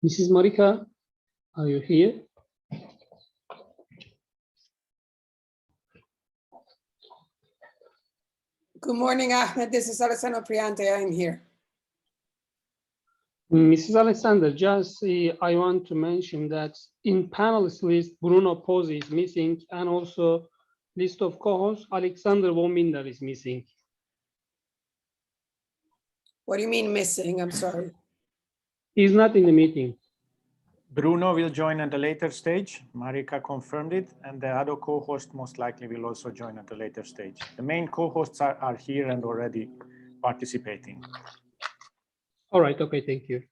Mrs. Marika, are you here? Good morning, Ahmed. This is Alessandro Priante. I'm here. Mrs. Alexander, just I want to mention that in panelist list, Bruno Pozzi is missing, and also list of co-hosts, Alexander von Binder is missing. What do you mean missing? I'm sorry. He's not in the meeting. Bruno will join at a later stage. Marika confirmed it, and the other co-host most likely will also join at a later stage. The main co-hosts are here and already participating. All right, okay, thank you.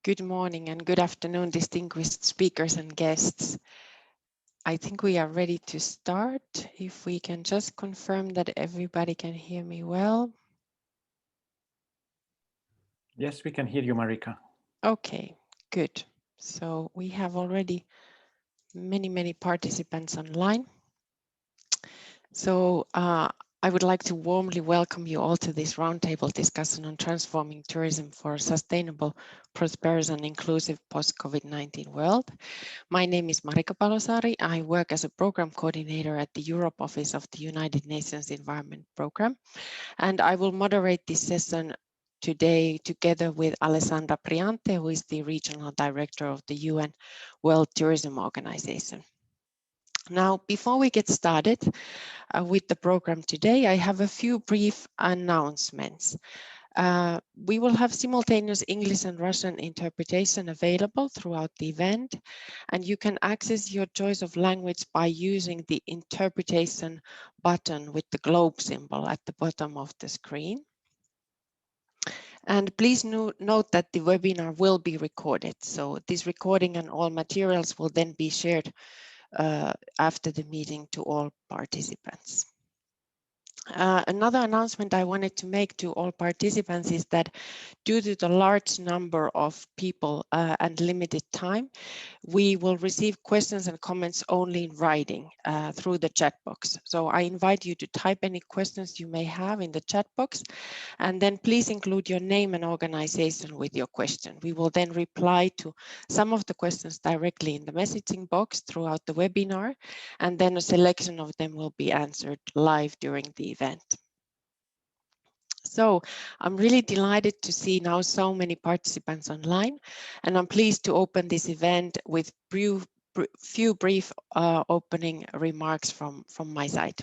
Good morning and good afternoon, distinguished speakers and guests. I think we are ready to start. If we can just confirm that everybody can hear me well. Yes, we can hear you, Marika. Okay, good. So we have already many participants online. So I would like to warmly welcome you all to this roundtable discussion on transforming tourism for a sustainable, prosperous and inclusive post-COVID-19 world. My name is Marika Palosaari. I work as a program coordinator at the Europe Office of the United Nations Environment Programme, and I will moderate this session today together with Alessandra Priante, who is the Regional Director of the UN World Tourism Organization. Now, before we get started with the program today, I have a few brief announcements. We will have simultaneous English and Russian interpretation available throughout the event, and you can access your choice of language by using the interpretation button with the globe symbol at the bottom of the screen. And please note that the webinar will be recorded, so this recording and all materials will then be shared after the meeting to all participants. Another announcement I wanted to make to all participants is that due to the large number of people and limited time, we will receive questions and comments only in writing through the chat box. So I invite you to type any questions you may have in the chat box, and then please include your name and organization with your question. We will then reply to some of the questions directly in the messaging box throughout the webinar, and then a selection of them will be answered live during the event. So I'm really delighted to see now so many participants online, and I'm pleased to open this event with few brief opening remarks from my side.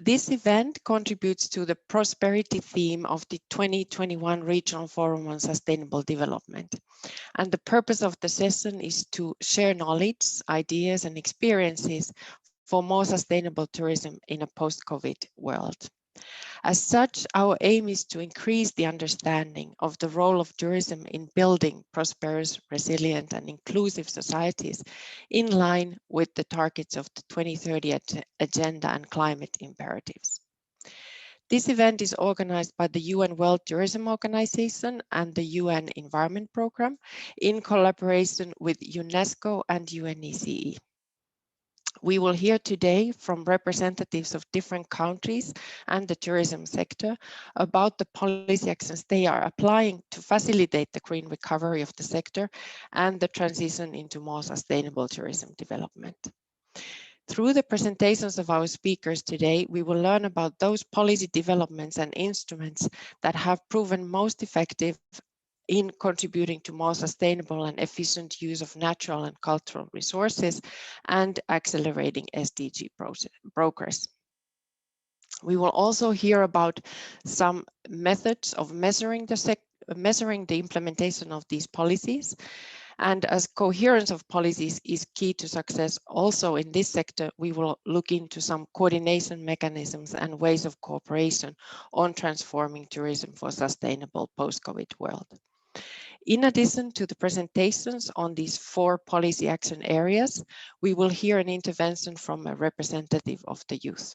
This event contributes to the prosperity theme of the 2021 Regional Forum on Sustainable Development. And the purpose of the session is to share knowledge, ideas, and experiences for more sustainable tourism in a post-COVID world. As such, our aim is to increase the understanding of the role of tourism in building prosperous, resilient, and inclusive societies in line with the targets of the 2030 Agenda and climate imperatives. This event is organized by the UN World Tourism Organization and the UN Environment Programme in collaboration with UNESCO and UNECE. We will hear today from representatives of different countries and the tourism sector about the policy actions they are applying to facilitate the green recovery of the sector and the transition into more sustainable tourism development. Through the presentations of our speakers today, we will learn about those policy developments and instruments that have proven most effective in contributing to more sustainable and efficient use of natural and cultural resources and accelerating SDG progress. We will also hear about some methods of measuring the implementation of these policies. And as coherence of policies is key to success also in this sector, we will look into some coordination mechanisms and ways of cooperation on transforming tourism for a sustainable post-COVID world. In addition to the presentations on these 4 policy action areas, we will hear an intervention from a representative of the youth.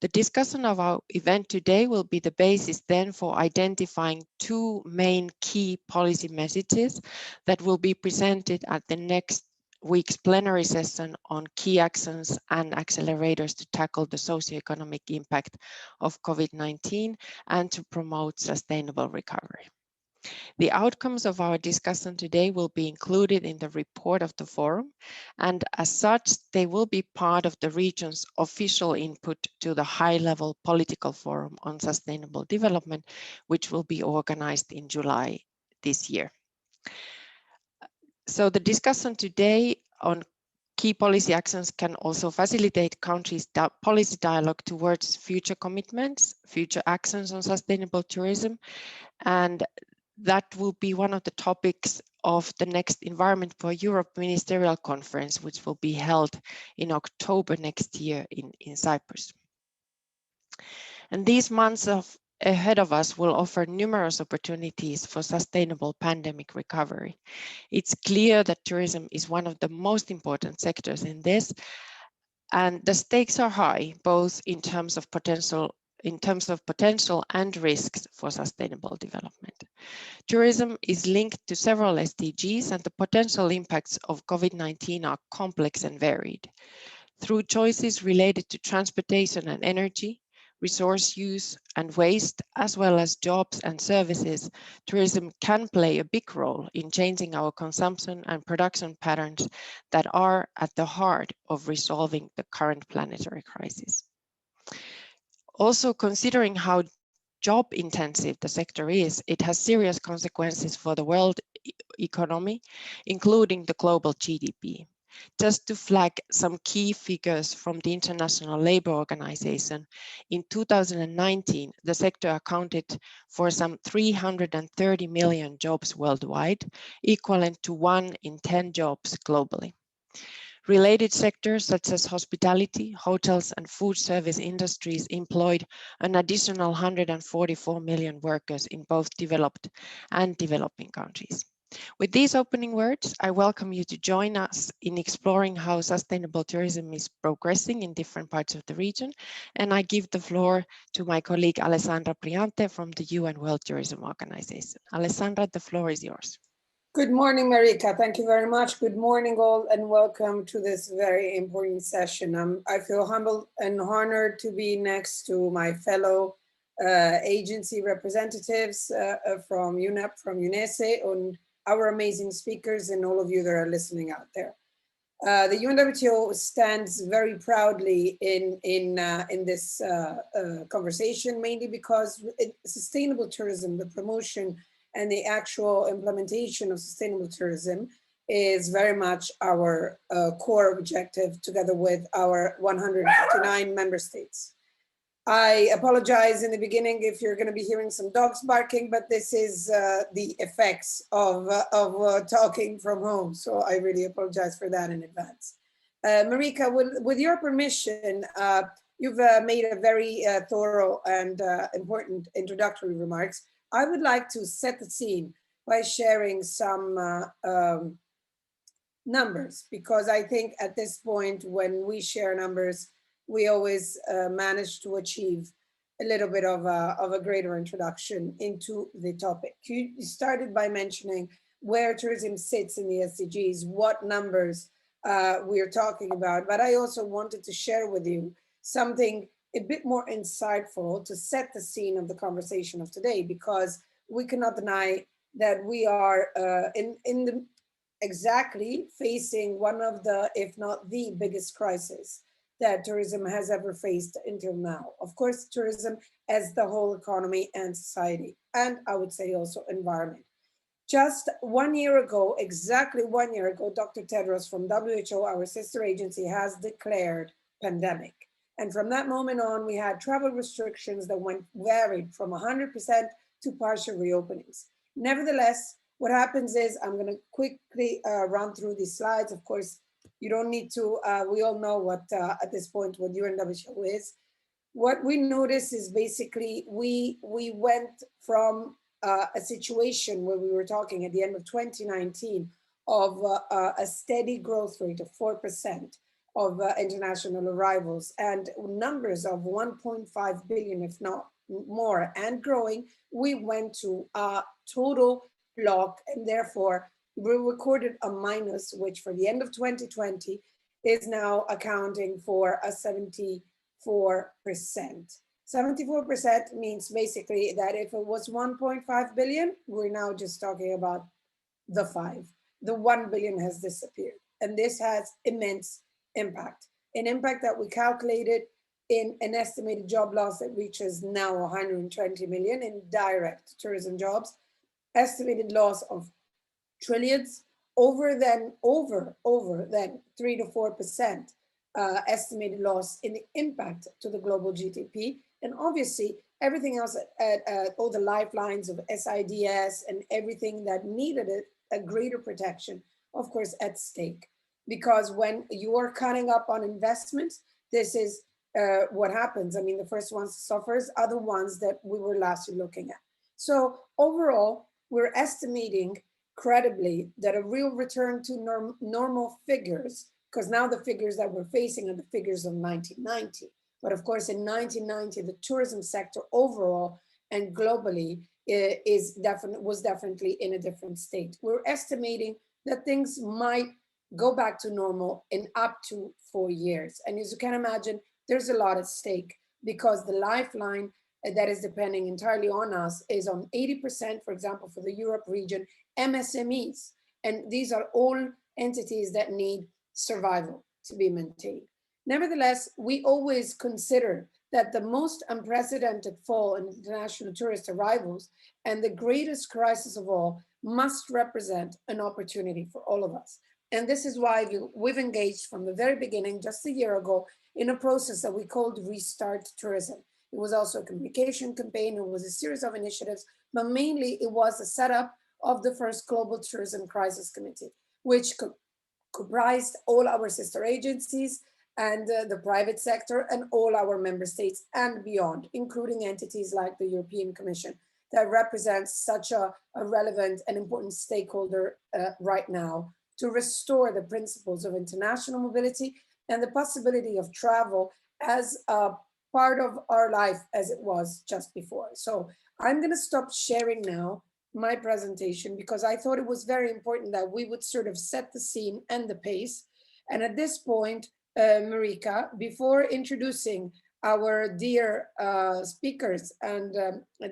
The discussion of our event today will be the basis then for identifying 2 main key policy messages that will be presented at the next week's plenary session on key actions and accelerators to tackle the socioeconomic impact of COVID-19 and to promote sustainable recovery. The outcomes of our discussion today will be included in the report of the forum, and as such, they will be part of the region's official input to the high-level political forum on sustainable development, which will be organized in July this year. So the discussion today on key policy actions can also facilitate countries' policy dialogue towards future commitments, future actions on sustainable tourism, and that will be one of the topics of the next Environment for Europe Ministerial Conference, which will be held in October next year in Cyprus. And these months ahead of us will offer numerous opportunities for sustainable pandemic recovery. It's clear that tourism is one of the most important sectors in this, and the stakes are high, both in terms of potential and risks for sustainable development. Tourism is linked to several SDGs, and the potential impacts of COVID-19 are complex and varied. Through choices related to transportation and energy, resource use and waste, as well as jobs and services, tourism can play a big role in changing our consumption and production patterns that are at the heart of resolving the current planetary crisis. Also, considering how job intensive the sector is, it has serious consequences for the world economy, including the global GDP. Just to flag some key figures from the International Labour Organization, in 2019, the sector accounted for some 330 million jobs worldwide, equivalent to 1 in 10 jobs globally. Related sectors such as hospitality, hotels, and food service industries employed an additional 144 million workers in both developed and developing countries. With these opening words, I welcome you to join us in exploring how sustainable tourism is progressing in different parts of the region, and I give the floor to my colleague Alessandra Priante from the UN World Tourism Organization. Alessandra, the floor is yours. Good morning, Marika. Thank you very much. Good morning, all, and welcome to this very important session. I feel humbled and honored to be next to my fellow agency representatives from UNEP, from UNECE, and our amazing speakers, and all of you that are listening out there. The UNWTO stands very proudly in this conversation, mainly because sustainable tourism, the promotion and the actual implementation of sustainable tourism is very much our core objective, together with our 159 member states. I apologize in the beginning if you're going to be hearing some dogs barking, but this is the effects of talking from home. So I really apologize for that in advance. Marika, with your permission, you've made a very thorough and important introductory remarks. I would like to set the scene by sharing some numbers, because I think at this point, when we share numbers, we always manage to achieve a little bit of a greater introduction into the topic. You started by mentioning where tourism sits in the SDGs, what numbers we're talking about, but I also wanted to share with you something a bit more insightful to set the scene of the conversation of today, because we cannot deny that we are exactly facing one of the, if not the biggest crisis that tourism has ever faced until now. Of course, tourism as the whole economy and society, and I would say also environment. Just 1 year ago, exactly 1 year ago, Dr. Tedros from WHO, our sister agency, has declared pandemic. And from that moment on, we had travel restrictions that varied from 100% to partial reopenings. Nevertheless, what happens is, I'm going to quickly run through these slides. Of course, you don't need to, we all know what, at this point, what UNWTO is. What we notice is basically we went from a situation where we were talking at the end of 2019 of a steady growth rate of 4% of international arrivals and numbers of 1.5 billion, if not more, and growing. We went to a total block, and therefore we recorded a minus, which for the end of 2020 is now accounting for a 74%. 74% means basically that if it was 1.5 billion, we're now just talking about the 5. The 1 billion has disappeared. And this has immense impact. An impact that we calculated in an estimated job loss that reaches now 120 million in direct tourism jobs, estimated loss of trillions, over 3 to 4% estimated loss in the impact to the global GDP. And obviously everything else all the lifelines of SIDS and everything that needed a greater protection, of course, at stake. Because when you are cutting up on investments, this is what happens. I mean, the first ones to suffer are the ones that we were last looking at. So overall, we're estimating credibly that a real return to normal figures, because now the figures that we're facing are the figures of 1990. But of course, in 1990, the tourism sector overall and globally was definitely in a different state. We're estimating that things might go back to normal in up to 4 years. And as you can imagine, there's a lot at stake, because the lifeline that is depending entirely on us is on 80%, for example, for the Europe region, MSMEs. And these are all entities that need survival to be maintained. Nevertheless, we always consider that the most unprecedented fall in international tourist arrivals and the greatest crisis of all must represent an opportunity for all of us. And this is why we've engaged from the very beginning, just a year ago, in a process that we called Restart Tourism. It was also a communication campaign, it was a series of initiatives, but mainly it was the setup of the first Global Tourism Crisis Committee, which comprised all our sister agencies and the private sector and all our member states and beyond, including entities like the European Commission that represents such a relevant and important stakeholder right now to restore the principles of international mobility and the possibility of travel as a part of our life as it was just before. So I'm going to stop sharing now my presentation, because I thought it was very important that we would sort of set the scene and the pace. And at this point, Marika, before introducing our dear speakers, and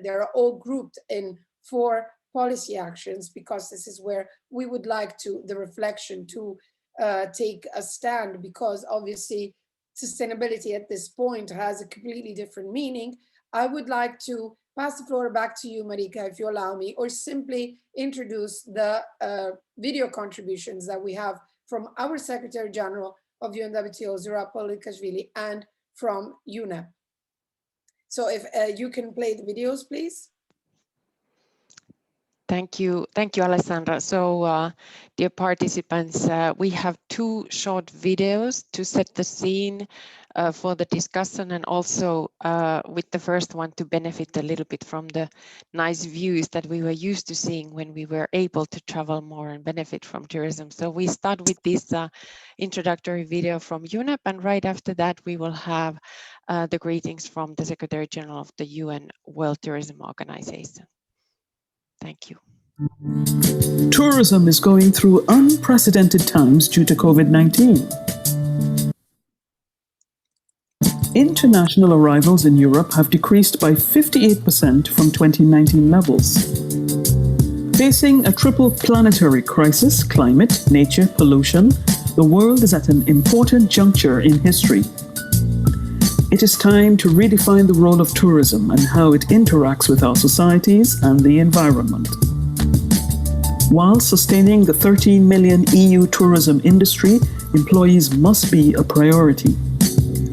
they're all grouped in 4 policy actions, because this is where we would like the reflection to take a stand, because obviously sustainability at this point has a completely different meaning. I would like to pass the floor back to you, Marika, if you allow me, or simply introduce the video contributions that we have from our Secretary General of UNWTO, Zura Polikashvili, and from UNEP. So if you can play the videos, please. Thank you, Alessandra. So, dear participants, we have two short videos to set the scene for the discussion, and also with the first one to benefit a little bit from the nice views that we were used to seeing when we were able to travel more and benefit from tourism. So we start with this introductory video from UNEP, and right after that we will have the greetings from the Secretary General of the UN World Tourism Organization. Thank you. Tourism is going through unprecedented times due to COVID-19. International arrivals in Europe have decreased by 58% from 2019 levels. Facing a triple planetary crisis, climate, nature, pollution, the world is at an important juncture in history. It is time to redefine the role of tourism and how it interacts with our societies and the environment. While sustaining the 13 million EU tourism industry, employees must be a priority.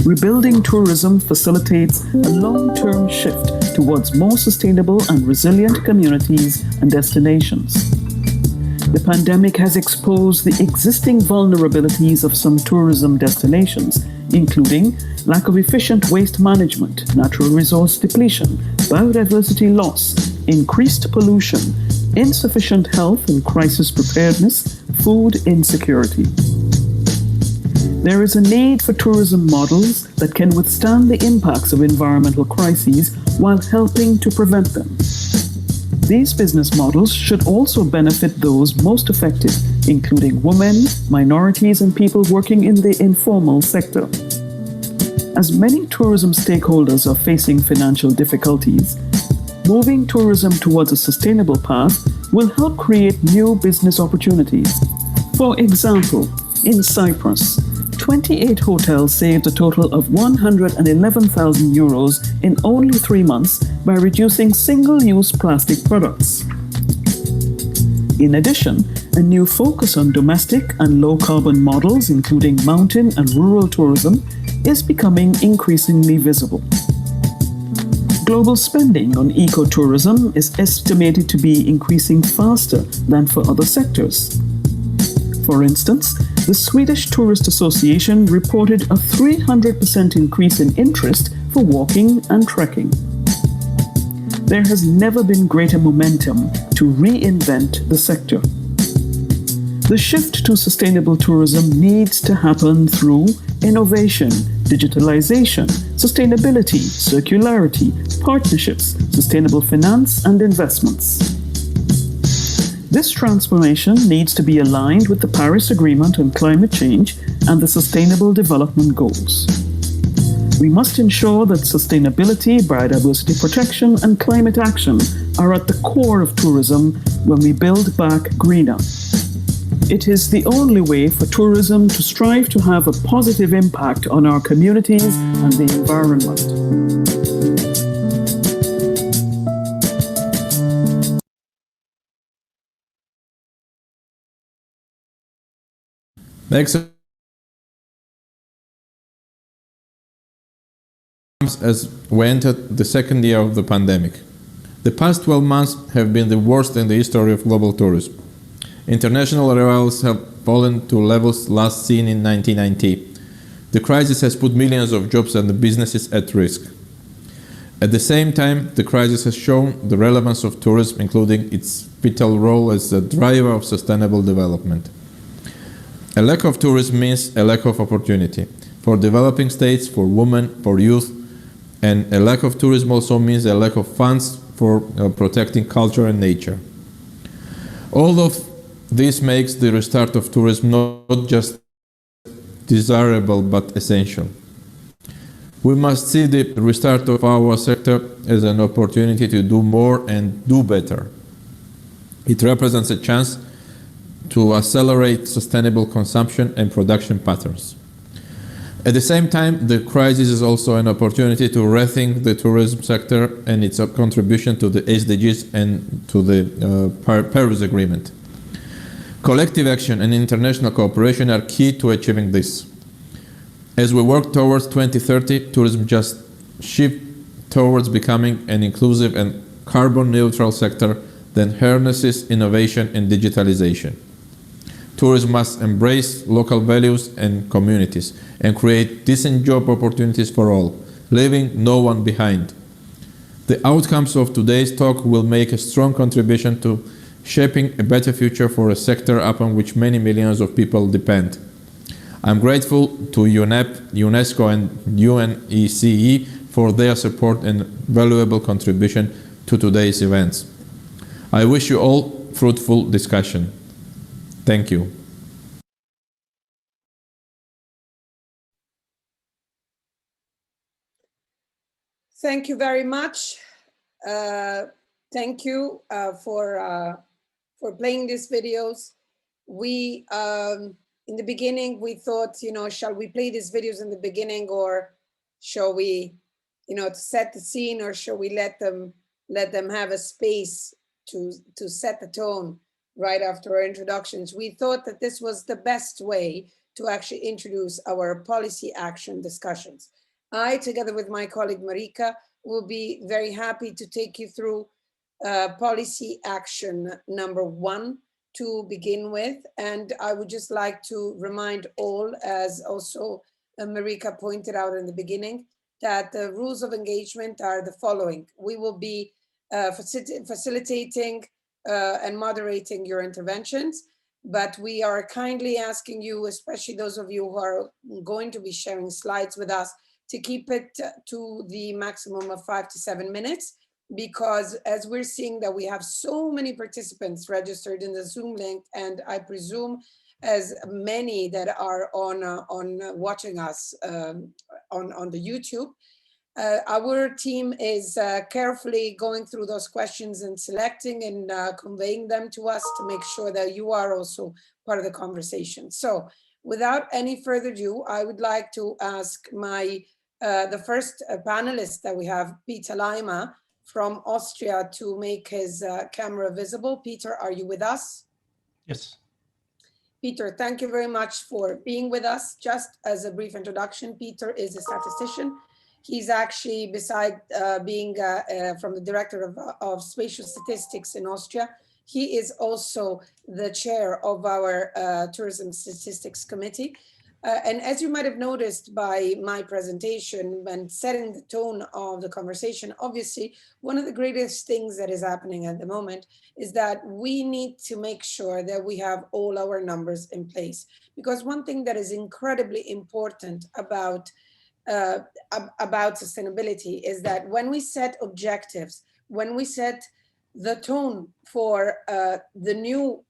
Rebuilding tourism facilitates a long-term shift towards more sustainable and resilient communities and destinations. The pandemic has exposed the existing vulnerabilities of some tourism destinations, including lack of efficient waste management, natural resource depletion, biodiversity loss, increased pollution, insufficient health and crisis preparedness, food insecurity. There is a need for tourism models that can withstand the impacts of environmental crises while helping to prevent them. These business models should also benefit those most affected, including women, minorities, and people working in the informal sector. As many tourism stakeholders are facing financial difficulties, moving tourism towards a sustainable path will help create new business opportunities. For example, in Cyprus, 28 hotels saved a total of 111,000 euros in only 3 months by reducing single-use plastic products. In addition, a new focus on domestic and low-carbon models, including mountain and rural tourism, is becoming increasingly visible. Global spending on ecotourism is estimated to be increasing faster than for other sectors. For instance, the Swedish Tourist Association reported a 300% increase in interest for walking and trekking. There has never been greater momentum to reinvent the sector. The shift to sustainable tourism needs to happen through innovation, digitalization, sustainability, circularity, partnerships, sustainable finance, and investments. This transformation needs to be aligned with the Paris Agreement on climate change and the Sustainable Development Goals. We must ensure that sustainability, biodiversity protection, and climate action are at the core of tourism when we build back greener. It is the only way for tourism to strive to have a positive impact on our communities and the environment. Next, as we entered the second year of the pandemic. The past 12 months have been the worst in the history of global tourism. International arrivals have fallen to levels last seen in 1990. The crisis has put millions of jobs and businesses at risk. At the same time, the crisis has shown the relevance of tourism, including its vital role as a driver of sustainable development. A lack of tourism means a lack of opportunity for developing states, for women, for youth, and a lack of tourism also means a lack of funds for protecting culture and nature. All of this makes the restart of tourism not just desirable but essential. We must see the restart of our sector as an opportunity to do more and do better. It represents a chance to accelerate sustainable consumption and production patterns. At the same time, the crisis is also an opportunity to rethink the tourism sector and its contribution to the SDGs and to the Paris Agreement. Collective action and international cooperation are key to achieving this. As we work towards 2030, tourism just shift towards becoming an inclusive and carbon neutral sector that harnesses innovation and digitalization. Tourism must embrace local values and communities and create decent job opportunities for all, leaving no one behind. The outcomes of today's talk will make a strong contribution to shaping a better future for a sector upon which many millions of people depend. I'm grateful to UNEP, UNESCO and UNECE for their support and valuable contribution to today's events. I wish you all fruitful discussion. Thank you. Thank you very much. Thank you for playing these videos. We, in the beginning, we thought, shall we play these videos in the beginning, or shall we, to set the scene, or shall we let them have a space to set the tone right after our introductions? We thought that this was the best way to actually introduce our policy action discussions. I, together with my colleague Marika, will be very happy to take you through policy action number 1 to begin with. And I would just like to remind all, as also Marika pointed out in the beginning, that the rules of engagement are the following. We will be facilitating and moderating your interventions, but we are kindly asking you, especially those of you who are going to be sharing slides with us, to keep it to the maximum of 5 to 7 minutes, because as we're seeing that we have so many participants registered in the Zoom link, and I presume as many that are on watching us on the YouTube, our team is carefully going through those questions and selecting and conveying them to us to make sure that you are also part of the conversation. So without any further ado, I would like to ask the first panelist that we have, Peter Leimer from Austria, to make his camera visible. Peter, are you with us? Yes. Peter, thank you very much for being with us. Just as a brief introduction, Peter is a statistician. He's actually, beside being from the director of spatial statistics in Austria, he is also the chair of our tourism statistics committee. And as you might have noticed by my presentation, when setting the tone of the conversation, obviously, one of the greatest things that is happening at the moment is that we need to make sure that we have all our numbers in place. Because one thing that is incredibly important about sustainability is that when we set objectives, when we set the tone for the new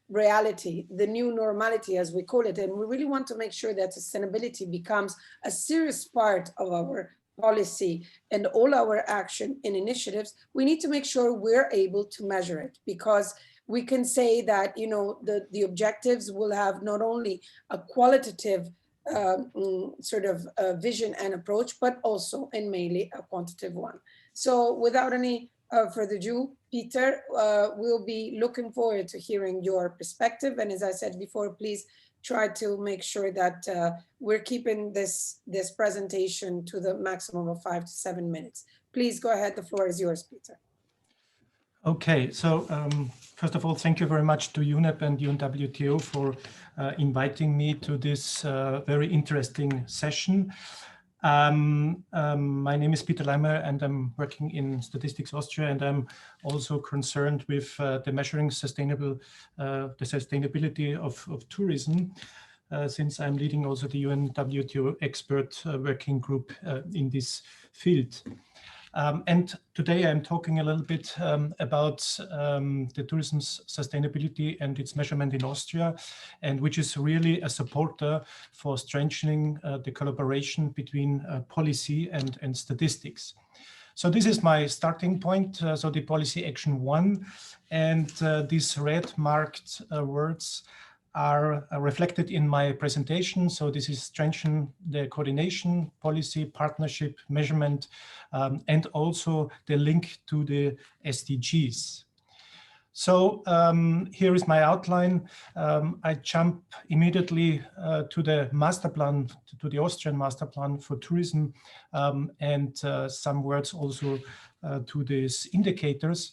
reality, the new normality, as we call it, and we really want to make sure that sustainability becomes a serious part of our policy and all our action and initiatives, we need to make sure we're able to measure it, because we can say that, the objectives will have not only a qualitative sort of vision and approach, but also and mainly a quantitative one. So without any further ado, Peter, we'll be looking forward to hearing your perspective. And as I said before, please try to make sure that we're keeping this presentation to the maximum of 5 to 7 minutes. Please go ahead. The floor is yours, Peter. Okay, so first of all, thank you very much to UNEP and UNWTO for inviting me to this very interesting session. My name is Peter Leimer, and I'm working in Statistics Austria, and I'm also concerned with the measuring the sustainability of tourism, since I'm leading also the UNWTO expert working group in this field. And today I'm talking a little bit about the tourism's sustainability and its measurement in Austria, and which is really a supporter for strengthening the collaboration between policy and statistics. So this is my starting point, so the policy action 1, and these red marked words are reflected in my presentation. So this is strengthen the coordination, policy, partnership, measurement, and also the link to the SDGs. So here is my outline. I jump immediately to the master plan, to the Austrian master plan for tourism, and some words also to these indicators.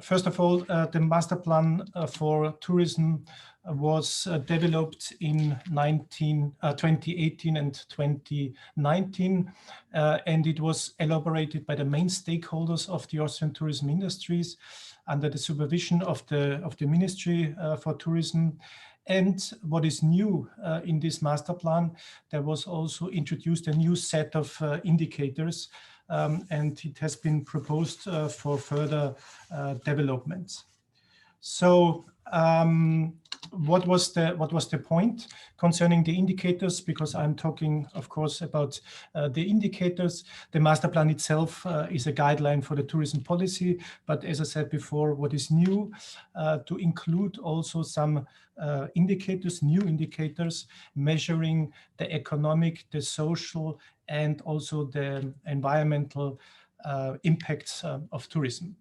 First of all, the master plan for tourism was developed in 2018 and 2019, and it was elaborated by the main stakeholders of the Austrian tourism industries under the supervision of the Ministry for Tourism. And what is new in this master plan, there was also introduced a new set of indicators, and it has been proposed for further developments. So what was the point concerning the indicators? Because I'm talking, of course, about the indicators. The master plan itself is a guideline for the tourism policy, but as I said before, what is new to include also some indicators, new indicators measuring the economic, the social, and also the environmental impacts of tourism.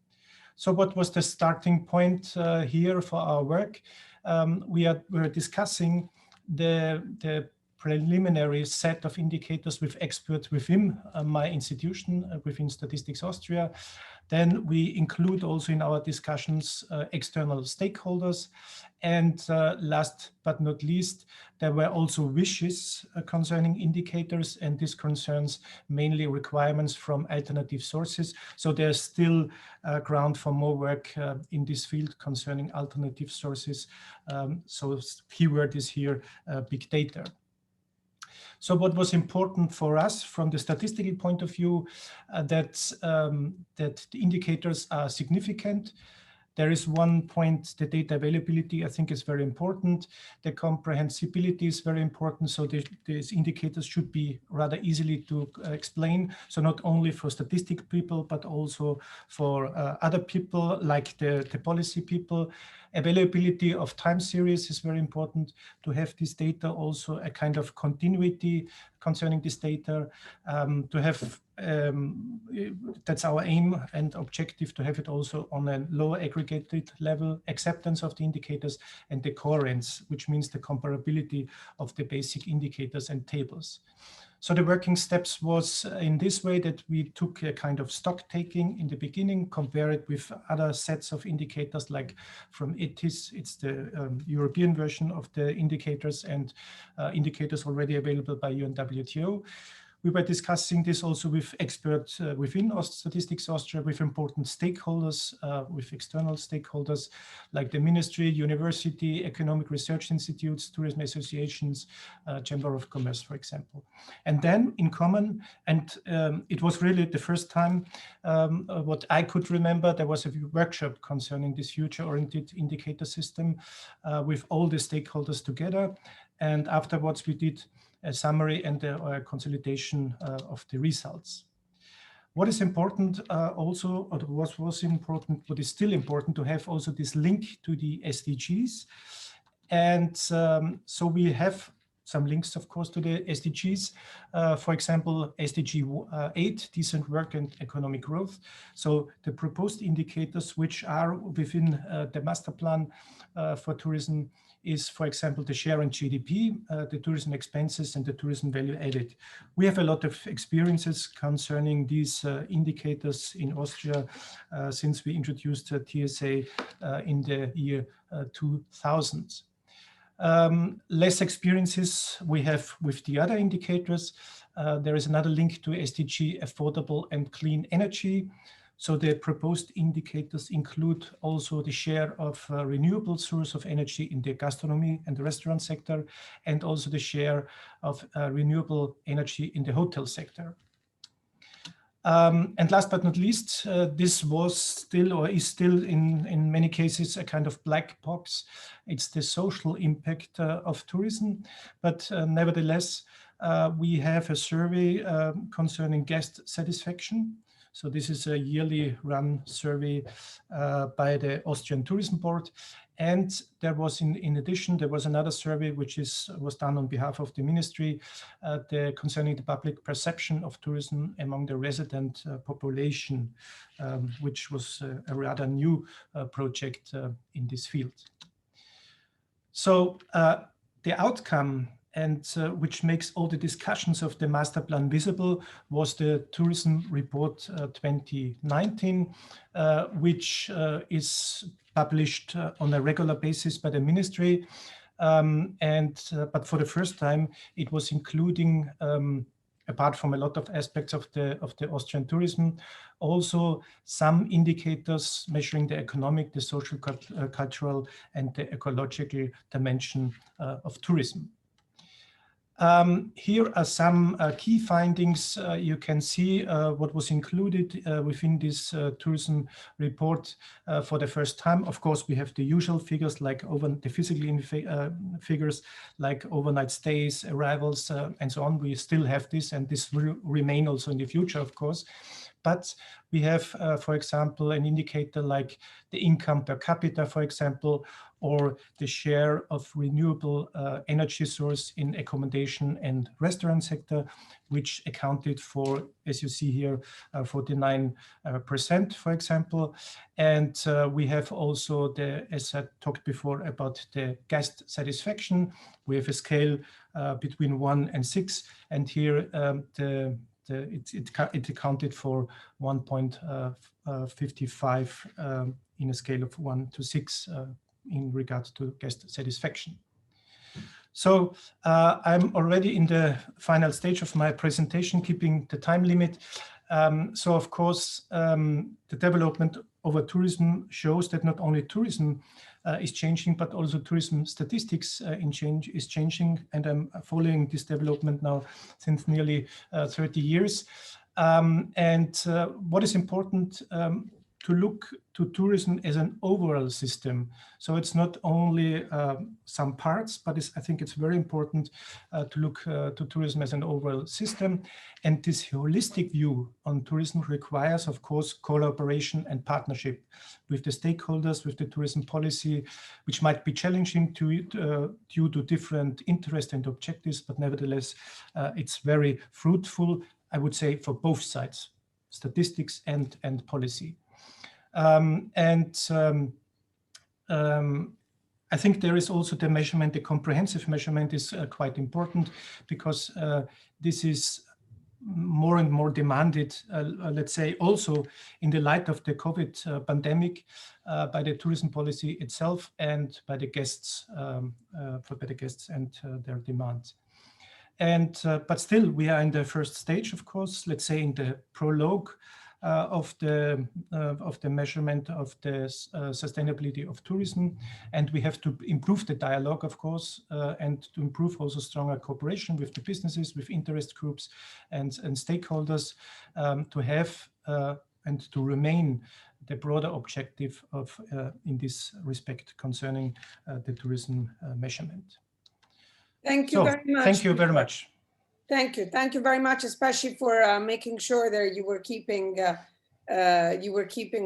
So what was the starting point here for our work? We're discussing the preliminary set of indicators with experts within my institution, within Statistics Austria. Then we include also in our discussions external stakeholders. And last but not least, there were also wishes concerning indicators, and this concerns mainly requirements from alternative sources. So there's still ground for more work in this field concerning alternative sources. So keyword is here big data. So what was important for us from the statistical point of view, that the indicators are significant. There is one point, the data availability, I think is very important. The comprehensibility is very important. So these indicators should be rather easily to explain. So not only for statistic people, but also for other people like the policy people. Availability of time series is very important to have this data, also a kind of continuity concerning this data, to have, that's our aim and objective, to have it also on a low aggregated level, acceptance of the indicators, and the coherence, which means the comparability of the basic indicators and tables. So the working steps was in this way, that we took a kind of stock taking in the beginning, compare it with other sets of indicators, like from ETIS, it's the European version of the indicators, and indicators already available by UNWTO. We were discussing this also with experts within Statistics Austria, with important stakeholders, with external stakeholders like the ministry, university, economic research institutes, tourism associations, Chamber of Commerce, for example. And then in common, and it was really the first time what I could remember, there was a workshop concerning this future-oriented indicator system with all the stakeholders together. And afterwards we did a summary and a consolidation of the results. What is important also, or what was important, what is still important, to have also this link to the SDGs. And so we have some links, of course, to the SDGs. For example, SDG 8, decent work and economic growth. So the proposed indicators which are within the master plan for tourism is, for example, the share in GDP, the tourism expenses, and the tourism value added. We have a lot of experiences concerning these indicators in Austria since we introduced TSA in the year 2000. Less experiences we have with the other indicators. There is another link to SDG, affordable and clean energy. So the proposed indicators include also the share of renewable source of energy in the gastronomy and the restaurant sector, and also the share of renewable energy in the hotel sector. And last but not least, this was still, or is still in many cases, a kind of black box. It's the social impact of tourism, but nevertheless, we have a survey concerning guest satisfaction. So this is a yearly run survey by the Austrian Tourism Board. And there was, in addition, there was another survey which was done on behalf of the ministry concerning the public perception of tourism among the resident population, which was a rather new project in this field. So the outcome, and which makes all the discussions of the master plan visible, was the Tourism Report 2019, which is published on a regular basis by the ministry. But for the first time, it was including, apart from a lot of aspects of the Austrian tourism, also some indicators measuring the economic, the social, cultural, and the ecological dimension of tourism. Here are some key findings. You can see what was included within this tourism report for the first time. Of course, we have the usual figures like the physical figures like overnight stays, arrivals, and so on. We still have this, and this will remain also in the future, of course. But we have, for example, an indicator like the income per capita, for example, or the share of renewable energy source in accommodation and restaurant sector, which accounted for, as you see here, 49%, for example. And we have also as I talked before about the guest satisfaction. We have a scale between 1 and 6, and here it accounted for 1.55 in a scale of 1 to 6 in regard to guest satisfaction. So I'm already in the final stage of my presentation, keeping the time limit. So of course, the development over tourism shows that not only tourism is changing, but also tourism statistics is changing. And I'm following this development now since nearly 30 years. What is important to look to tourism as an overall system. So it's not only some parts, but I think it's very important to look to tourism as an overall system. And this holistic view on tourism requires, of course, collaboration and partnership with the stakeholders, with the tourism policy, which might be challenging due to different interests and objectives, but nevertheless, it's very fruitful, I would say, for both sides, statistics and policy. I think there is also the measurement, the comprehensive measurement is quite important, because this is more and more demanded, let's say, also in the light of the COVID pandemic, by the tourism policy itself and by the guests, and their demands. But still, we are in the first stage, of course, let's say in the prologue of the measurement of the sustainability of tourism, and we have to improve the dialogue, of course, and to improve also stronger cooperation with the businesses, with interest groups and stakeholders, to have and to remain the broader objective of in this respect concerning the tourism measurement. Thank you very much. Thank you very much. Thank you. Thank you very much, especially for making sure that you were keeping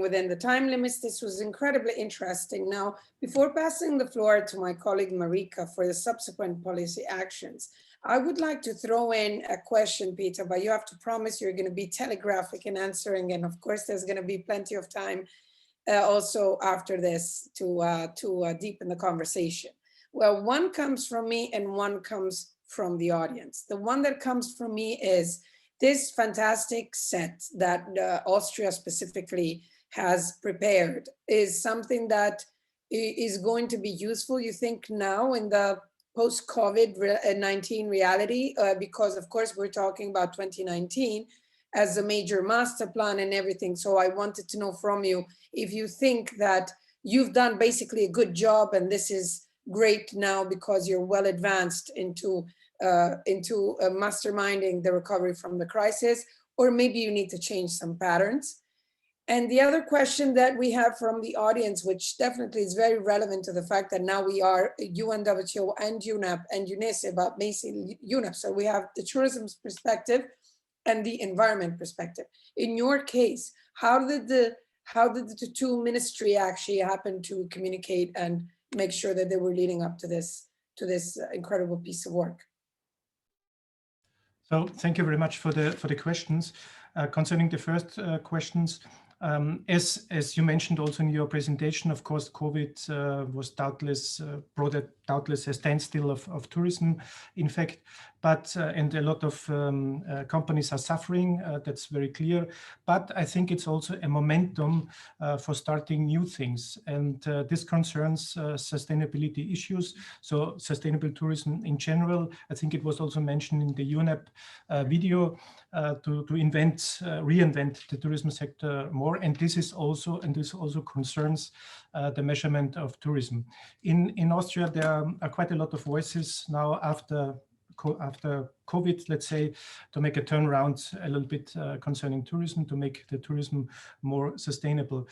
within the time limits. This was incredibly interesting. Now, before passing the floor to my colleague Marika for the subsequent policy actions, I would like to throw in a question, Peter, but you have to promise you're going to be telegraphic in answering. And of course, there's going to be plenty of time also after this to deepen the conversation. Well, one comes from me and one comes from the audience. The one that comes from me is this fantastic set that Austria specifically has prepared is something that is going to be useful, you think, now in the post-COVID-19 reality, because of course we're talking about 2019 as a major master plan and everything. So I wanted to know from you if you think that you've done basically a good job and this is great now because you're well advanced into masterminding the recovery from the crisis, or maybe you need to change some patterns. And the other question that we have from the audience, which definitely is very relevant to the fact that now we are UNWTO and UNEP and UNICE, but basically UNEP. So we have the tourism's perspective and the environment perspective. In your case, how did the two ministry actually happen to communicate and make sure that they were leading up to this incredible piece of work? So thank you very much for the questions. Concerning the first questions, as you mentioned also in your presentation, of course, COVID was doubtless brought a standstill of tourism, in fact, but and a lot of companies are suffering. That's very clear. But I think it's also a momentum for starting new things, and this concerns sustainability issues. So sustainable tourism in general. I think it was also mentioned in the UNEP video to reinvent the tourism sector more, and this also concerns the measurement of tourism. In Austria, there are quite a lot of voices now after COVID, let's say, to make a turnaround a little bit concerning tourism, to make the tourism more sustainable.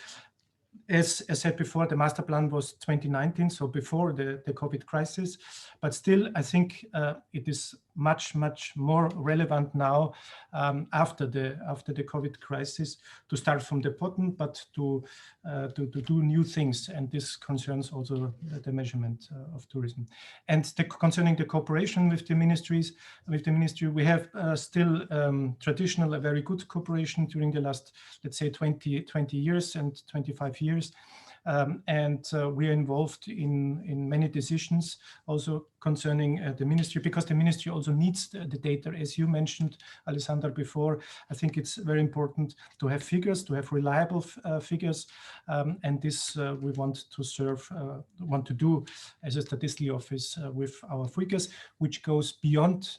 As I said before, the master plan was 2019, so before the COVID crisis, but still I think it is much more relevant now after the COVID crisis, to start from the bottom, but to do new things, and this concerns also the measurement of tourism. And concerning the cooperation with the ministry, we have still traditional, a very good cooperation during the last, let's say, 20 years and 25 years. And we are involved in many decisions also concerning the ministry, because the ministry also needs the data, as you mentioned, Alessandra, before. I think it's very important to have figures, to have reliable figures, and this we want to do as a statistical office with our figures, which goes beyond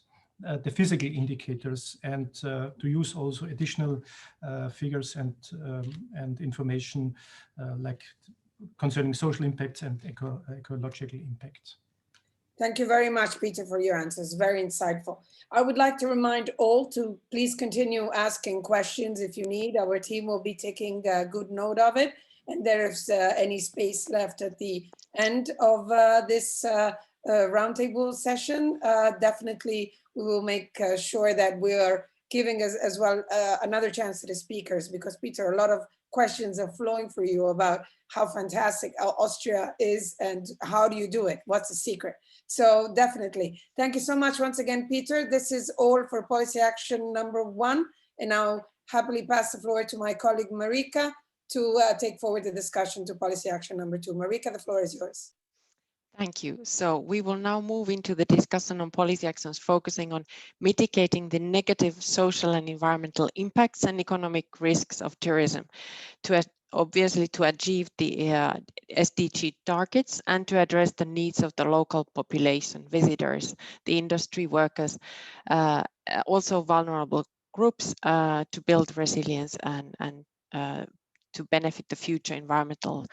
the physical indicators, and to use also additional figures and information like concerning social impacts and ecological impacts. Thank you very much, Peter, for your answers. Very insightful. I would like to remind all to please continue asking questions if you need. Our team will be taking good note of it. And there is any space left at the end of this roundtable session, definitely we will make sure that we are giving us as well another chance to the speakers, because Peter, a lot of questions are flowing for you about how fantastic Austria is and how do you do it? What's the secret? So definitely. Thank you so much once again, Peter. This is all for policy action number 1. And I'll happily pass the floor to my colleague Marika to take forward the discussion to policy action number 2. Marika, the floor is yours. Thank you. So we will now move into the discussion on policy actions focusing on mitigating the negative social and environmental impacts and economic risks of tourism, obviously to achieve the SDG targets and to address the needs of the local population, visitors, the industry workers, also vulnerable groups, to build resilience and to benefit the future environmental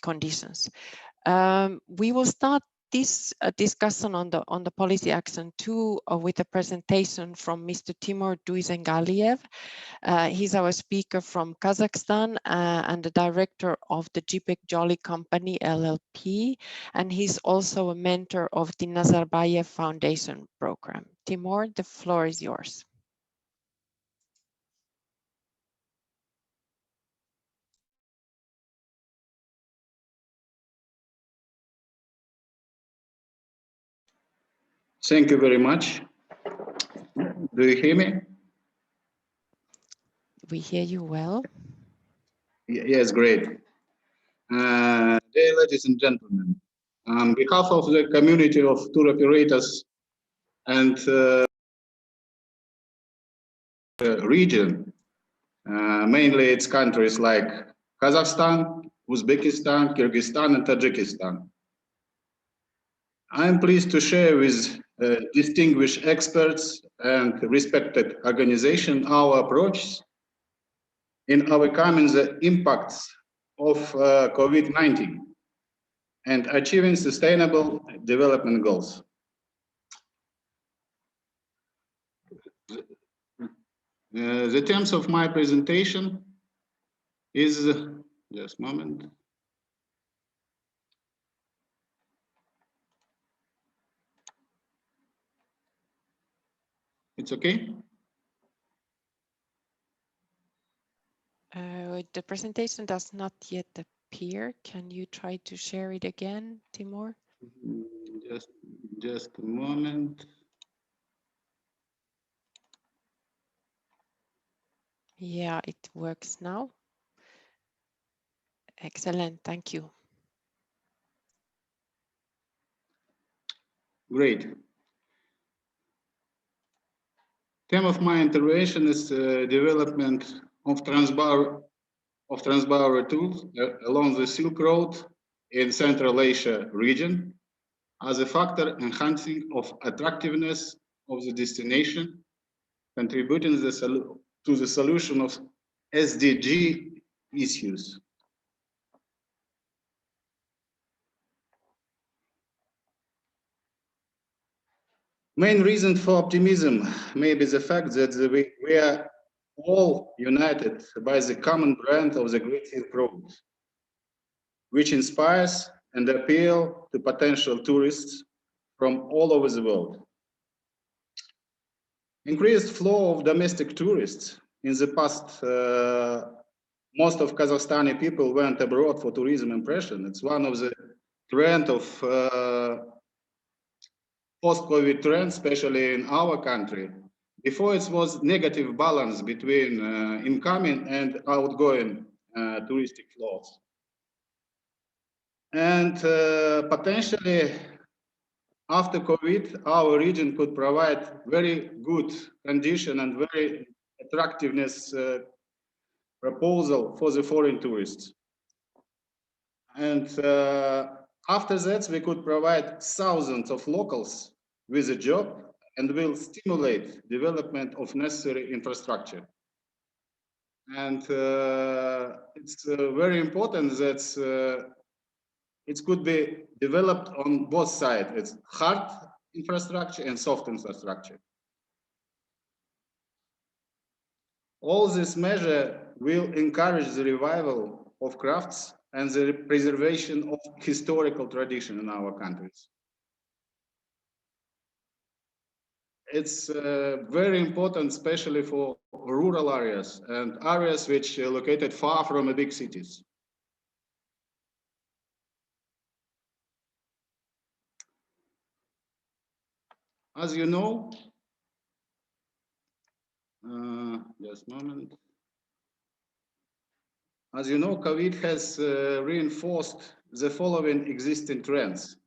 conditions. We will start this discussion on the policy action 2 with a presentation from Mr. Timur Duizengaliev. He's our speaker from Kazakhstan and the director of the JPEG Jolly Company LLP, and he's also a mentor of the Nazarbayev Foundation program. Timur, the floor is yours. Thank you very much. Do you hear me? We hear you well. Yes, great. Dear ladies and gentlemen, on behalf of the community of tour operators and region, mainly it's countries like Kazakhstan, Uzbekistan, Kyrgyzstan, and Tajikistan, I am pleased to share with distinguished experts and respected organization our approach in overcoming the impacts of COVID-19 and achieving sustainable development goals. The terms of my presentation is, just a moment. It's okay? Good. The presentation does not yet appear. Can you try to share it again, Timur? Just a moment. Yeah, it works now. Excellent. Thank you. Great. Theme of my intervention is development of transboundary tools along the Silk Road in Central Asia region as a factor enhancing of attractiveness of the destination, contributing to the solution of SDG issues. Main reason for optimism may be the fact that we are all united by the common brand of the Great Silk Road, which inspires and appeals to potential tourists from all over the world. Increased flow of domestic tourists. In the past, most of Kazakhstani people went abroad for tourism impression. It's one of the trend of post-COVID trend, especially in our country. Before it was negative balance between incoming and outgoing touristic flows. And potentially after COVID, our region could provide very good condition and very attractiveness proposal for the foreign tourists. And after that, we could provide thousands of locals with a job and will stimulate development of necessary infrastructure. And it's very important that it could be developed on both sides. It's hard infrastructure and soft infrastructure. All this measure will encourage the revival of crafts and the preservation of historical tradition in our countries. It's very important, especially for rural areas and areas which are located far from the big cities. As you know, just a moment. As you know, COVID has reinforced the following existing trends.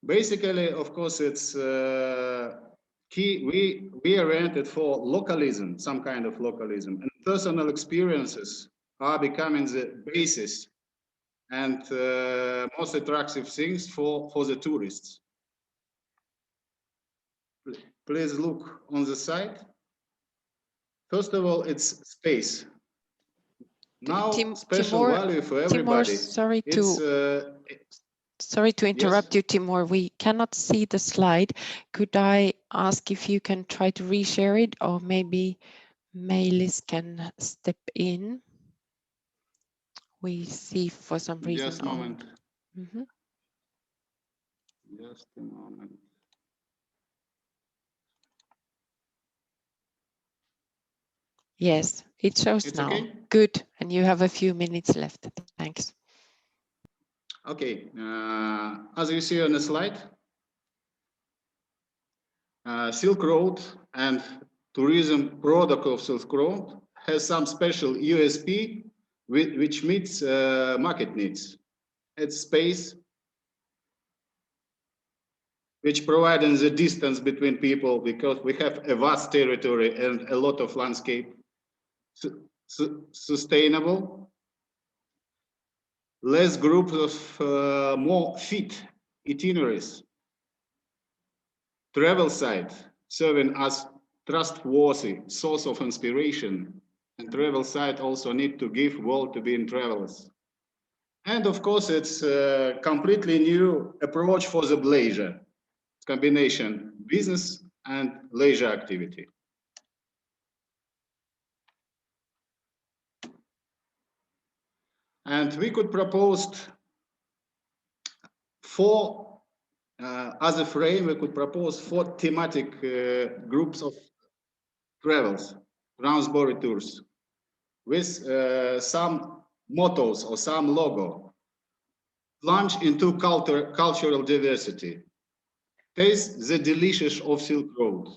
Basically, of course, it's key. We oriented for localism, some kind of localism, and personal experiences are becoming the basis and most attractive things for the tourists. Please look on the site. First of all, it's space. Now, special value for everybody. Timur, sorry to interrupt you, Timur. We cannot see the slide. Could I ask if you can try to reshare it, or maybe Meelis can step in? We see for some reason. Just a moment. Mm-hmm. Just a moment. Yes, it shows it's now. Okay? Good, and you have a few minutes left. Thanks. Okay, as you see on the slide, Silk Road and tourism product of Silk Road has some special USP which meets market needs. It's space, which provides the distance between people because we have a vast territory and a lot of landscape. Sustainable, less groups of more fit itineraries. Travel site serving as trustworthy source of inspiration, and travel site also need to give world to being travelers. And of course, it's a completely new approach for the leisure. It's combination business and leisure activity. And we could propose as a frame, we could propose 4 thematic groups of travels. transborder tours with some mottos or some logo. Plunge into cultural diversity. Taste the delicious of Silk Road.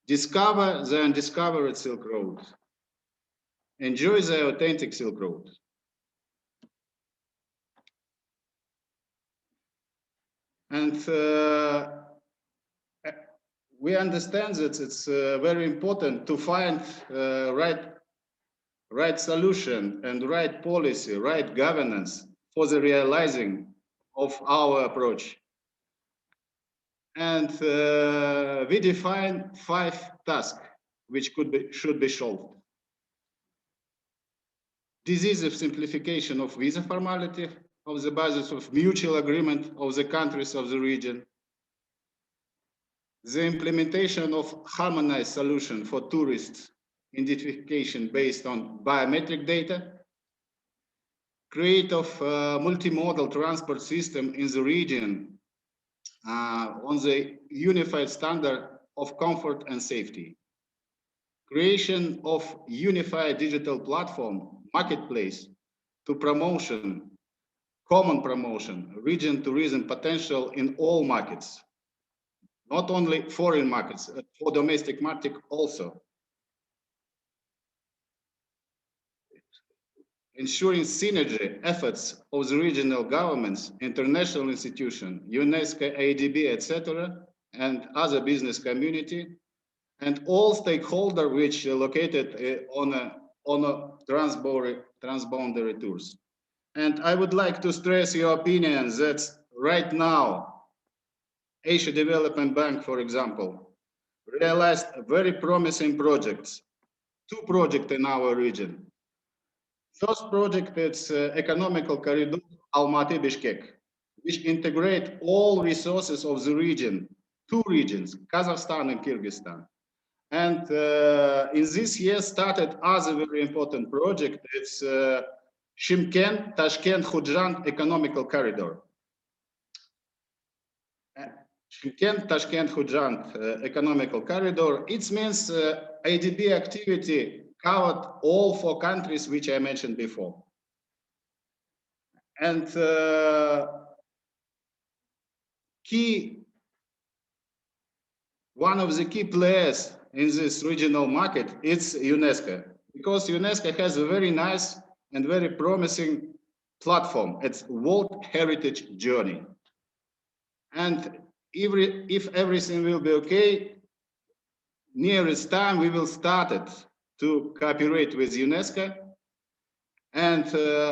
Discover the undiscovered Silk Road. Enjoy the authentic Silk Road. And we understand that it's very important to find right solution and right policy, right governance for the realizing of our approach. And we define 5 tasks which should be solved. Decisive simplification of visa formality on the basis of mutual agreement of the countries of the region. The implementation of harmonized solution for tourist identification based on biometric data. Create of multimodal transport system in the region on the unified standard of comfort and safety. Creation of unified digital platform, marketplace to promotion, common promotion, region tourism potential in all markets. Not only foreign markets, for domestic market also. Ensuring synergy efforts of the regional governments, international institutions, UNESCO, ADB, etc., and other business community, and all stakeholders which are located on a transboundary tours. And I would like to stress your opinion that right now, Asia Development Bank, for example, realized very promising projects, 2 projects in our region. First project is economical corridor Almaty-Bishkek, which integrate all resources of the region, 2 regions, Kazakhstan and Kyrgyzstan. And in this year started other very important project. It's Shymkent, Tashkent, Khujand economical corridor. Shymkent, Tashkent, Khujand economical corridor. It means ADB activity covered all 4 countries which I mentioned before. And one of the key players in this regional market is UNESCO, because UNESCO has a very nice and very promising platform. It's World Heritage Journey. And if everything will be okay, nearest time we will start it to cooperate with UNESCO. And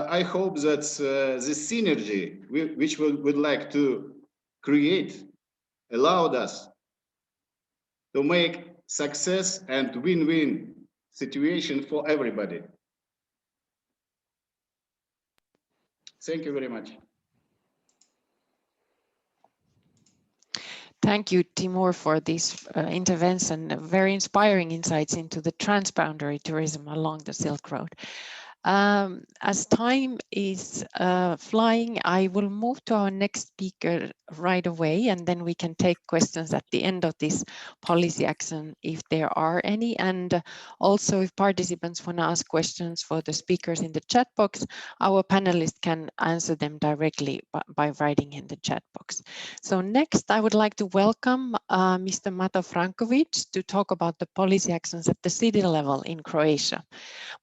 I hope that the synergy which we would like to create allowed us to make success and win-win situation for everybody. Thank you very much. Thank you, Timur, for this intervention, very inspiring insights into the transboundary tourism along the Silk Road. As time is flying, I will move to our next speaker right away, and then we can take questions at the end of this policy action if there are any. And also, if participants want to ask questions for the speakers in the chat box, our panelists can answer them directly by writing in the chat box. So next, I would like to welcome Mr. Mato Frankovic to talk about the policy actions at the city level in Croatia.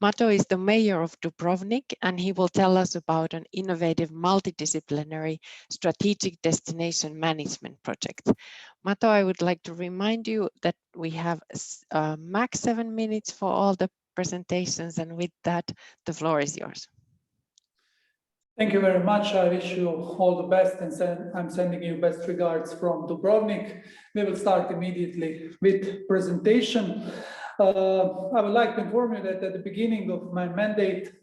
Mato is the mayor of Dubrovnik, and he will tell us about an innovative multidisciplinary strategic destination management project. Mato, I would like to remind you that we have max 7 minutes for all the presentations, and with that, the floor is yours. Thank you very much. I wish you all the best, and I'm sending you best regards from Dubrovnik. We will start immediately with presentation. I would like to inform you that at the beginning of my mandate,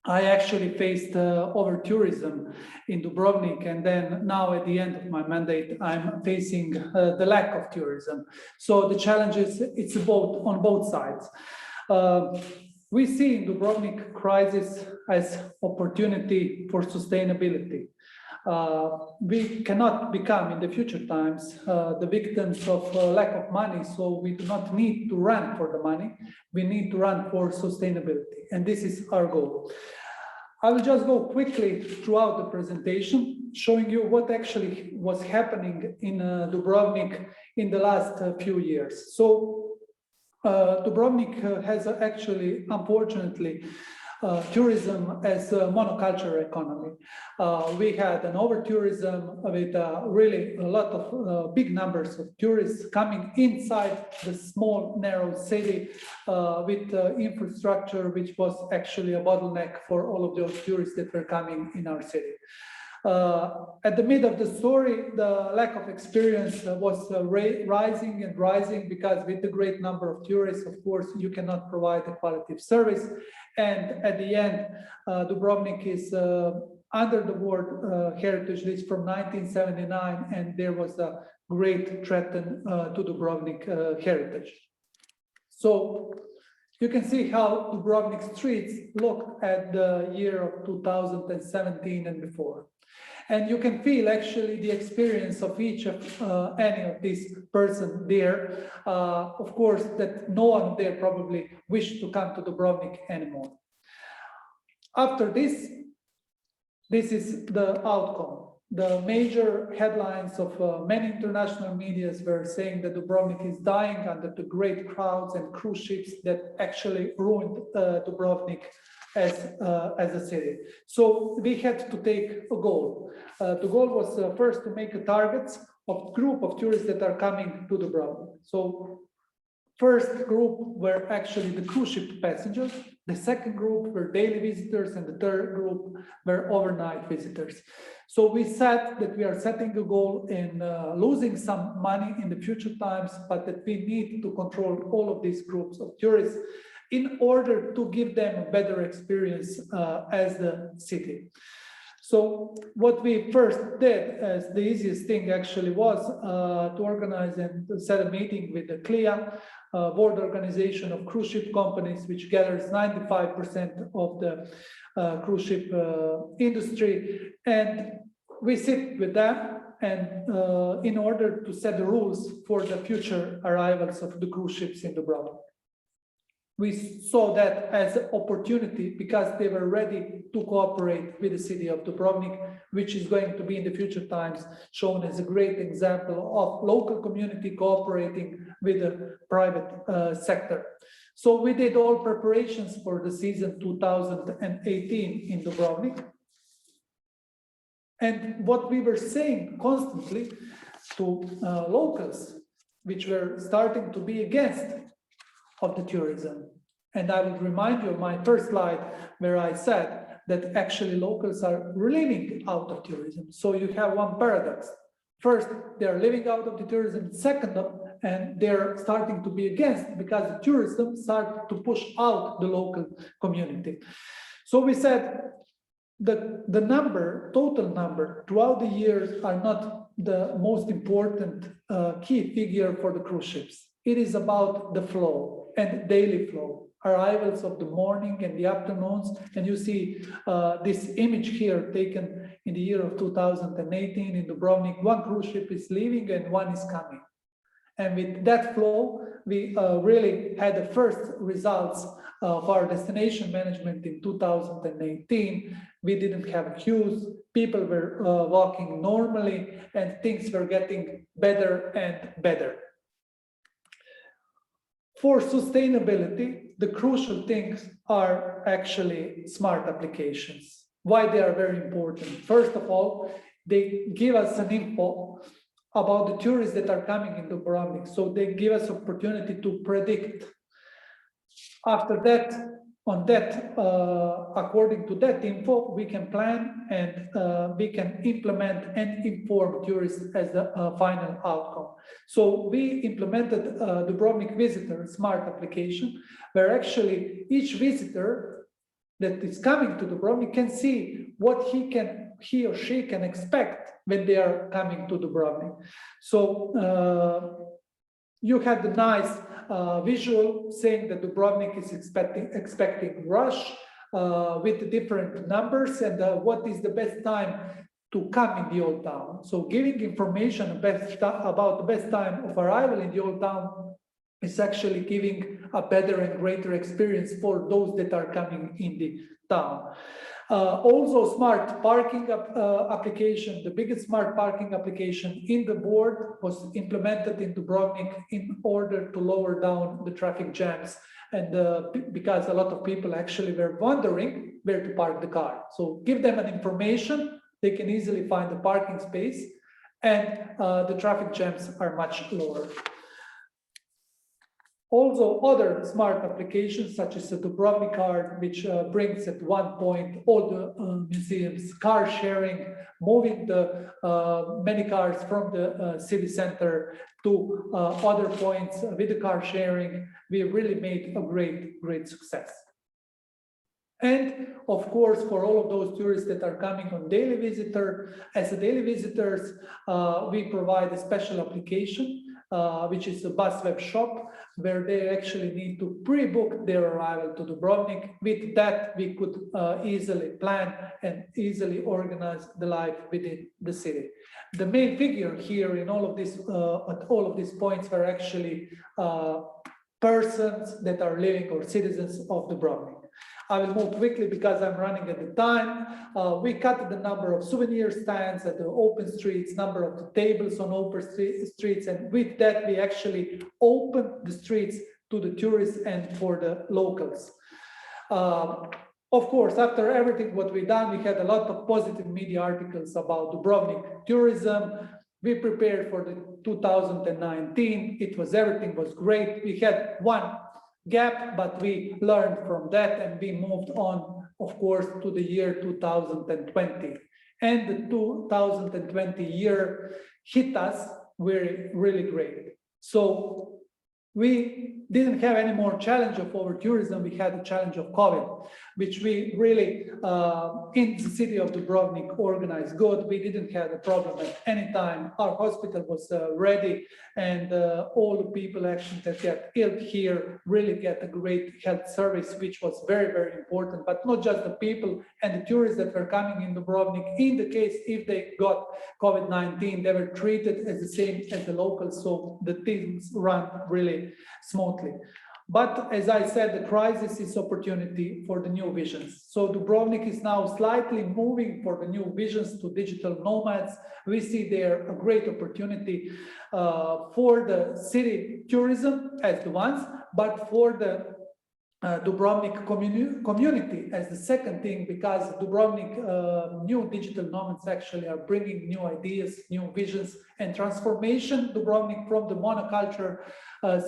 I actually faced over tourism in Dubrovnik, and then now at the end of my mandate, I'm facing the lack of tourism. So the challenge is it's on both sides. We see in Dubrovnik crisis as opportunity for sustainability. We cannot become in the future times the victims of lack of money, so we do not need to run for the money, we need to run for sustainability, and this is our goal. I will just go quickly throughout the presentation, showing you what actually was happening in Dubrovnik in the last few years. So Dubrovnik has actually, unfortunately, tourism as a monoculture economy. We had an over-tourism with really a lot of big numbers of tourists coming inside the small, narrow city with infrastructure, which was actually a bottleneck for all of those tourists that were coming in our city. At the mid of the story, the lack of experience was rising and rising, because with the great number of tourists, of course, you cannot provide a quality of service. And at the end, Dubrovnik is under the World Heritage List from 1979, and there was a great threat to Dubrovnik heritage. So you can see how Dubrovnik streets looked at the year of 2017 and before. And you can feel actually the experience of each of any of these person there. Of course, that no one there probably wished to come to Dubrovnik anymore. After this is the outcome. The major headlines of many international media were saying that Dubrovnik is dying under the great crowds and cruise ships that actually ruined Dubrovnik as a city. So we had to take a goal. The goal was first to make a target of group of tourists that are coming to Dubrovnik. So first group were actually the cruise ship passengers. The second group were daily visitors, and the third group were overnight visitors. So we said that we are setting a goal in losing some money in the future times, but that we need to control all of these groups of tourists in order to give them a better experience as the city. So what we first did, as the easiest thing actually, was to organize and to set a meeting with the CLIA, board organization of cruise ship companies, which gathers 95% of the cruise ship industry. And we sit with them, and in order to set the rules for the future arrivals of the cruise ships in Dubrovnik. We saw that as an opportunity because they were ready to cooperate with the city of Dubrovnik, which is going to be in the future times shown as a great example of local community cooperating with the private sector. So we did all preparations for the season 2018 in Dubrovnik. And what we were saying constantly to locals, which were starting to be against of the tourism. And I would remind you of my first slide where I said that actually locals are living out of tourism. So you have one paradox. First, they're living out of the tourism. Second, and they're starting to be against because the tourism started to push out the local community. So we said that the number, total number throughout the years are not the most important key figure for the cruise ships. It is about the flow and daily flow, arrivals of the morning and the afternoons. And you see this image here taken in the year of 2018 in Dubrovnik. One cruise ship is leaving and one is coming. And with that flow, we really had the first results of our destination management in 2018. We didn't have queues, people were walking normally, and things were getting better and better. For sustainability, the crucial things are actually smart applications. Why they are very important? First of all, they give us an info about the tourists that are coming into Dubrovnik. So they give us opportunity to predict. After that, on that, according to that info, we can plan and we can implement and inform tourists as the final outcome. So we implemented Dubrovnik Visitor Smart application, where actually each visitor that is coming to Dubrovnik can see what he or she can expect when they are coming to Dubrovnik. So you had the nice visual saying that Dubrovnik is expecting rush with the different numbers and what is the best time to come in the old town. So giving information about the best time of arrival in the old town is actually giving a better and greater experience for those that are coming in the town. Also, smart parking application, the biggest smart parking application in the board was implemented in Dubrovnik in order to lower down the traffic jams. And because a lot of people actually were wondering where to park the car. So give them an information, they can easily find the parking space, and the traffic jams are much lower. Also, other smart applications such as the Dubrovnik card, which brings at one point all the museums, car sharing, moving the many cars from the city center to other points with the car sharing. We really made a great success. And of course, for all of those tourists that are coming on daily visitor, as a daily visitors, we provide a special application, which is a bus web shop, where they actually need to pre-book their arrival to Dubrovnik. With that, we could easily plan and easily organize the life within the city. The main figure here in all of this, at all of these points were actually persons that are living or citizens of Dubrovnik. I will move quickly because I'm running at the time. We cut the number of souvenir stands at the open streets, number of the tables on open streets, and with that we actually opened the streets to the tourists and for the locals. Of course, after everything what we done, we had a lot of positive media articles about Dubrovnik tourism. We prepared for the 2019. Everything was great. We had one gap, but we learned from that and we moved on, of course, to the year 2020. And the 2020 year hit us really great. So we didn't have any more challenge of over tourism. We had a challenge of COVID, which we really, in the city of Dubrovnik, organized good. We didn't have a problem at any time. Our hospital was ready, and all the people actually that get ill here really get a great health service, which was very important. But not just the people and the tourists that were coming in Dubrovnik. In the case if they got COVID-19, they were treated as the same as the locals, so the things run really smoothly. But as I said, the crisis is opportunity for the new visions. So Dubrovnik is now slightly moving for the new visions to digital nomads. We see there a great opportunity for the city tourism as the ones, but for the Dubrovnik community as the second thing, because Dubrovnik new digital nomads actually are bringing new ideas, new visions and transformation Dubrovnik from the monoculture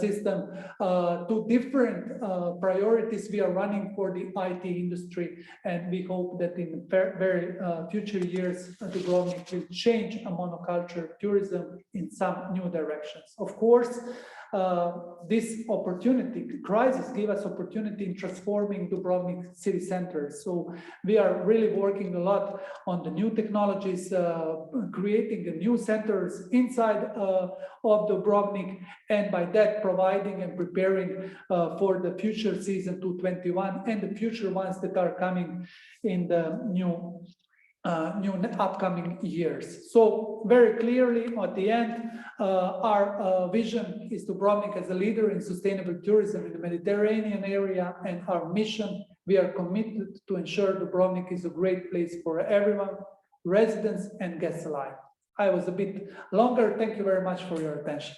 system to different priorities we are running for the IT industry, and we hope that in very future years Dubrovnik will change a monoculture tourism in some new directions. Of course, this opportunity, crisis, give us opportunity in transforming Dubrovnik city center. So we are really working a lot on the new technologies, creating the new centers inside of Dubrovnik, and by that providing and preparing for the future season 2021 and the future ones that are coming in the new upcoming years. So very clearly at the end, our vision is Dubrovnik as a leader in sustainable tourism in the Mediterranean area, and our mission, we are committed to ensure Dubrovnik is a great place for everyone, residents and guests alike. I was a bit longer. Thank you very much for your attention.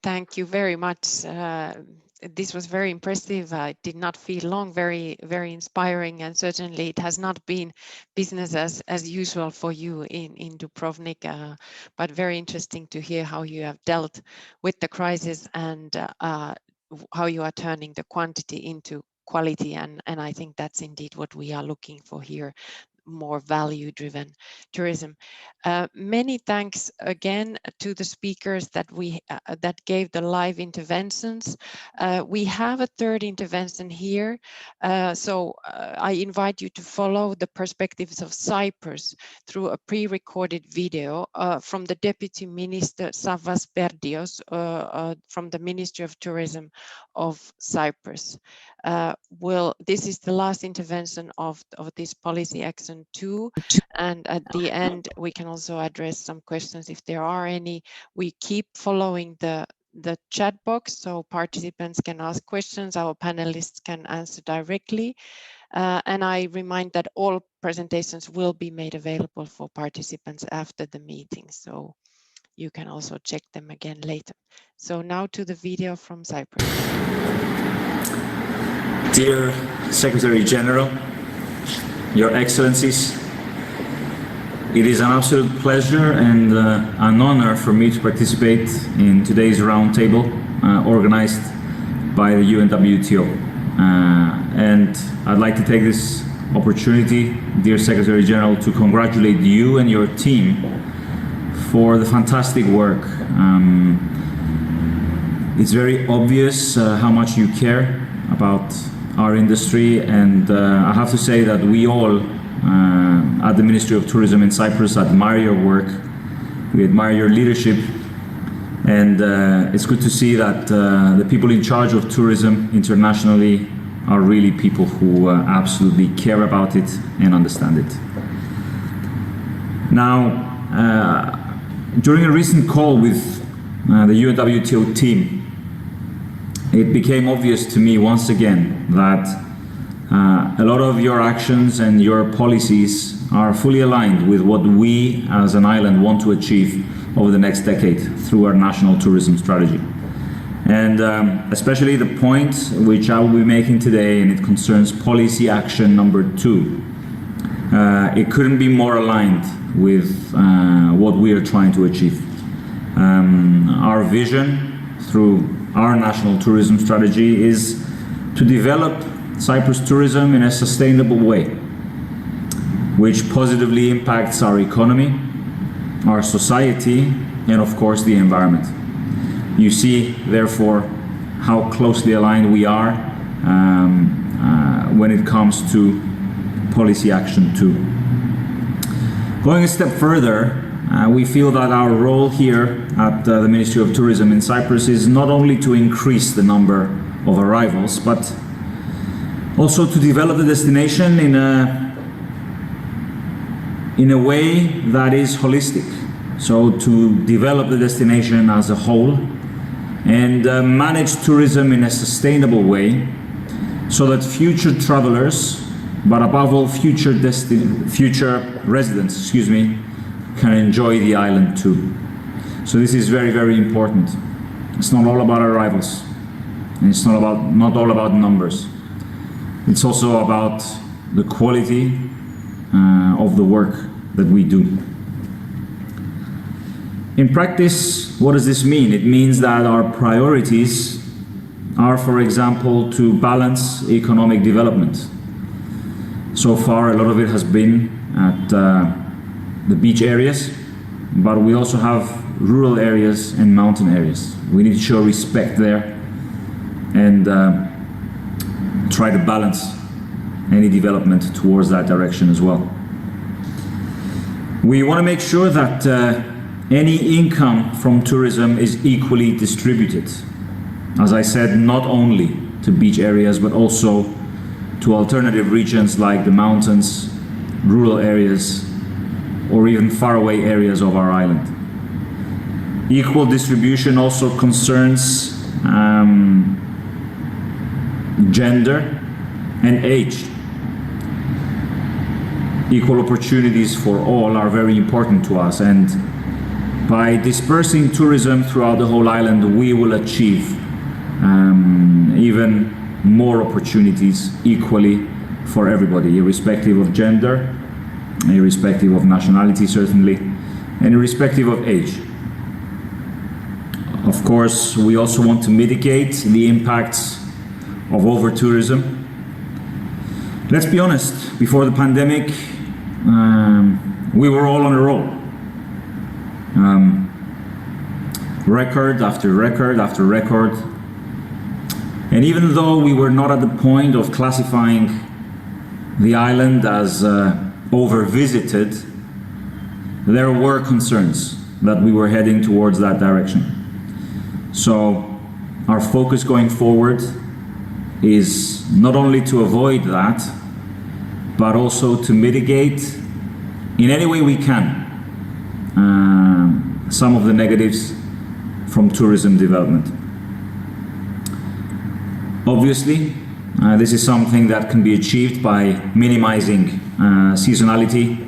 Thank you very much. This was very impressive. It did not feel long, very inspiring, and certainly it has not been business as usual for you in Dubrovnik, but very interesting to hear how you have dealt with the crisis and how you are turning the quantity into quality, and I think that's indeed what we are looking for here. more value-driven tourism. Many thanks again to the speakers that that gave the live interventions. We have a third intervention here, so I invite you to follow the perspectives of Cyprus through a pre-recorded video from the Deputy Minister Savvas Berdios from the Ministry of Tourism of Cyprus. This is the last intervention of this policy action 2, and at the end we can also address some questions if there are any. We keep following the chat box so participants can ask questions, our panelists can answer directly, and I remind that all presentations will be made available for participants after the meeting, so you can also check them again later. So now to the video from Cyprus. Dear Secretary General, Your Excellencies, it is an absolute pleasure and an honor for me to participate in today's roundtable organized by the UNWTO. And I'd like to take this opportunity, dear Secretary General, to congratulate you and your team for the fantastic work. It's very obvious how much you care about our industry, and I have to say that we all at the Ministry of Tourism in Cyprus admire your work, we admire your leadership, and it's good to see that the people in charge of tourism internationally are really people who absolutely care about it and understand it. Now, during a recent call with the UNWTO team, it became obvious to me once again that a lot of your actions and your policies are fully aligned with what we as an island want to achieve over the next decade through our national tourism strategy. And especially the point which I will be making today, and it concerns policy action number 2. It couldn't be more aligned with what we are trying to achieve. Our vision through our national tourism strategy is to develop Cyprus tourism in a sustainable way, which positively impacts our economy, our society, and of course the environment. You see, therefore, how closely aligned we are when it comes to policy action 2. Going a step further, we feel that our role here at the Ministry of Tourism in Cyprus is not only to increase the number of arrivals, but also to develop the destination in a way that is holistic. So to develop the destination as a whole and manage tourism in a sustainable way so that future travelers, but above all future residents, can enjoy the island too. So this is very, very important. It's not all about arrivals, and it's not all about numbers. It's also about the quality of the work that we do. In practice, what does this mean? It means that our priorities are, for example, to balance economic development. So far, a lot of it has been at the beach areas, but we also have rural areas and mountain areas. We need to show respect there and try to balance any development towards that direction as well. We want to make sure that any income from tourism is equally distributed. As I said, not only to beach areas, but also to alternative regions like the mountains, rural areas, or even faraway areas of our island. Equal distribution also concerns gender and age. Equal opportunities for all are very important to us, and by dispersing tourism throughout the whole island, we will achieve even more opportunities equally for everybody, irrespective of gender, irrespective of nationality certainly, and irrespective of age. Of course, we also want to mitigate the impacts of over-tourism. Let's be honest, before the pandemic, we were all on a roll. Record after record after record. And even though we were not at the point of classifying the island as over-visited, there were concerns that we were heading towards that direction. So our focus going forward is not only to avoid that, but also to mitigate in any way we can some of the negatives from tourism development. Obviously, this is something that can be achieved by minimizing seasonality,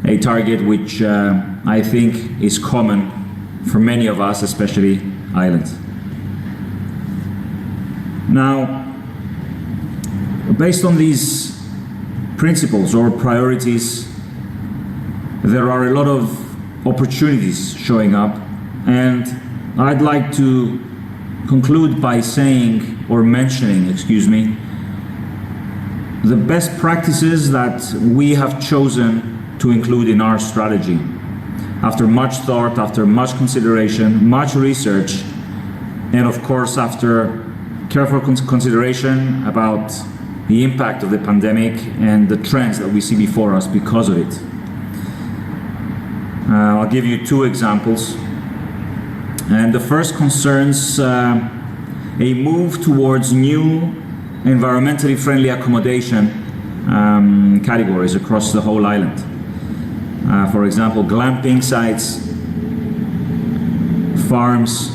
a target which I think is common for many of us, especially islands. Now, based on these principles or priorities, there are a lot of opportunities showing up, and I'd like to conclude by saying, or mentioning, excuse me, the best practices that we have chosen to include in our strategy. After much thought, after much consideration, much research, and of course after careful consideration about the impact of the pandemic and the trends that we see before us because of it. I'll give you two examples. And the first concerns a move towards new environmentally friendly accommodation categories across the whole island. For example, glamping sites, farms,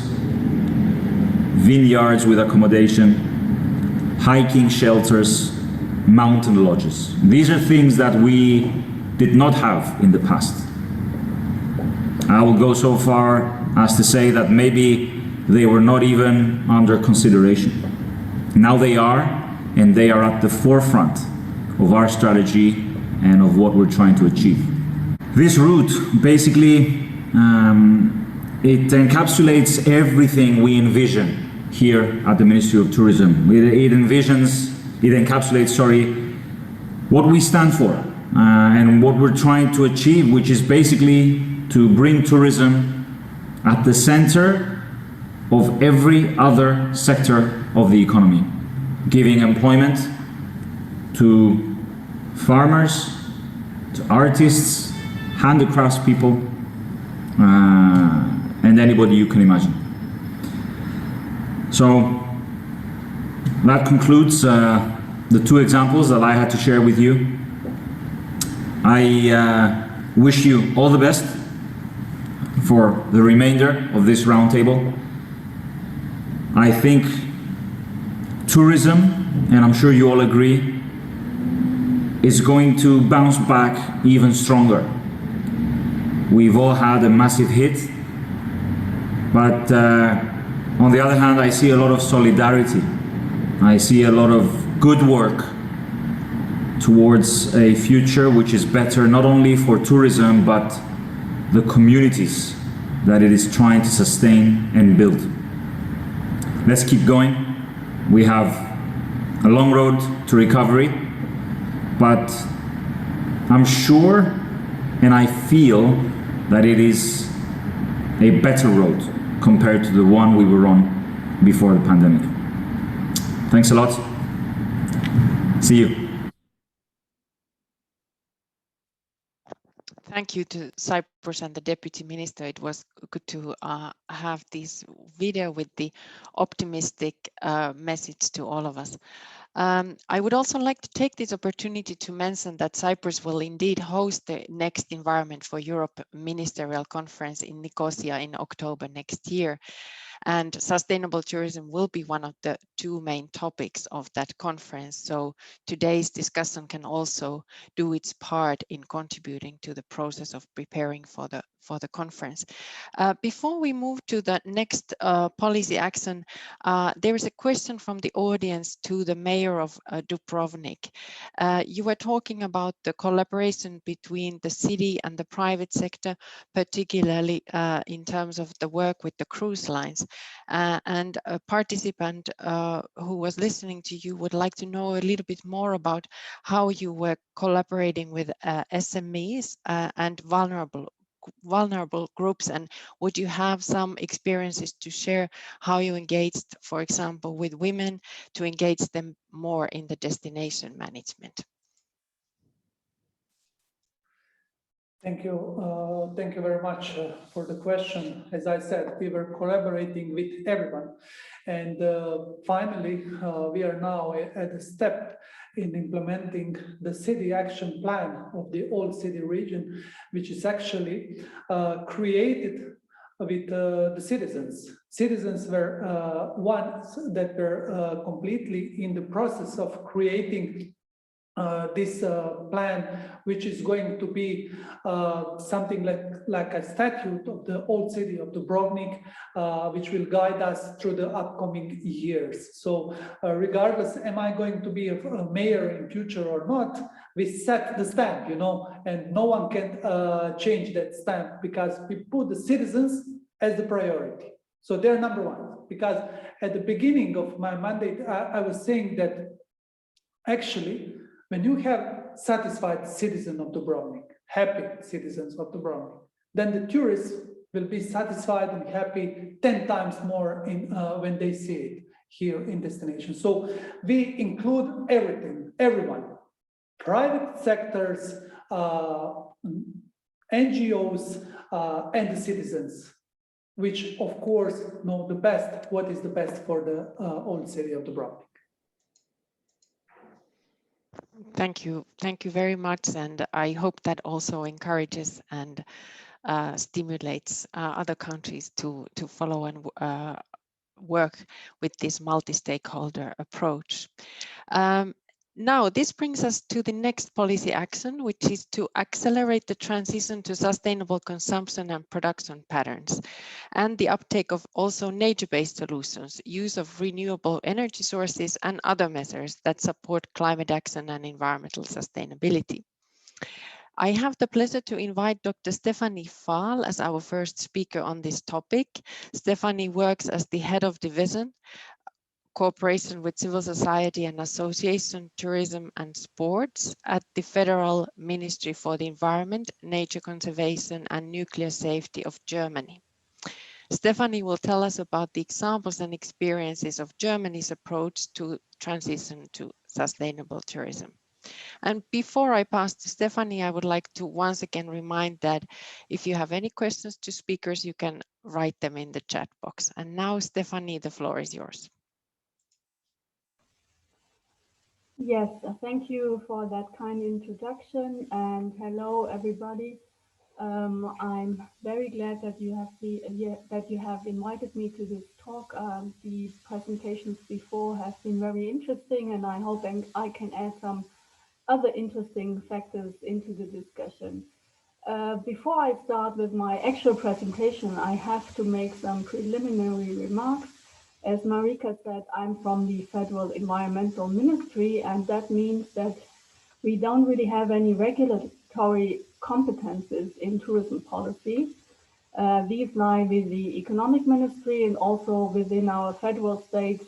vineyards with accommodation, hiking shelters, mountain lodges. These are things that we did not have in the past. I will go so far as to say that maybe they were not even under consideration. Now they are, and they are at the forefront of our strategy and of what we're trying to achieve. This route basically, it encapsulates everything we envision here at the Ministry of Tourism. It encapsulates, what we stand for and what we're trying to achieve, which is basically to bring tourism at the center of every other sector of the economy, giving employment to farmers, to artists, handicrafts people, and anybody you can imagine. So that concludes the two examples that I had to share with you. I wish you all the best for the remainder of this roundtable. I think tourism, and I'm sure you all agree, is going to bounce back even stronger. We've all had a massive hit, but on the other hand, I see a lot of solidarity. I see a lot of good work towards a future which is better not only for tourism, but the communities that it is trying to sustain and build. Let's keep going. We have a long road to recovery, but I'm sure and I feel that it is a better road compared to the one we were on before the pandemic. Thanks a lot. See you. Thank you to Cyprus and the Deputy Minister. It was good to have this video with the optimistic message to all of us. I would also like to take this opportunity to mention that Cyprus will indeed host the next Environment for Europe Ministerial Conference in Nicosia in October next year. And sustainable tourism will be one of the two main topics of that conference. So today's discussion can also do its part in contributing to the process of preparing for for the conference. Before we move to the next policy action, there is a question from the audience to the mayor of Dubrovnik. You were talking about the collaboration between the city and the private sector, particularly in terms of the work with the cruise lines. And a participant who was listening to you would like to know a little bit more about how you were collaborating with SMEs and vulnerable groups, and would you have some experiences to share how you engaged, for example, with women to engage them more in the destination management? Thank you very much for the question. As I said, we were collaborating with everyone, and finally we are now at a step in implementing the city action plan of the old city region, which is actually created with the citizens. Citizens were ones that were completely in the process of creating this plan, which is going to be something like a statute of the old city of Dubrovnik, which will guide us through the upcoming years. So regardless, am I going to be a mayor in future or not, we set the stamp, you know, and no one can change that stamp, because we put the citizens as the priority. So they're number one, because at the beginning of my mandate, I was saying that actually, when you have satisfied citizens of Dubrovnik, happy citizens of Dubrovnik, then the tourists will be satisfied and happy 10 times more when they see it here in destination. So we include everything, everyone, private sectors, NGOs, and the citizens, which of course know the best, what is the best for the old city of Dubrovnik. Thank you very much, and I hope that also encourages and stimulates other countries to follow and work with this multi-stakeholder approach. Now, this brings us to the next policy action, which is to accelerate the transition to sustainable consumption and production patterns, and the uptake of also nature-based solutions, use of renewable energy sources, and other measures that support climate action and environmental sustainability. I have the pleasure to invite Dr. Stephanie Fahl as our first speaker on this topic. Stephanie works as the head of division, cooperation with civil society and association, tourism and sports at the Federal Ministry for the Environment, Nature Conservation and Nuclear Safety of Germany. Stephanie will tell us about the examples and experiences of Germany's approach to transition to sustainable tourism. And before I pass to Stephanie, I would like to once again remind that if you have any questions to speakers, you can write them in the chat box. And now, Stephanie, the floor is yours. Yes, thank you for that kind introduction, and hello everybody. I'm very glad that you have invited me to this talk. The presentations before have been very interesting, and I hope I can add some other interesting factors into the discussion. Before I start with my actual presentation, I have to make some preliminary remarks. As Marika said, I'm from the Federal Environmental Ministry, and that means that we don't really have any regulatory competences in tourism policy. These lie with the Economic Ministry and also within our federal states,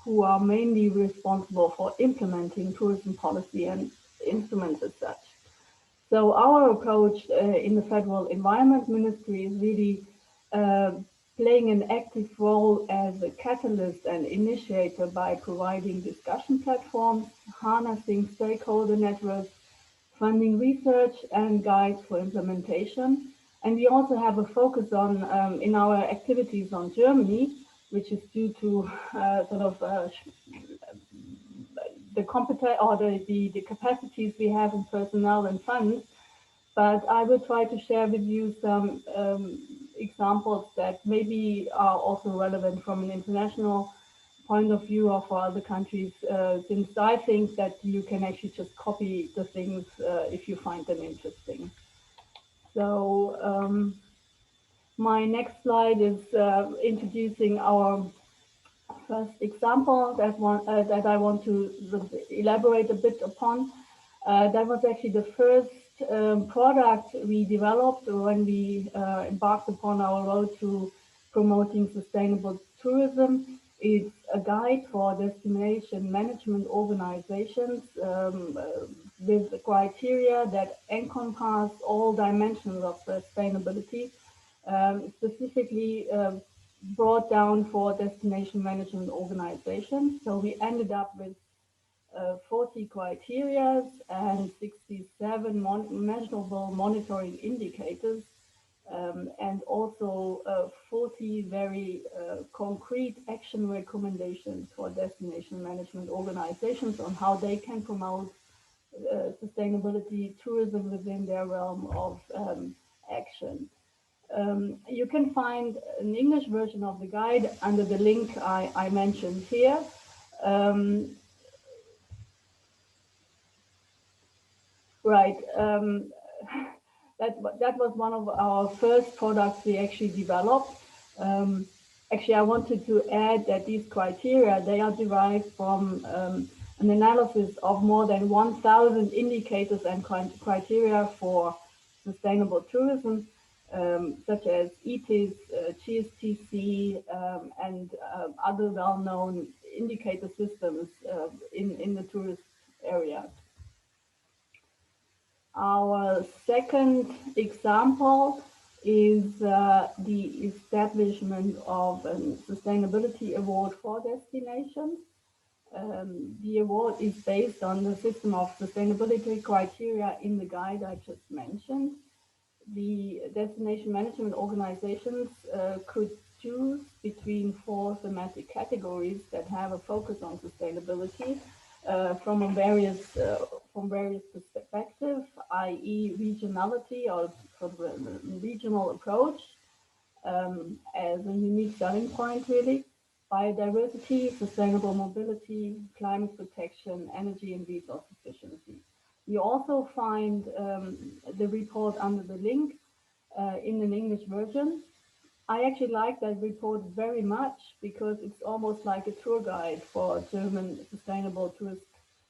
who are mainly responsible for implementing tourism policy and instruments as such. So our approach in the Federal Environment Ministry is really playing an active role as a catalyst and initiator by providing discussion platforms, harnessing stakeholder networks, funding research and guides for implementation. And we also have a focus on, in our activities on Germany, which is due to the capacities we have in personnel and funds. But I will try to share with you some examples that maybe are also relevant from an international point of view or for other countries, since I think that you can actually just copy the things if you find them interesting. So my next slide is introducing our first example that I want to elaborate a bit upon. That was actually the first product we developed when we embarked upon our road to promoting sustainable tourism. It's a guide for destination management organizations with the criteria that encompass all dimensions of sustainability, specifically brought down for destination management organizations. So we ended up with 40 criteria and 67 measurable monitoring indicators, and also 40 very concrete action recommendations for destination management organizations on how they can promote sustainability tourism within their realm of action. You can find an English version of the guide under the link I mentioned here. Right. That was one of our first products we actually developed. Actually, I wanted to add that these criteria, they are derived from an analysis of more than 1,000 indicators and criteria for sustainable tourism, such as ETIS, GSTC, and other well-known indicator systems in the tourist area. Our second example is the establishment of a sustainability award for destinations. The award is based on the system of sustainability criteria in the guide I just mentioned. The destination management organizations could choose between 4 thematic categories that have a focus on sustainability from various perspectives, i.e. regionality or sort of a regional approach as a unique selling point really, biodiversity, sustainable mobility, climate protection, energy and resource efficiency. You also find the report under the link in an English version. I actually like that report very much because it's almost like a tour guide for German sustainable tourist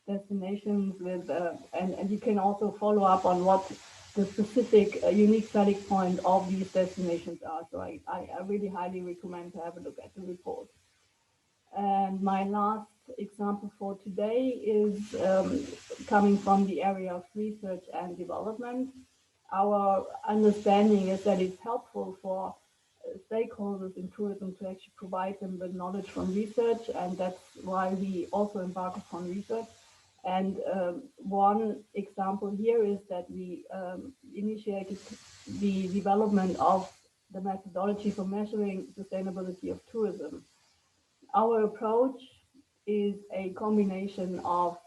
destinations with, and you can also follow up on what the specific unique selling point of these destinations are. So I really highly recommend to have a look at the report. And my last example for today is coming from the area of research and development. Our understanding is that it's helpful for stakeholders in tourism to actually provide them with knowledge from research, and that's why we also embark upon research. And one example here is that we initiated the development of the methodology for measuring sustainability of tourism. Our approach is a combination of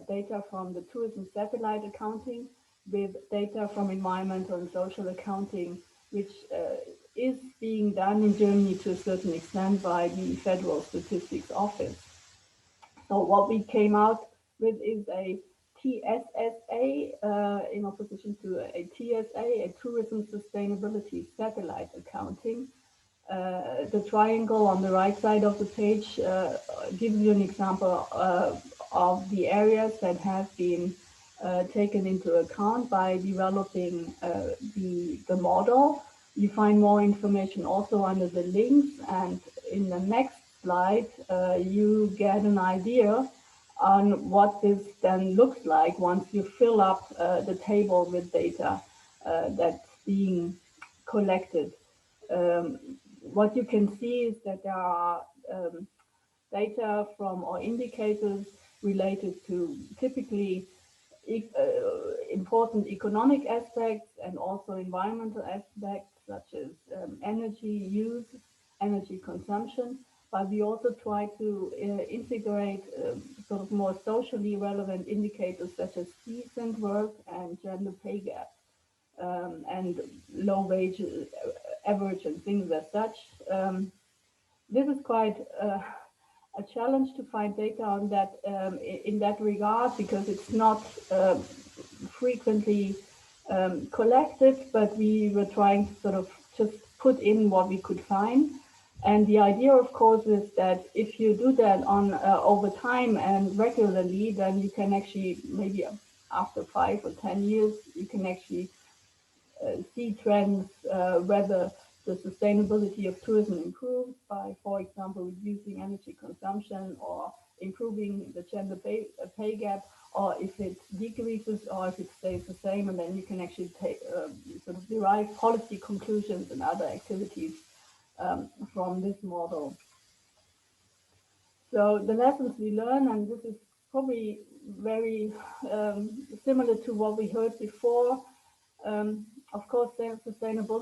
data from the tourism satellite accounting with data from environmental and social accounting, which is being done in Germany to a certain extent by the Federal Statistics Office. So what we came out with is a TSSA in opposition to a TSA, a Tourism Sustainability Satellite Accounting. The triangle on the right side of the page gives you an example of the areas that have been taken into account by developing the model. You find more information also under the links, and in the next slide you get an idea on what this then looks like once you fill up the table with data that's being collected. What you can see is that there are data from or indicators related to typically important economic aspects and also environmental aspects such as energy use, energy consumption, but we also try to integrate sort of more socially relevant indicators such as decent work and gender pay gap and low wage average and things as such. This is quite a challenge to find data on that in that regard, because it's not frequently collected, but we were trying to sort of just put in what we could find. And the idea, of course, is that if you do that on over time and regularly, then you can actually, maybe after 5 or 10 years, you can actually see trends, whether the sustainability of tourism improves by, for example, reducing energy consumption or improving the gender pay gap, or if it decreases or if it stays the same, and then you can actually take sort of derive policy conclusions and other activities from this model. So the lessons we learn, and this is probably very similar to what we heard before. Of course, sustainable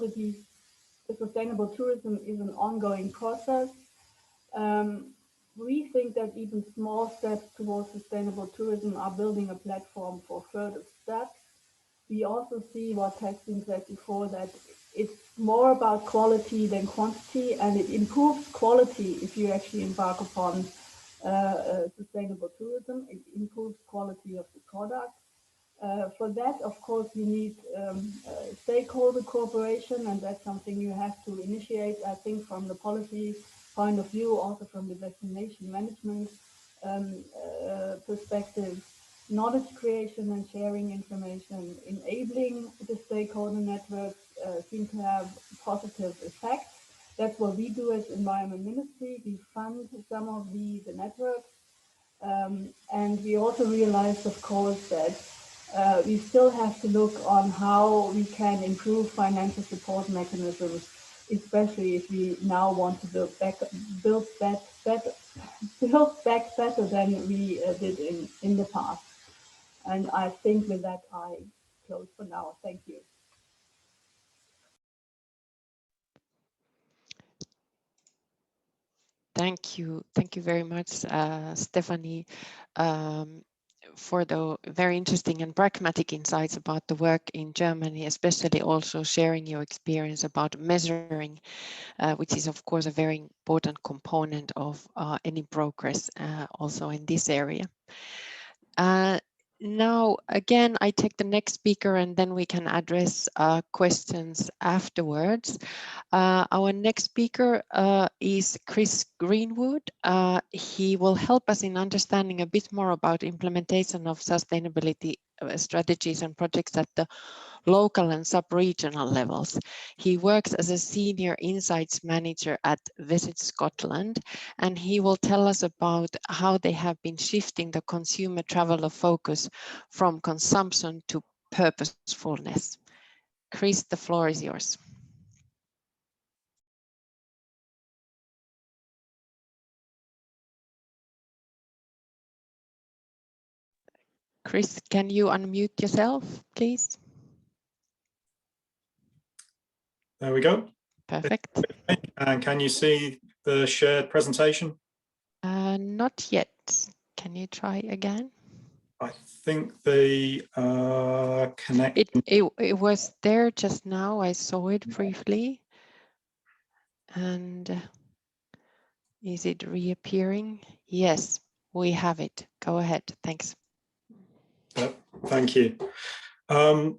tourism is an ongoing process. We think that even small steps towards sustainable tourism are building a platform for further steps. We also see what has been said before, that it's more about quality than quantity, and it improves quality if you actually embark upon sustainable tourism. It improves quality of the product. For that, of course, you need stakeholder cooperation, and that's something you have to initiate, I think, from the policy point of view, also from the destination management perspective. Knowledge creation and sharing information, enabling the stakeholder networks seem to have positive effects. That's what we do as Environment Ministry. We fund some of the networks. And we also realized, of course, that we still have to look on how we can improve financial support mechanisms, especially if we now want to build back better than we did in the past. And I think with that, I close for now. Thank you. Thank you very much, Stephanie, for the very interesting and pragmatic insights about the work in Germany, especially also sharing your experience about measuring, which is of course a very important component of any progress also in this area. Now, again, I take the next speaker and then we can address questions afterwards. Our next speaker is Chris Greenwood. He will help us in understanding a bit more about implementation of sustainability strategies and projects at the local and sub-regional levels. He works as a senior insights manager at Visit Scotland, and he will tell us about how they have been shifting the consumer traveler focus from consumption to purposefulness. Chris, the floor is yours. Chris, can you unmute yourself, please? There we go. Perfect. And can you see the shared presentation? Not yet. Can you try again? I think the connection. It was there just now. I saw it briefly. And is it reappearing? Yes, we have it. Go ahead. Thanks. Thank you. My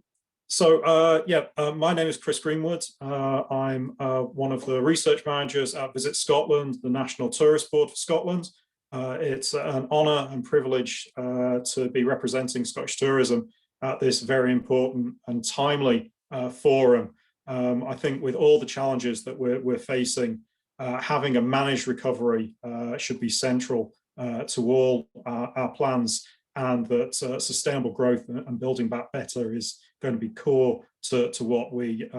name is Chris Greenwood. I'm one of the research managers at Visit Scotland, the National Tourist Board for Scotland. It's an honour and privilege to be representing Scottish tourism at this very important and timely forum. I think with all the challenges that we're facing, having a managed recovery should be central to all our plans, and that sustainable growth and building back better is going to be core to what we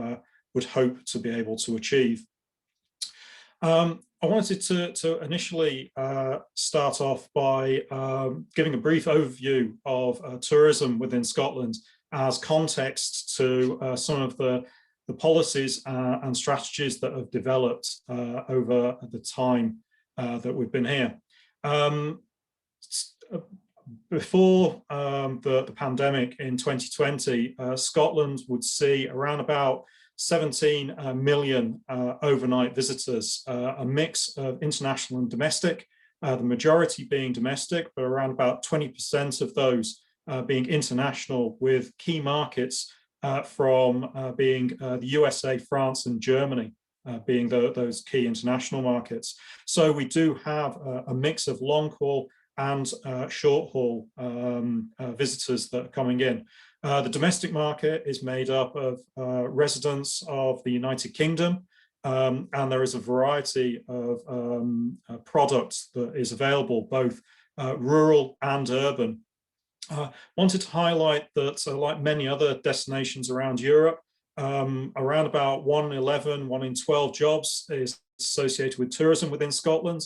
would hope to be able to achieve. I wanted to initially start off by giving a brief overview of tourism within Scotland as context to some of the policies and strategies that have developed over the time that we've been here. Before the pandemic in 2020, Scotland would see around about 17 million overnight visitors, a mix of international and domestic, the majority being domestic, but around about 20% of those being international, with key markets from being the USA, France, and Germany being those key international markets. So we do have a mix of long haul and short haul visitors that are coming in. The domestic market is made up of residents of the United Kingdom, and there is a variety of products that is available, both rural and urban. Wanted to highlight that, like many other destinations around Europe, around about 1 in 12 jobs is associated with tourism within Scotland,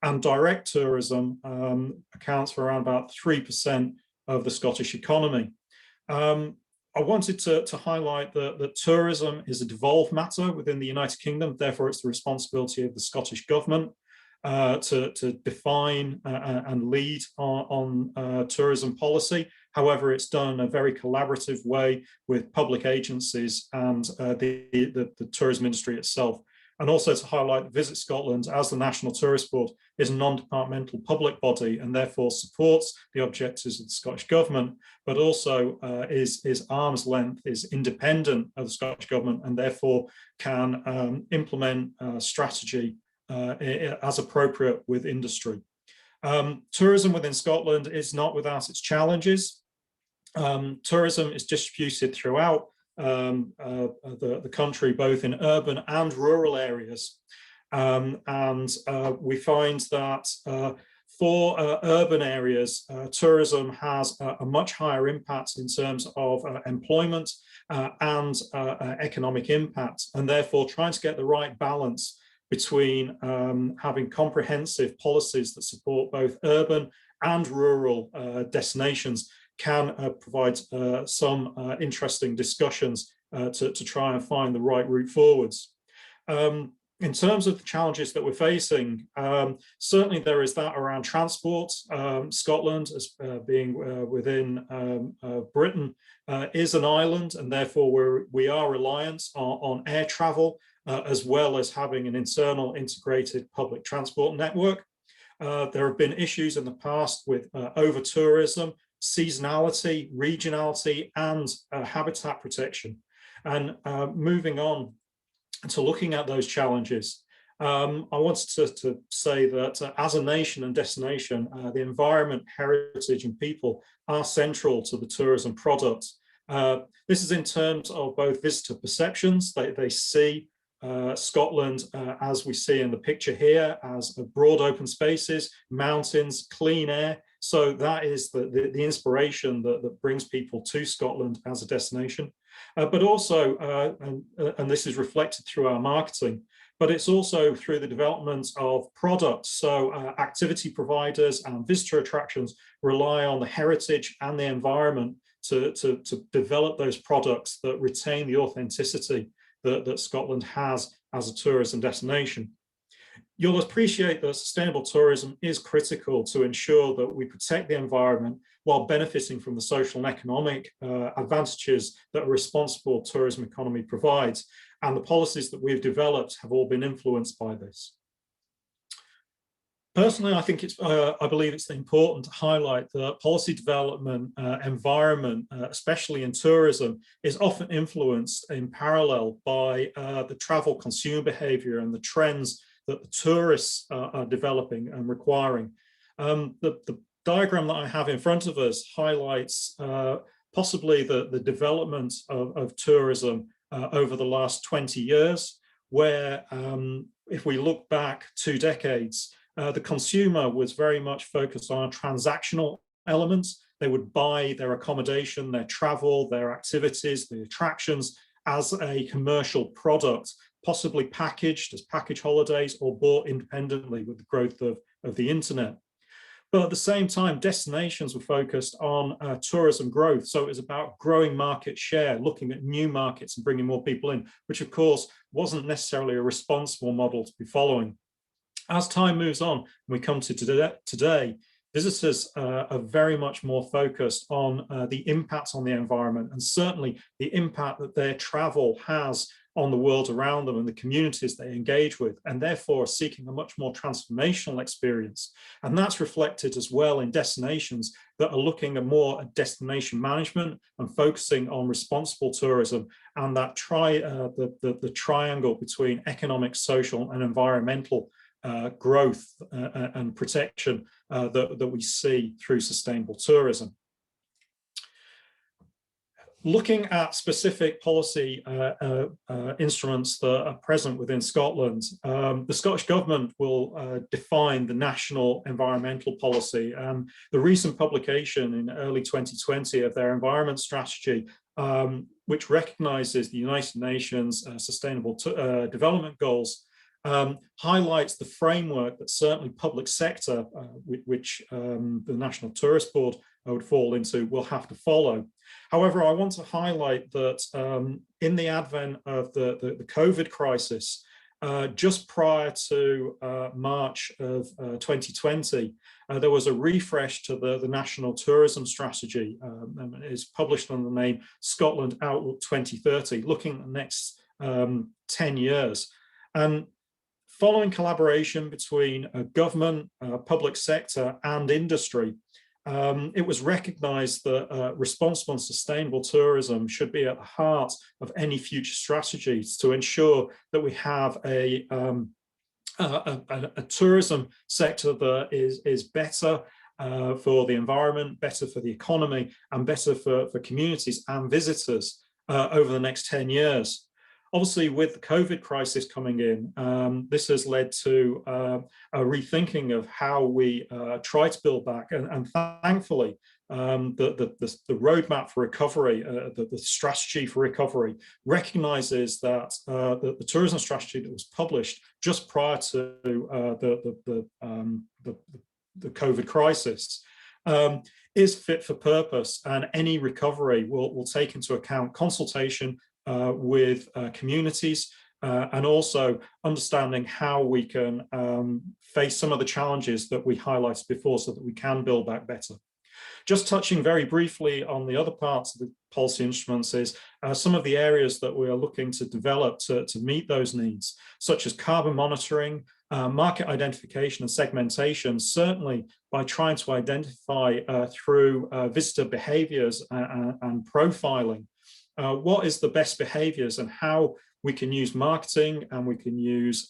and direct tourism accounts for around about 3% of the Scottish economy. I wanted to highlight that tourism is a devolved matter within the United Kingdom. Therefore, it's the responsibility of the Scottish government to define and lead on tourism policy. However, it's done in a very collaborative way with public agencies and the tourism industry itself. And also to highlight that Visit Scotland, as the National Tourist Board, is a non-departmental public body and therefore supports the objectives of the Scottish Government, but also is arm's length, is independent of the Scottish Government, and therefore can implement strategy as appropriate with industry. Tourism within Scotland is not without its challenges. Tourism is distributed throughout the country, both in urban and rural areas. We find that for urban areas, tourism has a much higher impact in terms of employment and economic impact, and therefore trying to get the right balance between having comprehensive policies that support both urban and rural destinations can provide some interesting discussions to try and find the right route forwards. In terms of the challenges that we're facing, certainly there is that around transport. Scotland, as being within Britain, is an island, and therefore we are reliant on air travel, as well as having an internal integrated public transport network. There have been issues in the past with over-tourism, seasonality, regionality, and habitat protection. And moving on to looking at those challenges, I wanted to say that as a nation and destination, the environment, heritage, and people are central to the tourism product. This is in terms of both visitor perceptions. They see Scotland, as we see in the picture here, as broad open spaces, mountains, clean air. So that is the inspiration that brings people to Scotland as a destination. But also, and this is reflected through our marketing, but it's also through the development of products. So activity providers and visitor attractions rely on the heritage and the environment to develop those products that retain the authenticity that Scotland has as a tourism destination. You'll appreciate that sustainable tourism is critical to ensure that we protect the environment while benefiting from the social and economic advantages that a responsible tourism economy provides. And the policies that we've developed have all been influenced by this. Personally, I believe it's important to highlight that policy development environment, especially in tourism, is often influenced in parallel by the travel consumer behavior and the trends that the tourists are developing and requiring. The diagram that I have in front of us highlights possibly the development of tourism over the last 20 years, where if we look back 2 decades, the consumer was very much focused on transactional elements. They would buy their accommodation, their travel, their activities, the attractions as a commercial product, possibly packaged as package holidays or bought independently with the growth of the internet. But at the same time, destinations were focused on tourism growth. So it was about growing market share, looking at new markets and bringing more people in, which of course wasn't necessarily a responsible model to be following. As time moves on, we come to today, visitors are very much more focused on the impact on the environment, and certainly the impact that their travel has on the world around them and the communities they engage with, and therefore are seeking a much more transformational experience. And that's reflected as well in destinations that are looking at more at destination management and focusing on responsible tourism and that the triangle between economic, social, and environmental growth and protection that we see through sustainable tourism. Looking at specific policy instruments that are present within Scotland, the Scottish Government will define the national environmental policy. And the recent publication in early 2020 of their environment strategy, which recognises the United Nations Sustainable Development Goals, highlights the framework that certainly public sector, which the National Tourist Board would fall into, will have to follow. However, I want to highlight that in the advent of the COVID crisis, just prior to March of 2020, there was a refresh to the National Tourism Strategy. And it is published under the name Scotland Outlook 2030, looking at the next 10 years. And following collaboration between government, public sector and industry, it was recognised that responsible and sustainable tourism should be at the heart of any future strategies to ensure that we have a tourism sector that is better for the environment, better for the economy, and better for communities and visitors over the next 10 years. Obviously, with the COVID crisis coming in, this has led to a rethinking of how we try to build back. And thankfully, the roadmap for recovery, the strategy for recovery, recognises that the tourism strategy that was published just prior to the COVID crisis is fit for purpose, and any recovery will take into account consultation with communities and also understanding how we can face some of the challenges that we highlighted before so that we can build back better. Just touching very briefly on the other parts of the policy instruments is some of the areas that we are looking to develop to meet those needs, such as carbon monitoring, market identification and segmentation, certainly by trying to identify through visitor behaviours and profiling what is the best behaviours and how we can use marketing and we can use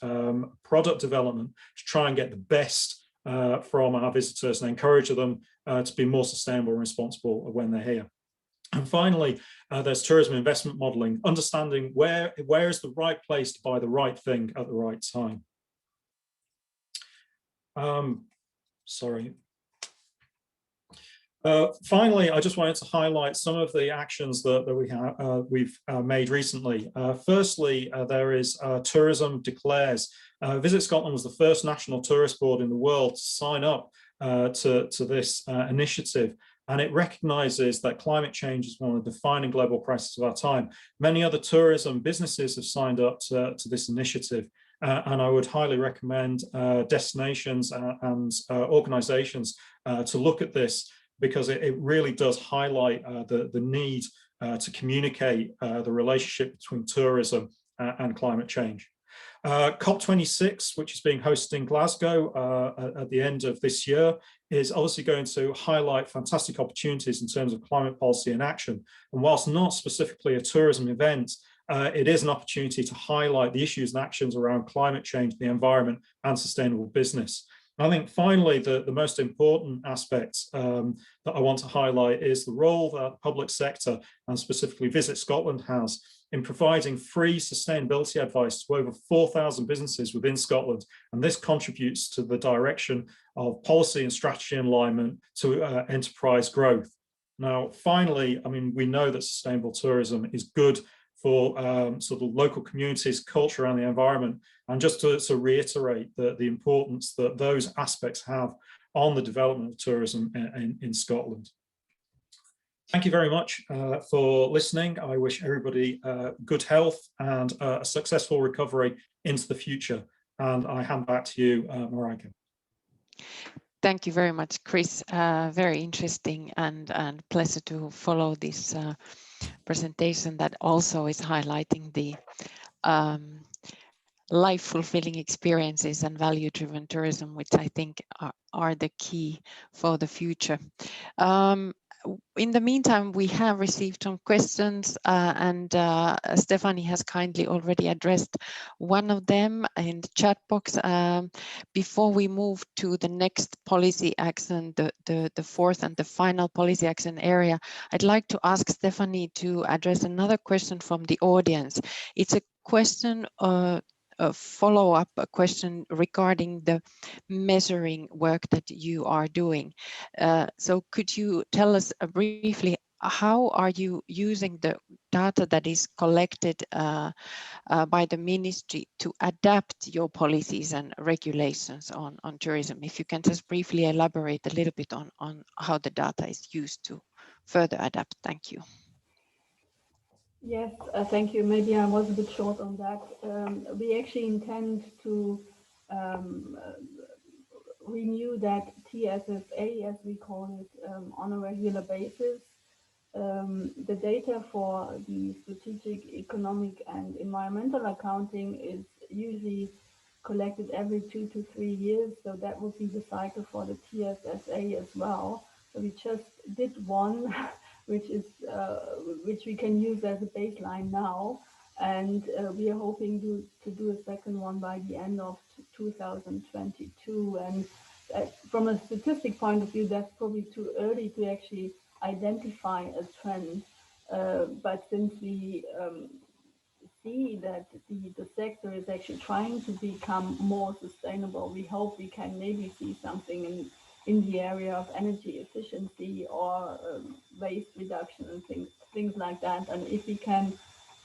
product development to try and get the best from our visitors and encourage them to be more sustainable and responsible when they're here. And finally, there's tourism investment modelling, understanding where is the right place to buy the right thing at the right time. Finally, I just wanted to highlight some of the actions that we've made recently. Firstly, there is Tourism Declares. Visit Scotland was the first national tourist board in the world to sign up to this initiative, and it recognises that climate change is one of the defining global crises of our time. Many other tourism businesses have signed up to this initiative, and I would highly recommend destinations and organisations to look at this, because it really does highlight the need to communicate the relationship between tourism and climate change. COP26, which is being hosted in Glasgow at the end of this year, is obviously going to highlight fantastic opportunities in terms of climate policy and action. And whilst not specifically a tourism event, it is an opportunity to highlight the issues and actions around climate change, the environment, and sustainable business. I think finally, the most important aspect that I want to highlight is the role that the public sector, and specifically Visit Scotland, has in providing free sustainability advice to over 4,000 businesses within Scotland. And this contributes to the direction of policy and strategy alignment to enterprise growth. Now, finally, I mean, we know that sustainable tourism is good for sort of local communities, culture, and the environment. And just to reiterate the importance that those aspects have on the development of tourism in Scotland. Thank you very much for listening. I wish everybody good health and a successful recovery into the future. And I hand back to you, Marika. Thank you very much, Chris. Very interesting and pleasure to follow this presentation that also is highlighting the life-fulfilling experiences and value-driven tourism, which I think are the key for the future. In the meantime, we have received some questions and Stephanie has kindly already addressed one of them in the chat box. Before we move to the next policy action, the fourth and the final policy action area, I'd like to ask Stephanie to address another question from the audience. It's a question a follow-up question regarding the measuring work that you are doing. So could you tell us briefly, how are you using the data that is collected by the ministry to adapt your policies and regulations on tourism? If you can just briefly elaborate a little bit on how the data is used to further adapt. Thank you. Yes, thank you. Maybe I was a bit short on that. We actually intend to renew that TSSA, as we call it, on a regular basis. The data for the strategic, economic and environmental accounting is usually collected every 2 to 3 years. So that would be the cycle for the TSSA as well. So we just did one, which we can use as a baseline now. And we are hoping to do a second one by the end of 2022. And from a statistic point of view, that's probably too early to actually identify a trend. But since we see that the sector is actually trying to become more sustainable, we hope we can maybe see something in the area of energy efficiency or waste reduction and things like that. And if we can,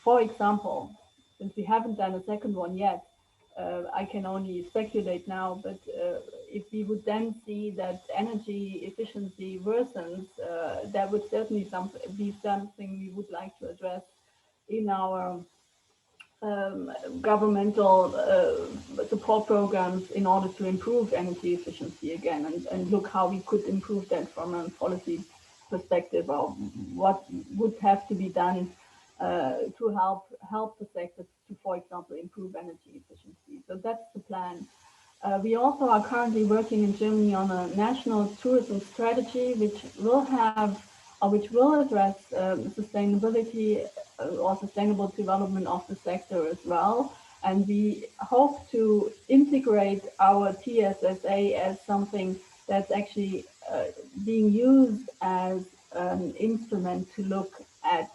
for example, since we haven't done a second one yet, I can only speculate now, but if we would then see that energy efficiency worsens, that would certainly be something we would like to address in our governmental support programs in order to improve energy efficiency again, and look how we could improve that from a policy perspective, of what would have to be done to help the sector to, for example, improve energy efficiency. So that's the plan. We also are currently working in Germany on a national tourism strategy, which will address sustainability or sustainable development of the sector as well. And we hope to integrate our TSSA as something that's actually being used as an instrument to look at,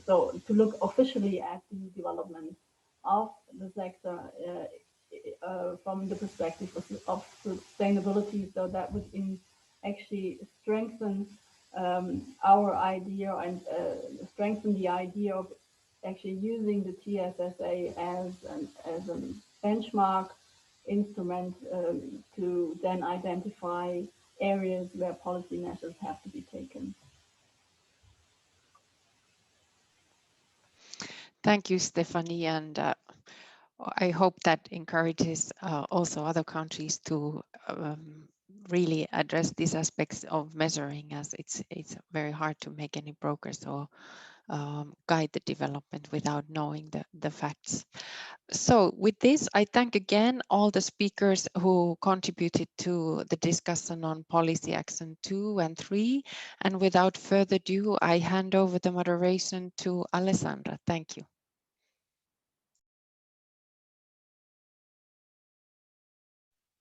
to look officially at the development of the sector from the perspective of sustainability. So that would actually strengthen our idea and strengthen the idea of actually using the TSSA as a benchmark instrument to then identify areas where policy measures have to be taken. Thank you, Stephanie, and I hope that encourages also other countries to really address these aspects of measuring, as it's very hard to make any progress or guide the development without knowing the facts. So with this, I thank again all the speakers who contributed to the discussion on policy action 2 and 3. And without further ado, I hand over the moderation to Alessandra. Thank you.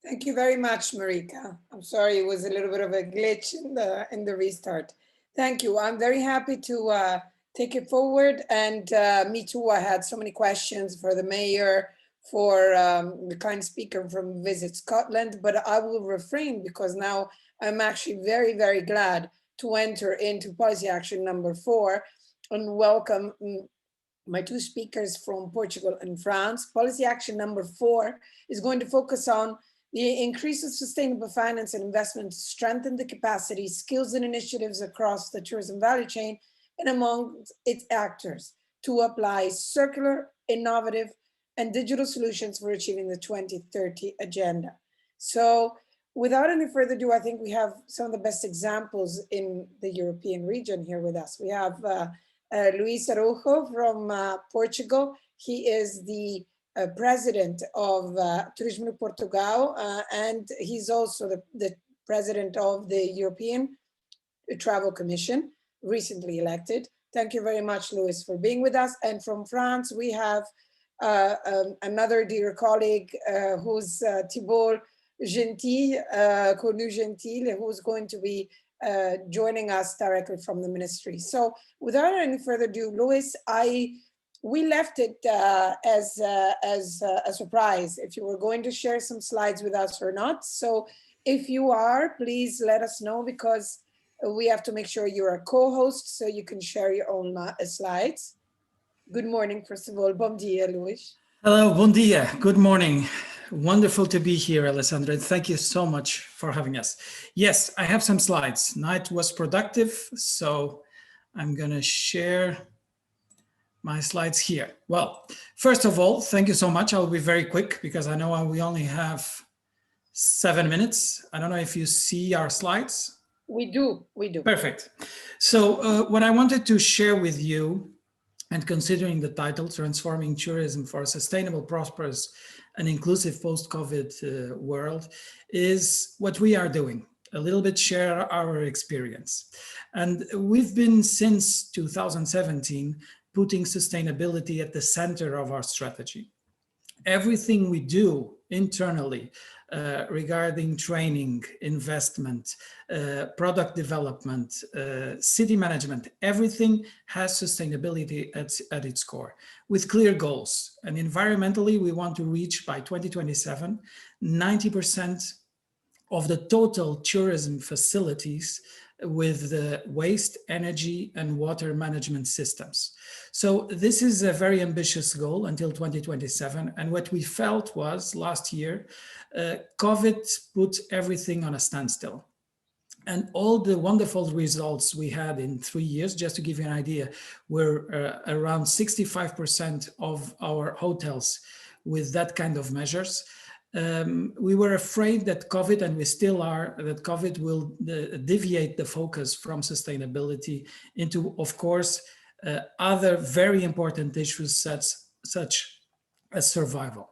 Thank you very much, Marika. I'm sorry, it was a little bit of a glitch in the restart. Thank you. I'm very happy to take it forward. And me too, I had so many questions for the mayor, for the kind speaker from Visit Scotland, but I will refrain because now I'm actually very, very glad to enter into policy action number 4 and welcome my two speakers from Portugal and France. Policy action number 4 is going to focus on the increase of sustainable finance and investment to strengthen the capacity, skills and initiatives across the tourism value chain and among its actors to apply circular, innovative and digital solutions for achieving the 2030 agenda. So without any further ado, I think we have some of the best examples in the European region here with us. We have Luis Araujo from Portugal. He is the president of Turismo de Portugal, and he's also the president of the European Travel Commission, recently elected. Thank you very much, Luis, for being with us. And from France, we have another dear colleague who's Thibault Gentil, Connu Gentil, who's going to be joining us directly from the ministry. So without any further ado, Luis, we left it as a surprise if you were going to share some slides with us or not. So if you are, please let us know, because we have to make sure you're a co-host so you can share your own slides. Good morning, first of all. Bom dia, Luis. Hello, bom dia. Good morning. Wonderful to be here, Alessandra. Thank you so much for having us. Yes, I have some slides. Night was productive, so I'm going to share my slides here. Well, first of all, thank you so much. I'll be very quick because I know we only have 7 minutes. I don't know if you see our slides. We do. Perfect. So what I wanted to share with you, and considering the title, Transforming Tourism for a Sustainable, Prosperous and Inclusive Post-COVID World, is what we are doing. A little bit share our experience. And we've been, since 2017, putting sustainability at the center of our strategy. Everything we do internally regarding training, investment, product development, city management, everything has sustainability at its core, with clear goals. And environmentally, we want to reach by 2027, 90% of the total tourism facilities with the waste, energy, and water management systems. So this is a very ambitious goal until 2027. And what we felt was last year, COVID put everything on a standstill. And all the wonderful results we had in 3 years, just to give you an idea, were around 65% of our hotels with that kind of measures. We were afraid that COVID, and we still are, that COVID will deviate the focus from sustainability into, of course, other very important issues such as survival.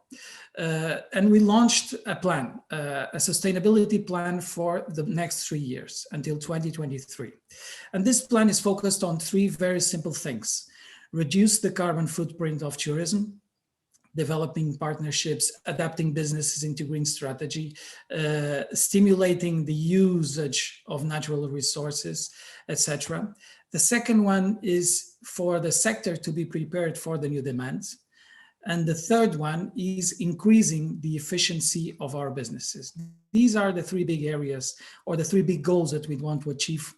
And we launched a plan, a sustainability plan for the next 3 years until 2023. And this plan is focused on 3 very simple things: reduce the carbon footprint of tourism, developing partnerships, adapting businesses into green strategy, stimulating the usage of natural resources, etc. The second one is for the sector to be prepared for the new demands. And the third one is increasing the efficiency of our businesses. These are the 3 big areas, or the 3 big goals that we want to achieve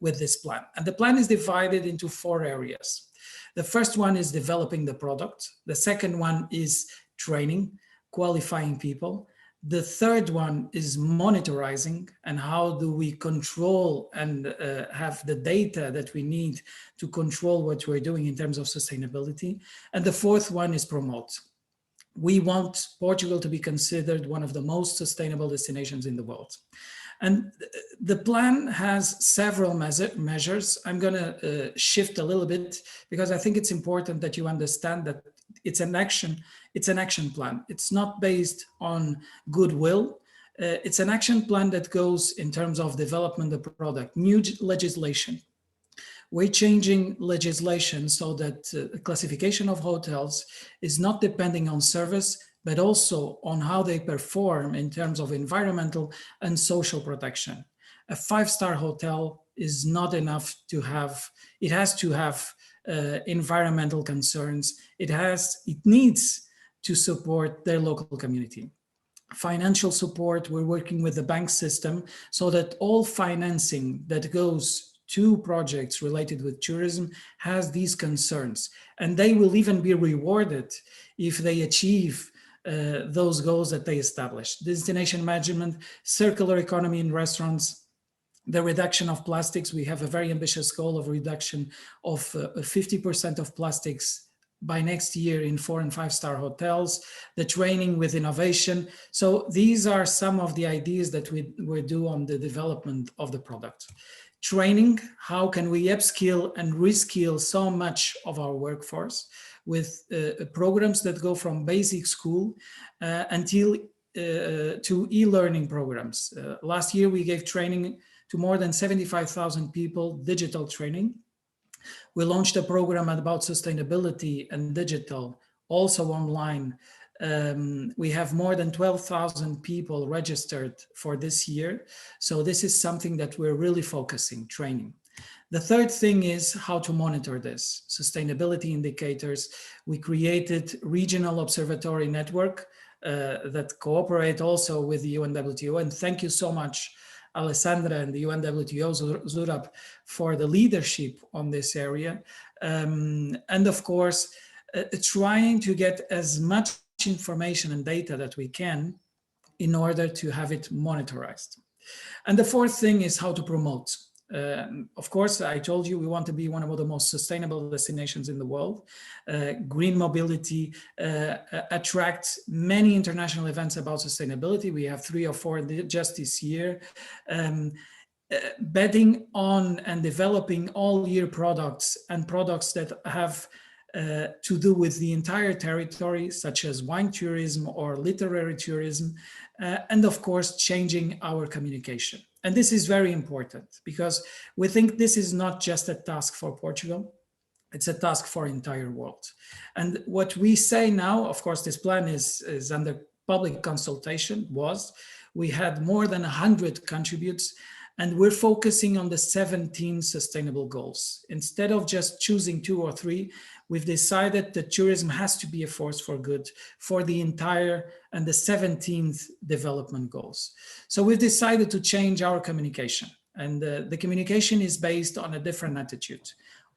with this plan. And the plan is divided into 4 areas. The first one is developing the product. The second one is training, qualifying people. The third one is monitoring, and how do we control and have the data that we need to control what we're doing in terms of sustainability. And the fourth one is promote. We want Portugal to be considered one of the most sustainable destinations in the world. And the plan has several measures. I'm going to shift a little bit because I think it's important that you understand that it's an action plan. It's not based on goodwill. It's an action plan that goes in terms of development of the product, new legislation. We're changing legislation so that classification of hotels is not depending on service, but also on how they perform in terms of environmental and social protection. A 5-star hotel is not enough to have, it has to have environmental concerns. It needs to support their local community. Financial support, we're working with the bank system so that all financing that goes to projects related with tourism has these concerns, and they will even be rewarded if they achieve those goals that they established. Destination management, circular economy in restaurants, the reduction of plastics. We have a very ambitious goal of reduction of 50% of plastics by next year in 4- and 5-star hotels, the training with innovation. So these are some of the ideas that we do on the development of the product. Training, how can we upskill and reskill so much of our workforce? with programs that go from basic school until to e-learning programs. Last year, we gave training to more than 75,000 people, digital training. We launched a program about sustainability and digital, also online. We have more than 12,000 people registered for this year. So this is something that we're really focusing, training. The third thing is how to monitor this. Sustainability indicators. We created regional observatory network that cooperate also with the UNWTO. And thank you so much, Alessandra and the UNWTO, Zurab, for the leadership on this area. And of course, trying to get as much information and data that we can in order to have it monitorized. And the fourth thing is how to promote. Of course, I told you we want to be one of the most sustainable destinations in the world. Green mobility attracts many international events about sustainability. We have 3 or 4 just this year. Betting on and developing all year products and products that have to do with the entire territory, such as wine tourism or literary tourism, and of course, changing our communication. And this is very important because we think this is not just a task for Portugal, it's a task for the entire world. And what we say now, of course, this plan is under public consultation, we had more than 100 contributes, and we're focusing on the 17 sustainable goals. Instead of just choosing 2 or 3, we've decided that tourism has to be a force for good for the entire and the 17th development goals. So we've decided to change our communication. And the communication is based on a different attitude,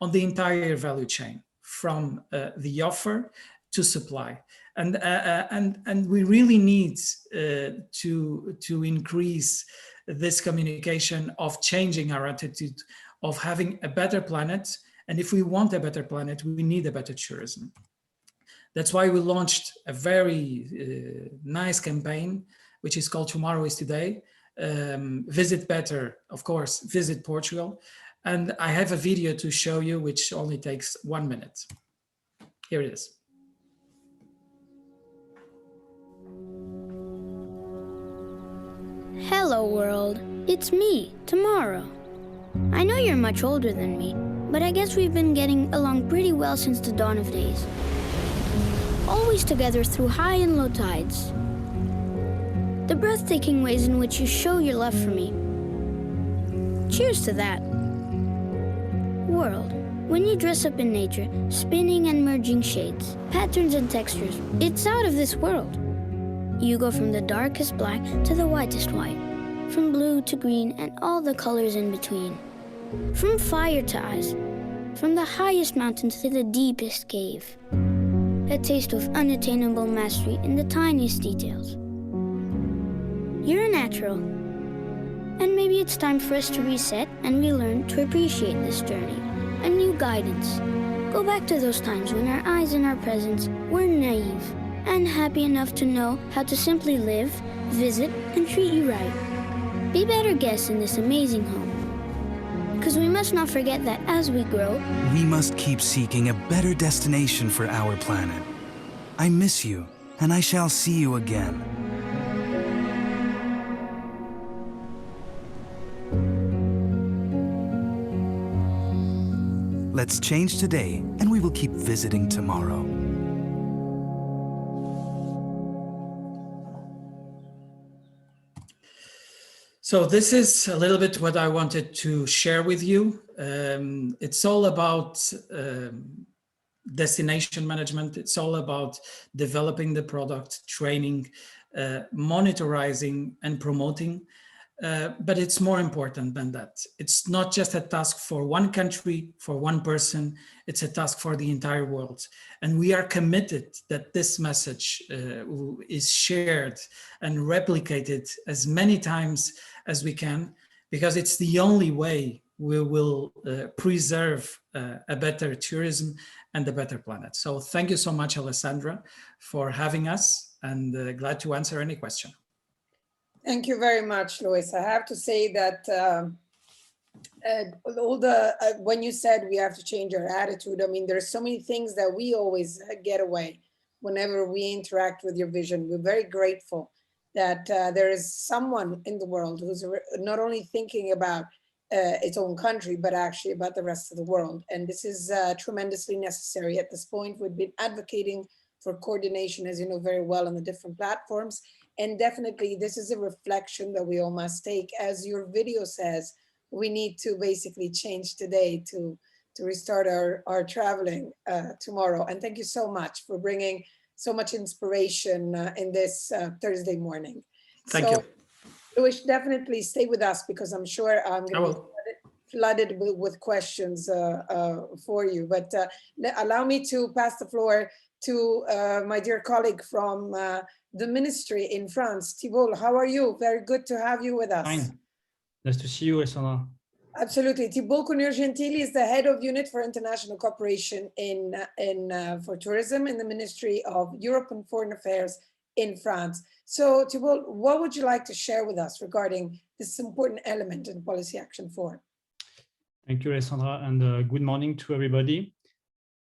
on the entire value chain, from the offer to supply. And we really need to increase this communication of changing our attitude, of having a better planet. And if we want a better planet, we need a better tourism. That's why we launched a very nice campaign, which is called Tomorrow is Today. Visit better, of course, visit Portugal. And I have a video to show you, which only takes 1 minute. Here it is. Hello world, it's me, Tomorrow. I know you're much older than me, but I guess we've been getting along pretty well since the dawn of days. Always together through high and low tides. The breathtaking ways in which you show your love for me. Cheers to that. World, when you dress up in nature, spinning and merging shades, patterns and textures, it's out of this world. You go from the darkest black to the whitest white, from blue to green and all the colors in between. From fire to ice, from the highest mountains to the deepest cave. A taste of unattainable mastery in the tiniest details. You're a natural. And maybe it's time for us to reset and relearn to appreciate this journey. A new guidance. Go back to those times when our eyes and our presence were naive and happy enough to know how to simply live, visit, and treat you right. Be better guests in this amazing home. Because we must not forget that as we grow, we must keep seeking a better destination for our planet. I miss you, and I shall see you again. Let's change today, and we will keep visiting tomorrow. So this is a little bit what I wanted to share with you. It's all about destination management. It's all about developing the product, training, monitoring and promoting. But it's more important than that. It's not just a task for one country, for one person. It's a task for the entire world. And we are committed that this message is shared and replicated as many times as we can, because it's the only way we will preserve a better tourism and a better planet. So thank you so much, Alessandra, for having us, and glad to answer any question. Thank you very much, Luis. I have to say that all the when you said we have to change our attitude, I mean, there's so many things that we always get away whenever we interact with your vision. We're very grateful that there is someone in the world who's not only thinking about its own country, but actually about the rest of the world. And this is tremendously necessary at this point. We've been advocating for coordination, as you know very well, on the different platforms. And definitely this is a reflection that we all must take. As your video says, we need to basically change today to restart our traveling tomorrow. And thank you so much for bringing so much inspiration in this Thursday morning. Thank you. Luis, definitely stay with us because I'm sure I'm going to be flooded with questions for you. But allow me to pass the floor to my dear colleague from the ministry in France. Thibault, how are you? Very good to have you with us. Fine. Nice to see you, Alessandra. Absolutely. Thibault Cournure-Gentili is the head of unit for international cooperation for tourism in the Ministry of Europe and Foreign Affairs in France. So Thibault, what would you like to share with us regarding this important element in Policy Action 4? Thank you, Alessandra, and good morning to everybody.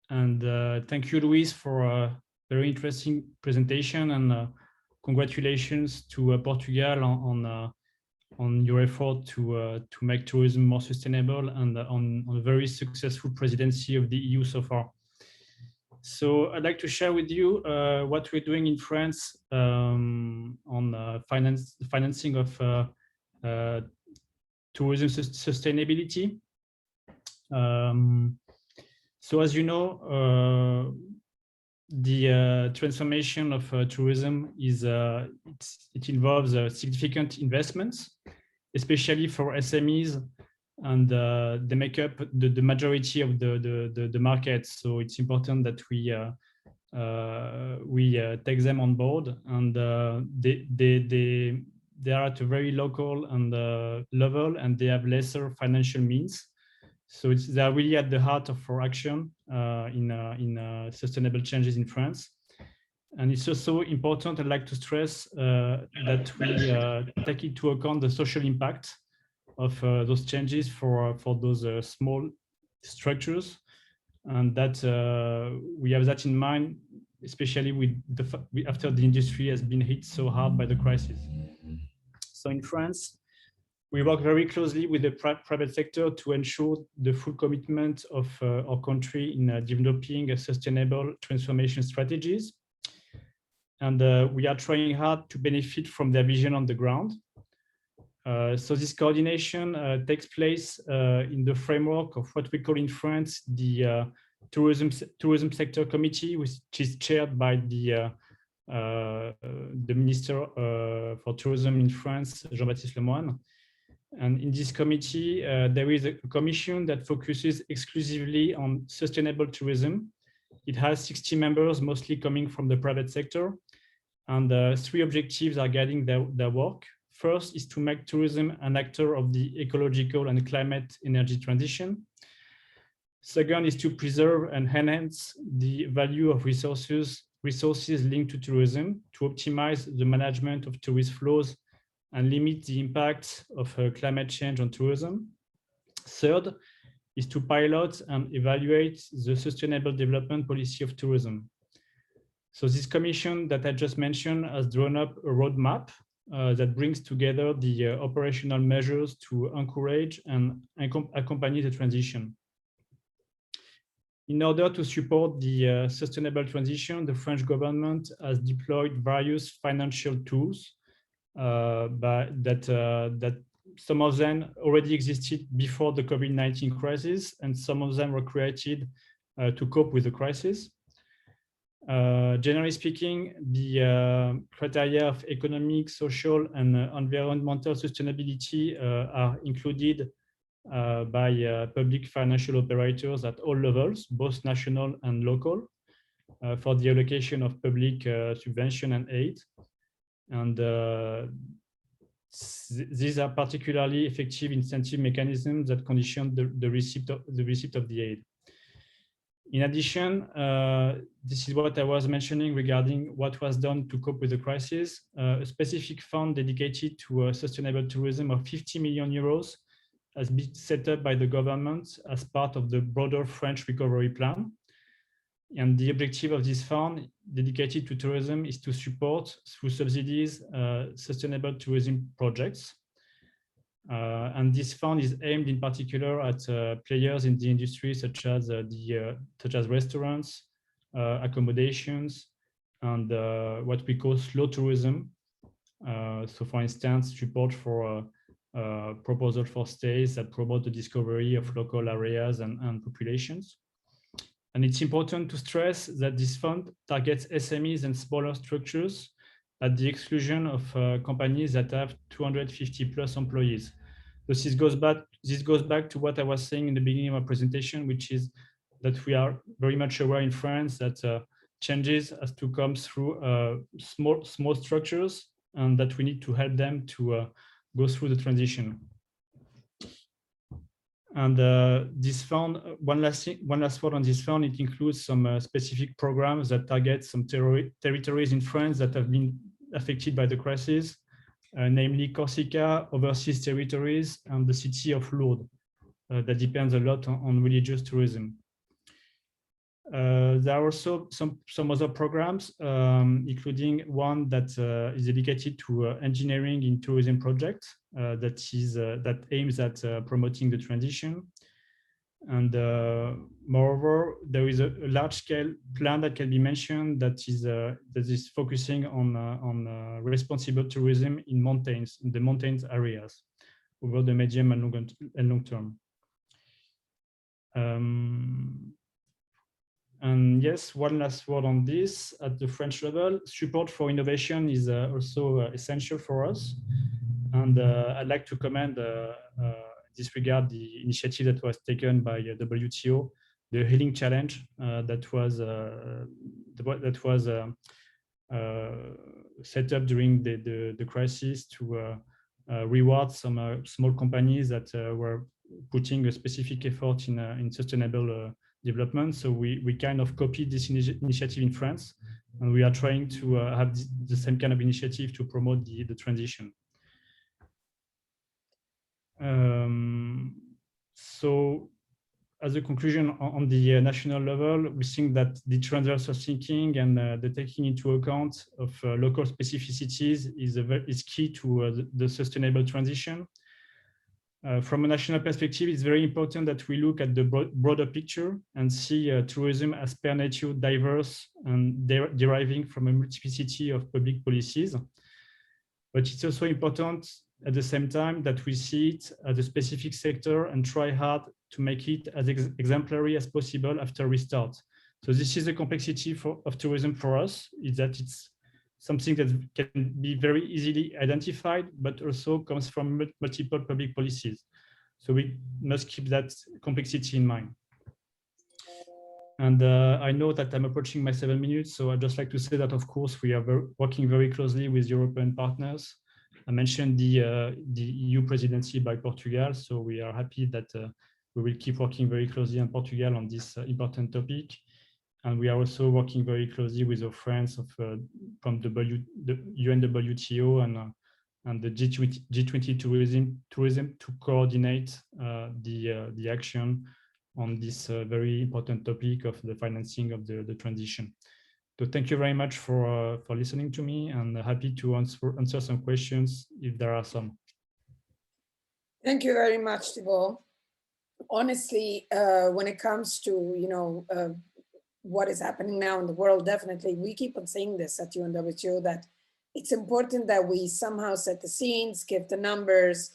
And thank you, Luis, for a very interesting presentation, and congratulations to Portugal on your effort to make tourism more sustainable, and on a very successful presidency of the EU so far. So I'd like to share with you what we're doing in France on financing of tourism sustainability. So as you know, the transformation of tourism is it involves significant investments, especially for SMEs, and they make up the majority of the market. So it's important that we take them on board, and they are at a very local and level, and they have lesser financial means. So they are really at the heart of our action in sustainable changes in France. And it's also important, I'd like to stress that we take into account the social impact of those changes for those small structures, and that we have that in mind, especially with after the industry has been hit so hard by the crisis. So in France, we work very closely with the private sector to ensure the full commitment of our country in developing sustainable transformation strategies. And we are trying hard to benefit from their vision on the ground. So this coordination takes place in the framework of what we call in France the tourism sector committee, which is chaired by the Minister for Tourism in France, Jean-Baptiste Lemoyne. And in this committee, there is a commission that focuses exclusively on sustainable tourism. It has 60 members, mostly coming from the private sector. And 3 objectives are guiding their work. First is to make tourism an actor of the ecological and climate energy transition. Second is to preserve and enhance the value of resources linked to tourism, to optimize the management of tourist flows and limit the impact of climate change on tourism. Third is to pilot and evaluate the sustainable development policy of tourism. So this commission that I just mentioned has drawn up a roadmap that brings together the operational measures to encourage and accompany the transition. In order to support the sustainable transition, the French government has deployed various financial tools that some of them already existed before the COVID-19 crisis, and some of them were created to cope with the crisis. Generally speaking, the criteria of economic, social, and environmental sustainability are included by public financial operators at all levels, both national and local, for the allocation of public subvention and aid. And these are particularly effective incentive mechanisms that condition the receipt of the aid. In addition, this is what I was mentioning regarding what was done to cope with the crisis. A specific fund dedicated to sustainable tourism of 50 million euros has been set up by the government as part of the broader French recovery plan. And the objective of this fund dedicated to tourism is to support, through subsidies, sustainable tourism projects. And this fund is aimed in particular at players in the industry such as restaurants, accommodations, and what we call slow tourism. So for instance, support for proposal for stays that promote the discovery of local areas and populations. And it's important to stress that this fund targets SMEs and smaller structures at the exclusion of companies that have 250 plus employees. So this goes back to what I was saying in the beginning of my presentation, which is that we are very much aware in France that changes has to come through small structures, and that we need to help them to go through the transition. And this fund, one last word on this fund, it includes some specific programs that target some territories in France that have been affected by the crisis, namely Corsica, overseas territories, and the city of Lourdes. That depends a lot on religious tourism. There are also some other programs, including one that is dedicated to engineering in tourism projects that aims at promoting the transition. And moreover, there is a large-scale plan that can be mentioned that is focusing on responsible tourism in the mountains areas over the medium and long term. And yes, one last word on this. At the French level, support for innovation is also essential for us. And I'd like to commend disregard the initiative that was taken by WTO, the Healing Challenge that was set up during the crisis to reward some small companies that were putting a specific effort in sustainable development. So we kind of copied this initiative in France, and we are trying to have the same kind of initiative to promote the transition. So as a conclusion on the national level, we think that the transversal thinking and the taking into account of local specificities is key to the sustainable transition. From a national perspective, it's very important that we look at the broader picture and see tourism as per nature diverse and deriving from a multiplicity of public policies. But it's also important at the same time that we see it as a specific sector and try hard to make it as exemplary as possible after restart. So this is the complexity of tourism for us, is that it's something that can be very easily identified, but also comes from multiple public policies. So we must keep that complexity in mind. And I know that I'm approaching my 7 minutes, so I'd just like to say that, of course, we are working very closely with European partners. I mentioned the EU presidency by Portugal, so we are happy that we will keep working very closely on Portugal on this important topic. And we are also working very closely with our friends from the UNWTO and the G20 tourism to coordinate the action on this very important topic of the financing of the transition. So thank you very much for listening to me, and happy to answer some questions if there are some. Thank you very much, Thibault. Honestly, when it comes to what is happening now in the world, definitely we keep on saying this at UNWTO, that it's important that we somehow set the scenes, give the numbers,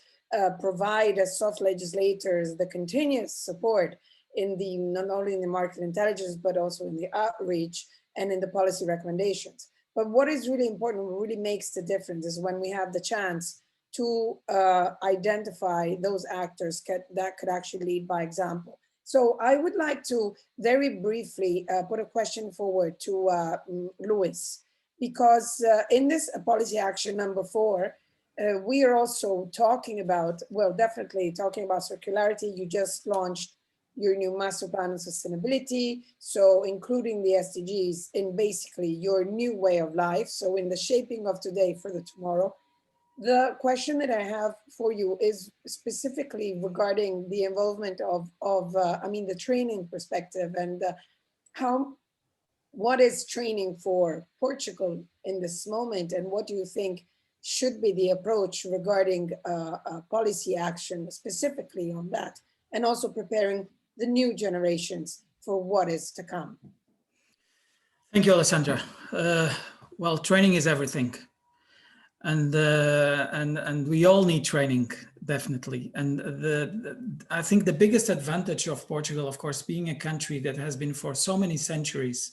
provide as soft legislators the continuous support in not only in the market intelligence, but also in the outreach and in the policy recommendations. But what is really important, what really makes the difference, is when we have the chance to identify those actors that could actually lead by example. So I would like to very briefly put a question forward to Luis, because in this policy action number 4, we are also talking about, well, definitely talking about circularity. You just launched your new master plan on sustainability, so including the SDGs in basically your new way of life, so in the shaping of today for the tomorrow. The question that I have for you is specifically regarding the involvement of the training perspective and what is training for Portugal in this moment, and what do you think should be the approach regarding policy action specifically on that, and also preparing the new generations for what is to come? Thank you, Alessandra. Well, training is everything. And we all need training, definitely. And I think the biggest advantage of Portugal, of course, being a country that has been for so many centuries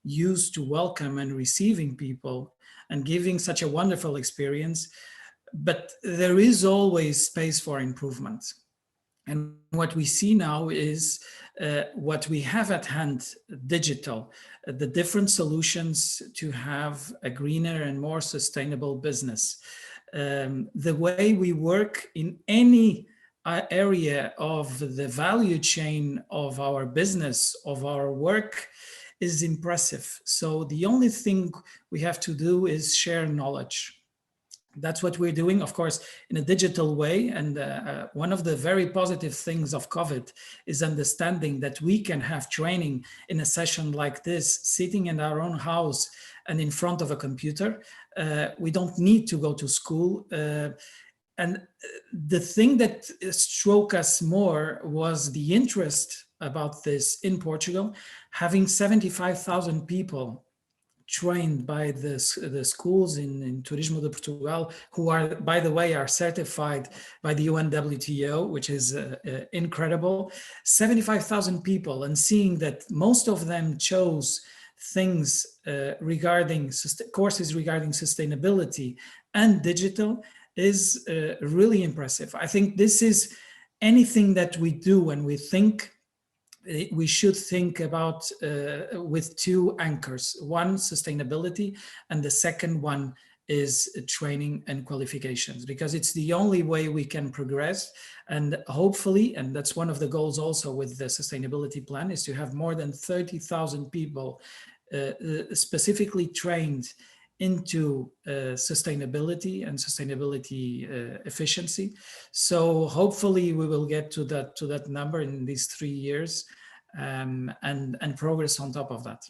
used to welcome and receiving people and giving such a wonderful experience, but there is always space for improvement. And what we see now is what we have at hand, digital, the different solutions to have a greener and more sustainable business. The way we work in any area of the value chain of our business, of our work, is impressive. So the only thing we have to do is share knowledge. That's what we're doing, of course, in a digital way. And one of the very positive things of COVID is understanding that we can have training in a session like this, sitting in our own house and in front of a computer. We don't need to go to school. And the thing that struck us more was the interest about this in Portugal, having 75,000 people trained by the schools in Turismo de Portugal, who are, by the way, are certified by the UNWTO, which is incredible. 75,000 people, and seeing that most of them chose things regarding courses regarding sustainability and digital is really impressive. I think this is anything that we do when we think, we should think about with two anchors. One, sustainability, and the second one is training and qualifications, because it's the only way we can progress. And hopefully, and that's one of the goals also with the sustainability plan, is to have more than 30,000 people specifically trained into sustainability and sustainability efficiency. So hopefully we will get to that number in these 3 years and progress on top of that.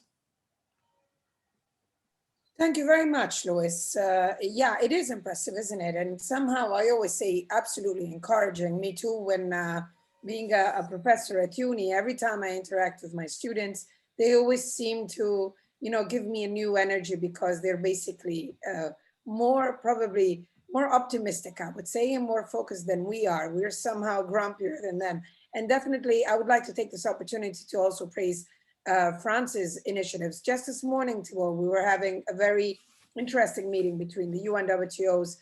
Thank you very much, Luis. Yeah, it is impressive, isn't it? And somehow I always say absolutely encouraging. Me too, when being a professor at uni, every time I interact with my students, they always seem to, give me a new energy, because they're basically probably more optimistic, I would say, and more focused than we are. We're somehow grumpier than them. And definitely, I would like to take this opportunity to also praise France's initiatives. Just this morning, we were having a very interesting meeting between the UNWTO's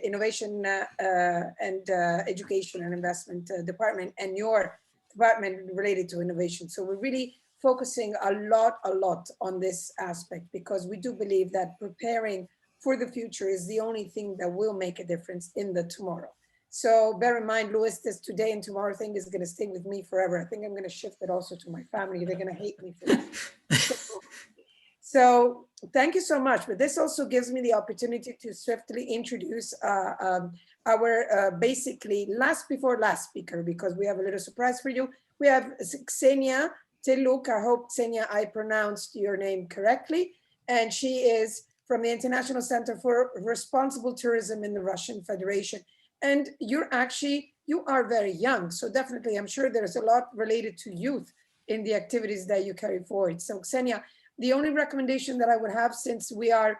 Innovation and Education and Investment Department and your department related to innovation. So we're really focusing a lot on this aspect, because we do believe that preparing for the future is the only thing that will make a difference in the tomorrow. So bear in mind, Luis, this today and tomorrow thing is going to stay with me forever. I think I'm going to shift it also to my family. They're going to hate me for that. So thank you so much. But this also gives me the opportunity to swiftly introduce our basically last speaker, because we have a little surprise for you. We have Ksenia Teluk. I hope, Ksenia, I pronounced your name correctly. And she is from the International Center for Responsible Tourism in the Russian Federation. And you are very young. So definitely, I'm sure there's a lot related to youth in the activities that you carry forward. So Ksenia, the only recommendation that I would have, since we are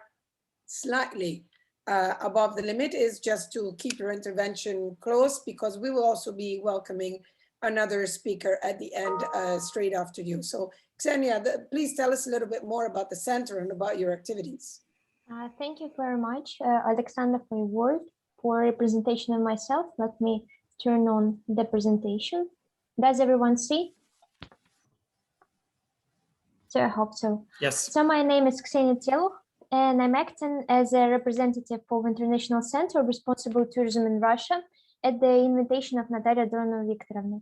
slightly above the limit, is just to keep your intervention close, because we will also be welcoming another speaker at the end straight after you. So Ksenia, please tell us a little bit more about the center and about your activities. Thank you very much, Alexander, for your word, for a presentation of myself. Let me turn on the presentation. Does everyone see? So I hope so. Yes. So my name is Ksenia Teluk, and I'm acting as a representative of International Center of Responsible Tourism in Russia at the invitation of Natalia Dronova Viktorovna.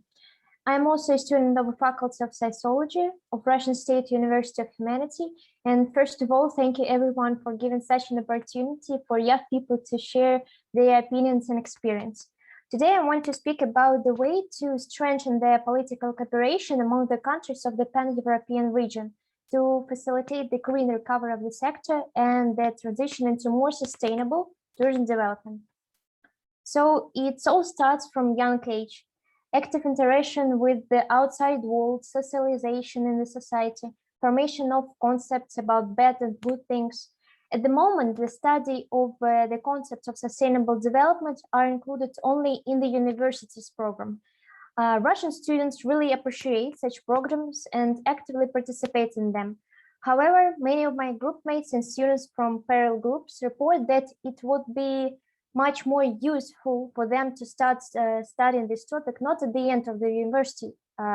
I'm also a student of the Faculty of Sociology of Russian State University of Humanity. And first of all, thank you everyone for giving such an opportunity for young people to share their opinions and experience. Today, I want to speak about the way to strengthen the political cooperation among the countries of the pan-European region to facilitate the green recovery of the sector and the transition into more sustainable tourism development. So it all starts from young age. Active interaction with the outside world, socialization in the society, formation of concepts about bad and good things. At the moment, the study of the concepts of sustainable development are included only in the university's program. Russian students really appreciate such programs and actively participate in them. However, many of my group mates and students from parallel groups report that it would be much more useful for them to start studying this topic, not at the end of the university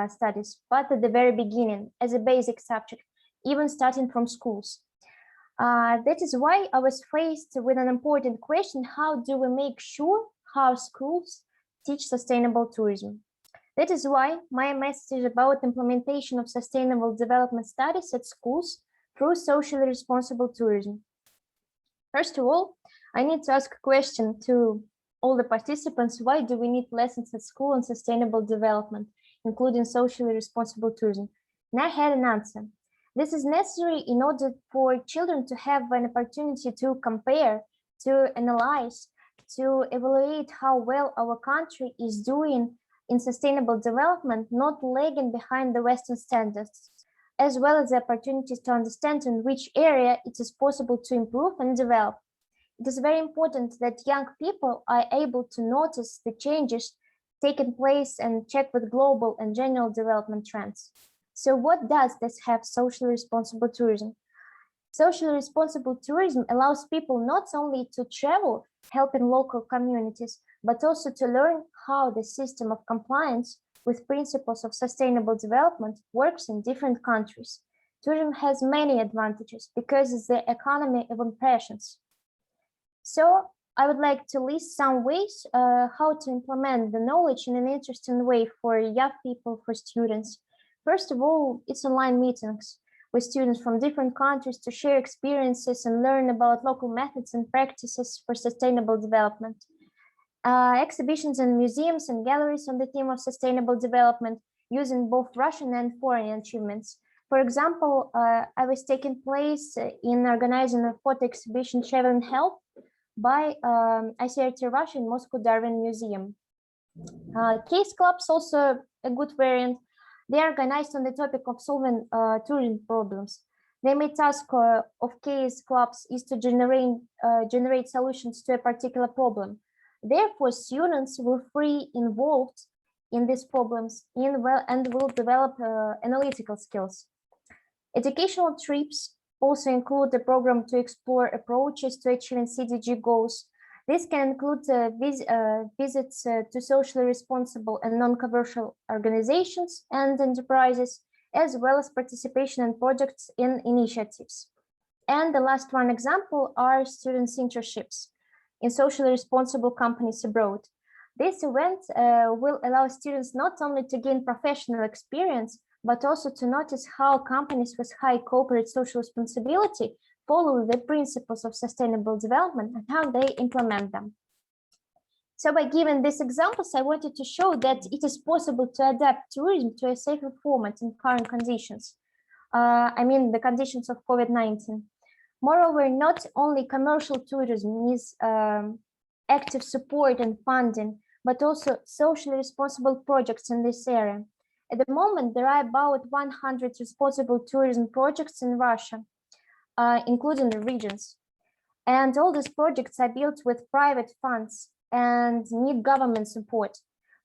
studies, but at the very beginning as a basic subject, even starting from schools. That is why I was faced with an important question: how do we make sure how schools teach sustainable tourism? That is why my message is about implementation of sustainable development studies at schools through socially responsible tourism. First of all, I need to ask a question to all the participants: why do we need lessons at school on sustainable development, including socially responsible tourism? And I had an answer. This is necessary in order for children to have an opportunity to compare, to analyze, to evaluate how well our country is doing in sustainable development, not lagging behind the Western standards, as well as the opportunities to understand in which area it is possible to improve and develop. It is very important that young people are able to notice the changes taking place and check with global and general development trends. So what does this have socially responsible tourism? Socially responsible tourism allows people not only to travel, helping local communities, but also to learn how the system of compliance with principles of sustainable development works in different countries. Tourism has many advantages because it's the economy of impressions. So I would like to list some ways how to implement the knowledge in an interesting way for young people, for students. First of all, it's online meetings with students from different countries to share experiences and learn about local methods and practices for sustainable development. Exhibitions in museums and galleries on the theme of sustainable development using both Russian and foreign achievements. For example, I was taking place in organizing a photo exhibition Travel and Health by ICRT Russia in Moscow Darwin Museum. Case clubs also a good variant. They are organized on the topic of solving tourism problems. The main task of case clubs is to generate solutions to a particular problem. Therefore, students will be involved in these problems and will develop analytical skills. Educational trips also include a program to explore approaches to achieving CDG goals. This can include visits to socially responsible and non-commercial organizations and enterprises, as well as participation in projects and initiatives. And the last one example are students' internships in socially responsible companies abroad. This event will allow students not only to gain professional experience, but also to notice how companies with high corporate social responsibility follow the principles of sustainable development and how they implement them. So by giving these examples, I wanted to show that it is possible to adapt tourism to a safer format in current conditions. I mean, the conditions of COVID-19. Moreover, not only commercial tourism needs active support and funding, but also socially responsible projects in this area. At the moment, there are about 100 responsible tourism projects in Russia, including the regions. And all these projects are built with private funds and need government support.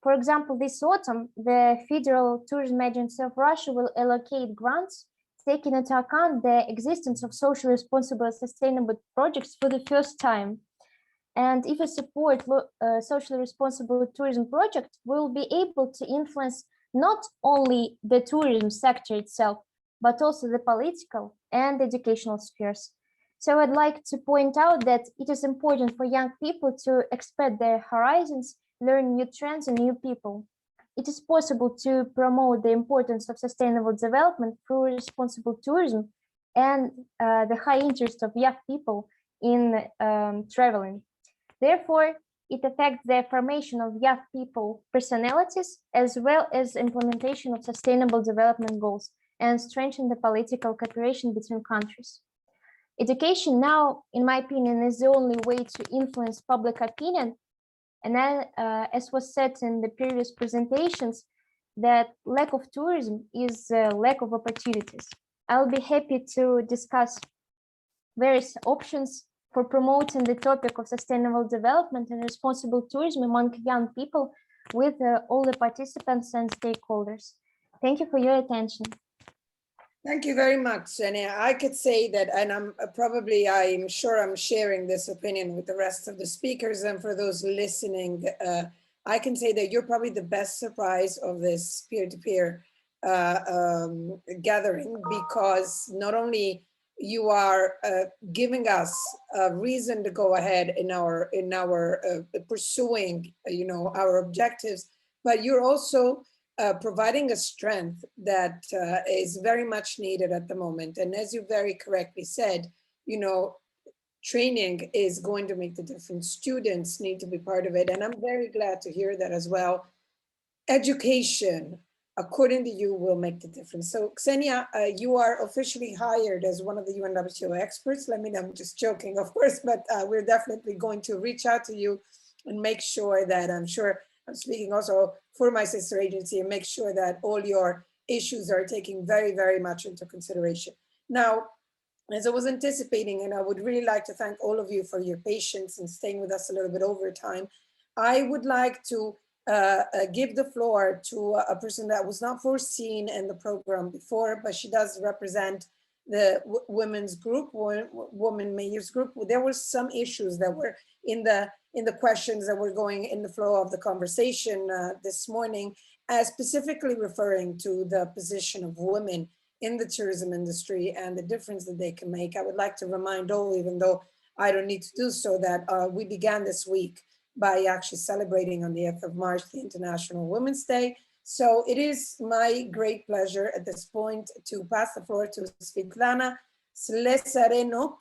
For example, this autumn, the Federal Tourism Agency of Russia will allocate grants, taking into account the existence of socially responsible and sustainable projects for the first time. And if we support socially responsible tourism project, we'll be able to influence not only the tourism sector itself, but also the political and educational spheres. So I'd like to point out that it is important for young people to expand their horizons, learn new trends and new people. it is possible to promote the importance of sustainable development through responsible tourism and the high interest of young people in traveling. Therefore, it affects the formation of young people personalities as well as implementation of sustainable development goals and strengthen the political cooperation between countries. Education now, in my opinion, is the only way to influence public opinion. And then, as was said in the previous presentations, that lack of tourism is a lack of opportunities. I'll be happy to discuss various options for promoting the topic of sustainable development and responsible tourism among young people with all the participants and stakeholders. Thank you for your attention. Thank you very much, Xenia. I could say that, and I'm sure I'm sharing this opinion with the rest of the speakers, and for those listening, I can say that you're probably the best surprise of this peer-to-peer gathering, because not only you are giving us a reason to go ahead in our pursuing, our objectives, but you're also providing a strength that is very much needed at the moment. And as you very correctly said, training is going to make the difference. Students need to be part of it. And I'm very glad to hear that as well. Education, according to you, will make the difference. So Xenia, you are officially hired as one of the UNWTO experts. I'm just joking, of course, but we're definitely going to reach out to you and make sure that, I'm speaking also for my sister agency, and make sure that all your issues are taken very, very much into consideration. Now, as I was anticipating, and I would really like to thank all of you for your patience and staying with us a little bit over time, I would like to give the floor to a person that was not foreseen in the program before, but she does represent the women's group, women mayors group. There were some issues that were in the questions that were going in the flow of the conversation this morning, specifically referring to the position of women in the tourism industry and the difference that they can make. I would like to remind all, even though I don't need to do so, that we began this week by actually celebrating on the 8th of March, the International Women's Day. So it is my great pleasure at this point to pass the floor to Svetlana Slesarenok.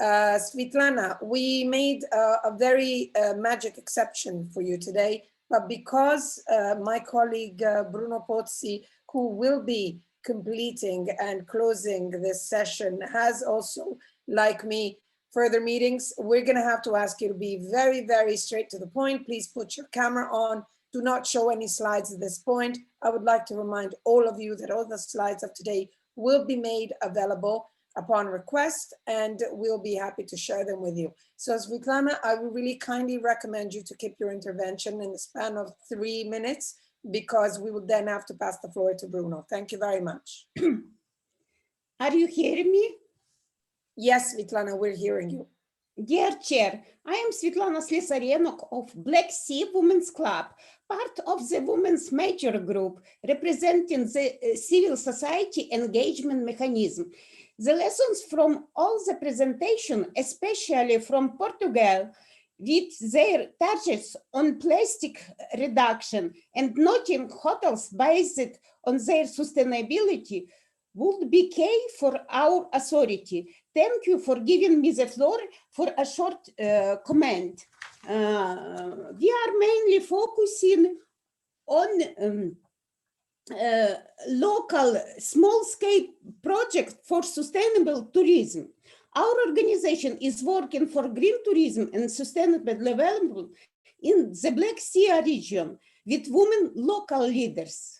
Svetlana, we made a very magic exception for you today, but because my colleague Bruno Pozzi, who will be completing and closing this session, has also, like me, further meetings, we're going to have to ask you to be very, very straight to the point. Please put your camera on. Do not show any slides at this point. I would like to remind all of you that all the slides of today will be made available upon request, and we'll be happy to share them with you. So Svetlana, I would really kindly recommend you to keep your intervention in the span of 3 minutes, because we will then have to pass the floor to Bruno. Thank you very much. Are you hearing me? Yes, Svetlana, we're hearing you. Dear Chair, I am Svetlana Slesarenok of Black Sea Women's Club, part of the Women's Major Group, representing the civil society engagement mechanism. The lessons from all the presentation, especially from Portugal, with their targets on plastic reduction and noting hotels based on their sustainability, would be key for our authority. Thank you for giving me the floor for a short comment. We are mainly focusing on local small-scale project for sustainable tourism. Our organization is working for green tourism and sustainable development in the Black Sea region with women local leaders.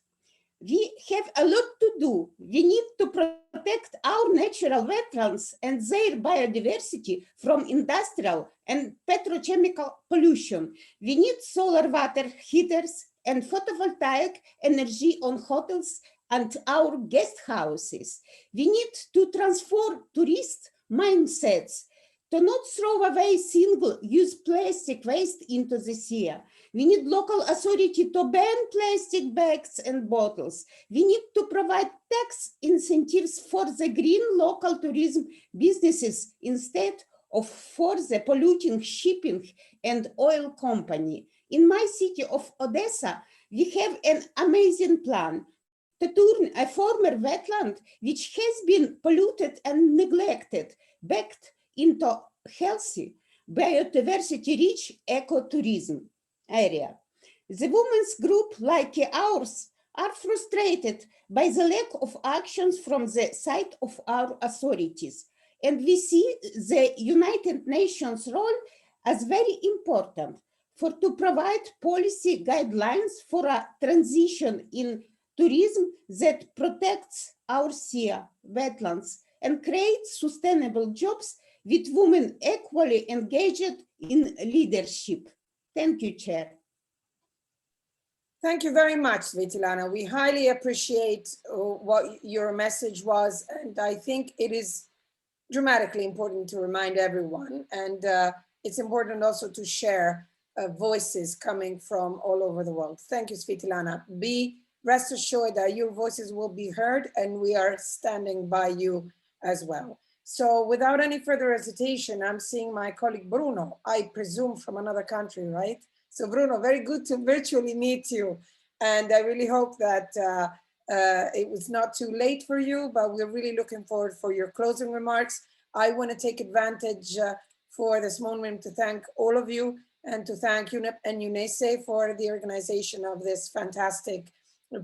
We have a lot to do. We need to protect our natural wetlands and their biodiversity from industrial and petrochemical pollution. We need solar water heaters and photovoltaic energy on hotels and our guest houses. We need to transform tourist mindsets to not throw away single-use plastic waste into the sea. We need local authority to ban plastic bags and bottles. We need to provide tax incentives for the green local tourism businesses instead of for the polluting shipping and oil company. In my city of Odessa, We have an amazing plan to turn a former wetland, which has been polluted and neglected, back into healthy, biodiversity-rich ecotourism area. The women's group, like ours, are frustrated by the lack of actions from the side of our authorities. And we see the United Nations role as very important to provide policy guidelines for a transition in tourism that protects our sea, wetlands, and creates sustainable jobs with women equally engaged in leadership. Thank you, Chair. Thank you very much, Svetlana. We highly appreciate what your message was, and I think it is dramatically important to remind everyone, and it's important also to share voices coming from all over the world. Thank you, Svetlana. Be rest assured that your voices will be heard, and we are standing by you as well. So without any further hesitation, I'm seeing my colleague Bruno, I presume from another country, right? So Bruno, very good to virtually meet you. And I really hope that it was not too late for you, but we're really looking forward for your closing remarks. I want to take advantage for this moment to thank all of you and to thank UNEP and UNESE for the organization of this fantastic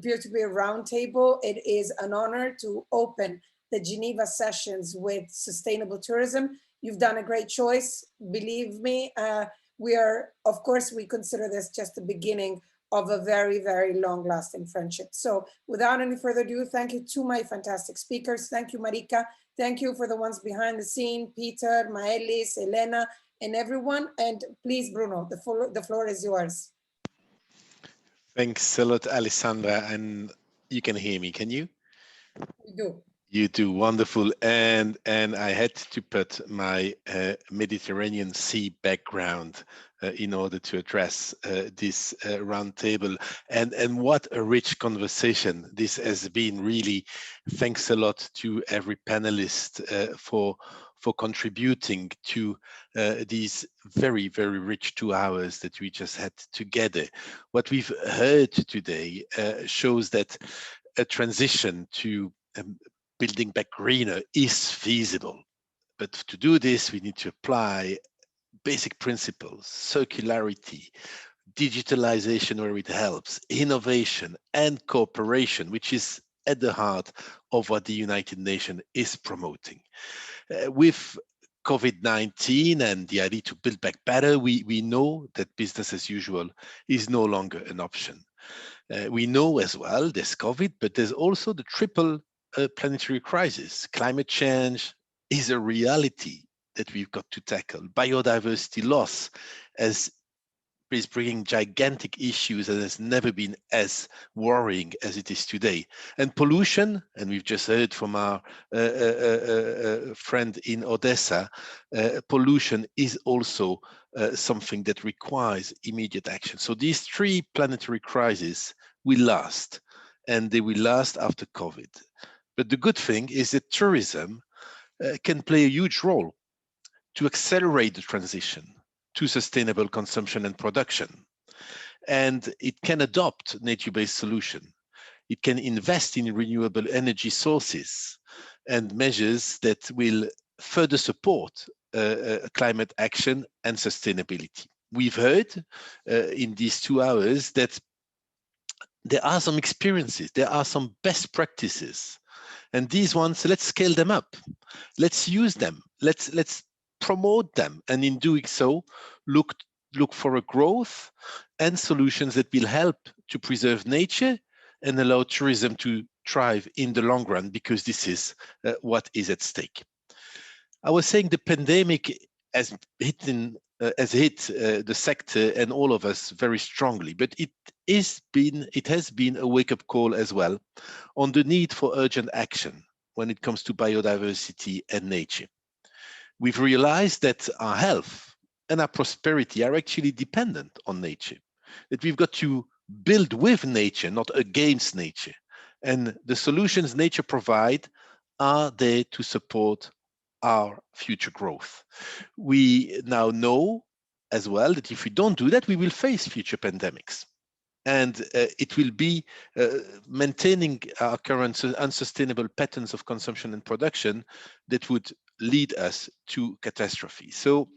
peer-to-peer roundtable. It is an honor to open the Geneva sessions with sustainable tourism. You've done a great choice, believe me. Of course, we consider this just the beginning of a very, very long-lasting friendship. So without any further ado, thank you to my fantastic speakers. Thank you, Marika. Thank you for the ones behind the scene, Peter, Maelis, Elena, and everyone. And please, Bruno, the floor is yours. Thanks a lot, Alessandra. And you can hear me, can you? We do. You do, wonderful. And I had to put my Mediterranean Sea background in order to address this roundtable. And what a rich conversation this has been, really. Thanks a lot to every panelist for contributing to these very, very rich 2 hours that we just had together. What we've heard today shows that a transition to building back greener is feasible. But to do this, we need to apply basic principles, circularity, digitalization where it helps, innovation and cooperation, which is at the heart of what the United Nations is promoting. With COVID-19 and the idea to build back better, we know that business as usual is no longer an option. We know as well there's COVID, but there's also the triple planetary crisis. Climate change is a reality that we've got to tackle. Biodiversity loss is bringing gigantic issues and has never been as worrying as it is today. And pollution, and we've just heard from our friend in Odessa, pollution is also something that requires immediate action. So these 3 planetary crises will last, and they will last after COVID. But the good thing is that tourism can play a huge role to accelerate the transition to sustainable consumption and production. And it can adopt nature-based solutions. It can invest in renewable energy sources and measures that will further support climate action and sustainability. We've heard in these 2 hours that there are some experiences, there are some best practices. And these ones, let's scale them up. Let's use them. Let's promote them. And in doing so, look for a growth and solutions that will help to preserve nature and allow tourism to thrive in the long run, because this is what is at stake. I was saying the pandemic has hit the sector and all of us very strongly, but it has been a wake-up call as well on the need for urgent action when it comes to biodiversity and nature. We've realized that our health and our prosperity are actually dependent on nature, that we've got to build with nature, not against nature. And the solutions nature provide are there to support our future growth. We now know as well that if we don't do that, we will face future pandemics. And it will be maintaining our current unsustainable patterns of consumption and production that would lead us to catastrophe. So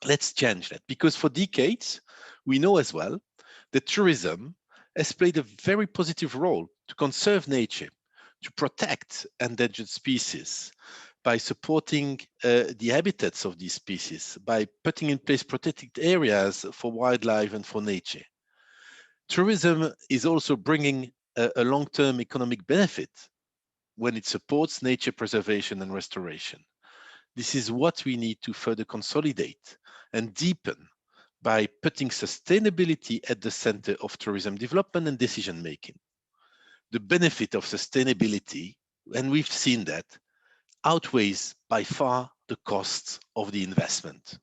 let's change that, because for decades, we know as well that tourism has played a very positive role to conserve nature, to protect endangered species, by supporting the habitats of these species, by putting in place protected areas for wildlife and for nature. Tourism is also bringing a long-term economic benefit when it supports nature preservation and restoration. This is what we need to further consolidate and deepen by putting sustainability at the center of tourism development and decision-making. The benefit of sustainability, and we've seen that, outweighs by far the costs of the investment.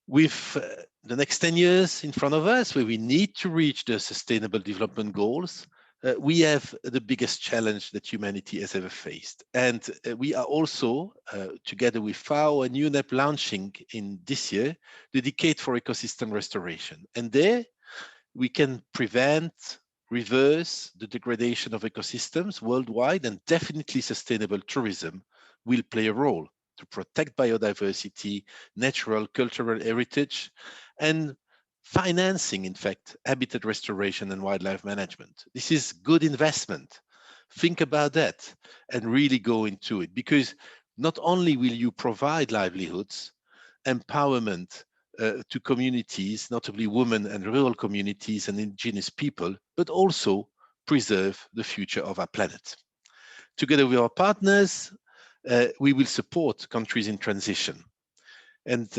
With the next 10 years in front of us, where we need to reach the Sustainable Development Goals, we have the biggest challenge that humanity has ever faced. And we are also, together with FAO and UNEP, launching in this year, the Decade for Ecosystem Restoration. And there we can prevent, reverse the degradation of ecosystems worldwide, and definitely sustainable tourism will play a role to protect biodiversity, natural, cultural heritage, and financing, in fact, habitat restoration and wildlife management. This is good investment. Think about that and really go into it, because not only will you provide livelihoods, empowerment to communities, notably women and rural communities and indigenous people, but also preserve the future of our planet. Together with our partners, we will support countries in transition. And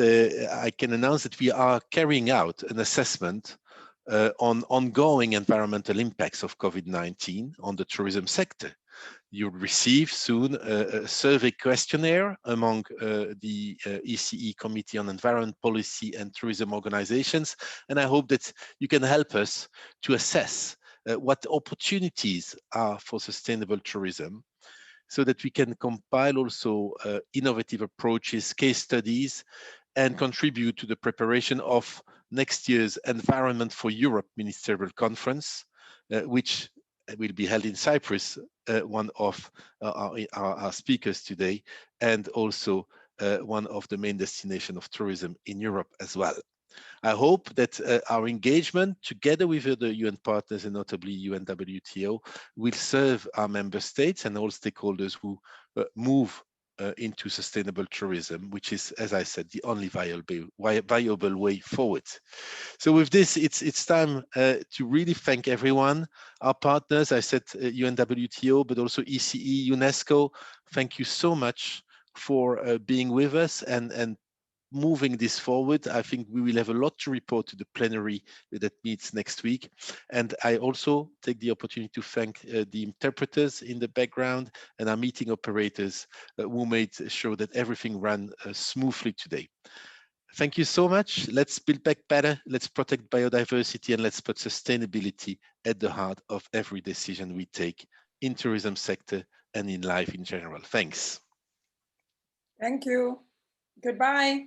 I can announce that we are carrying out an assessment on ongoing environmental impacts of COVID-19 on the tourism sector. You'll receive soon a survey questionnaire among the ECE Committee on Environment Policy and Tourism organizations. And I hope that you can help us to assess what opportunities are for sustainable tourism, so that we can compile also innovative approaches, case studies, and contribute to the preparation of next year's Environment for Europe Ministerial Conference, which will be held in Cyprus, one of our speakers today, and also one of the main destinations of tourism in Europe as well. I hope that our engagement together with the UN partners, and notably UNWTO, will serve our member states and all stakeholders who move into sustainable tourism, which is, as I said, the only viable way forward. So with this, it's time to really thank everyone, our partners. I said UNWTO, but also ECE, UNESCO. Thank you so much for being with us and moving this forward. I think we will have a lot to report to the plenary that meets next week. And I also take the opportunity to thank the interpreters in the background and our meeting operators who made sure that everything ran smoothly today. Thank you so much. Let's build back better. Let's protect biodiversity, and let's put sustainability at the heart of every decision we take in tourism sector and in life in general. Thanks. Thank you. Goodbye.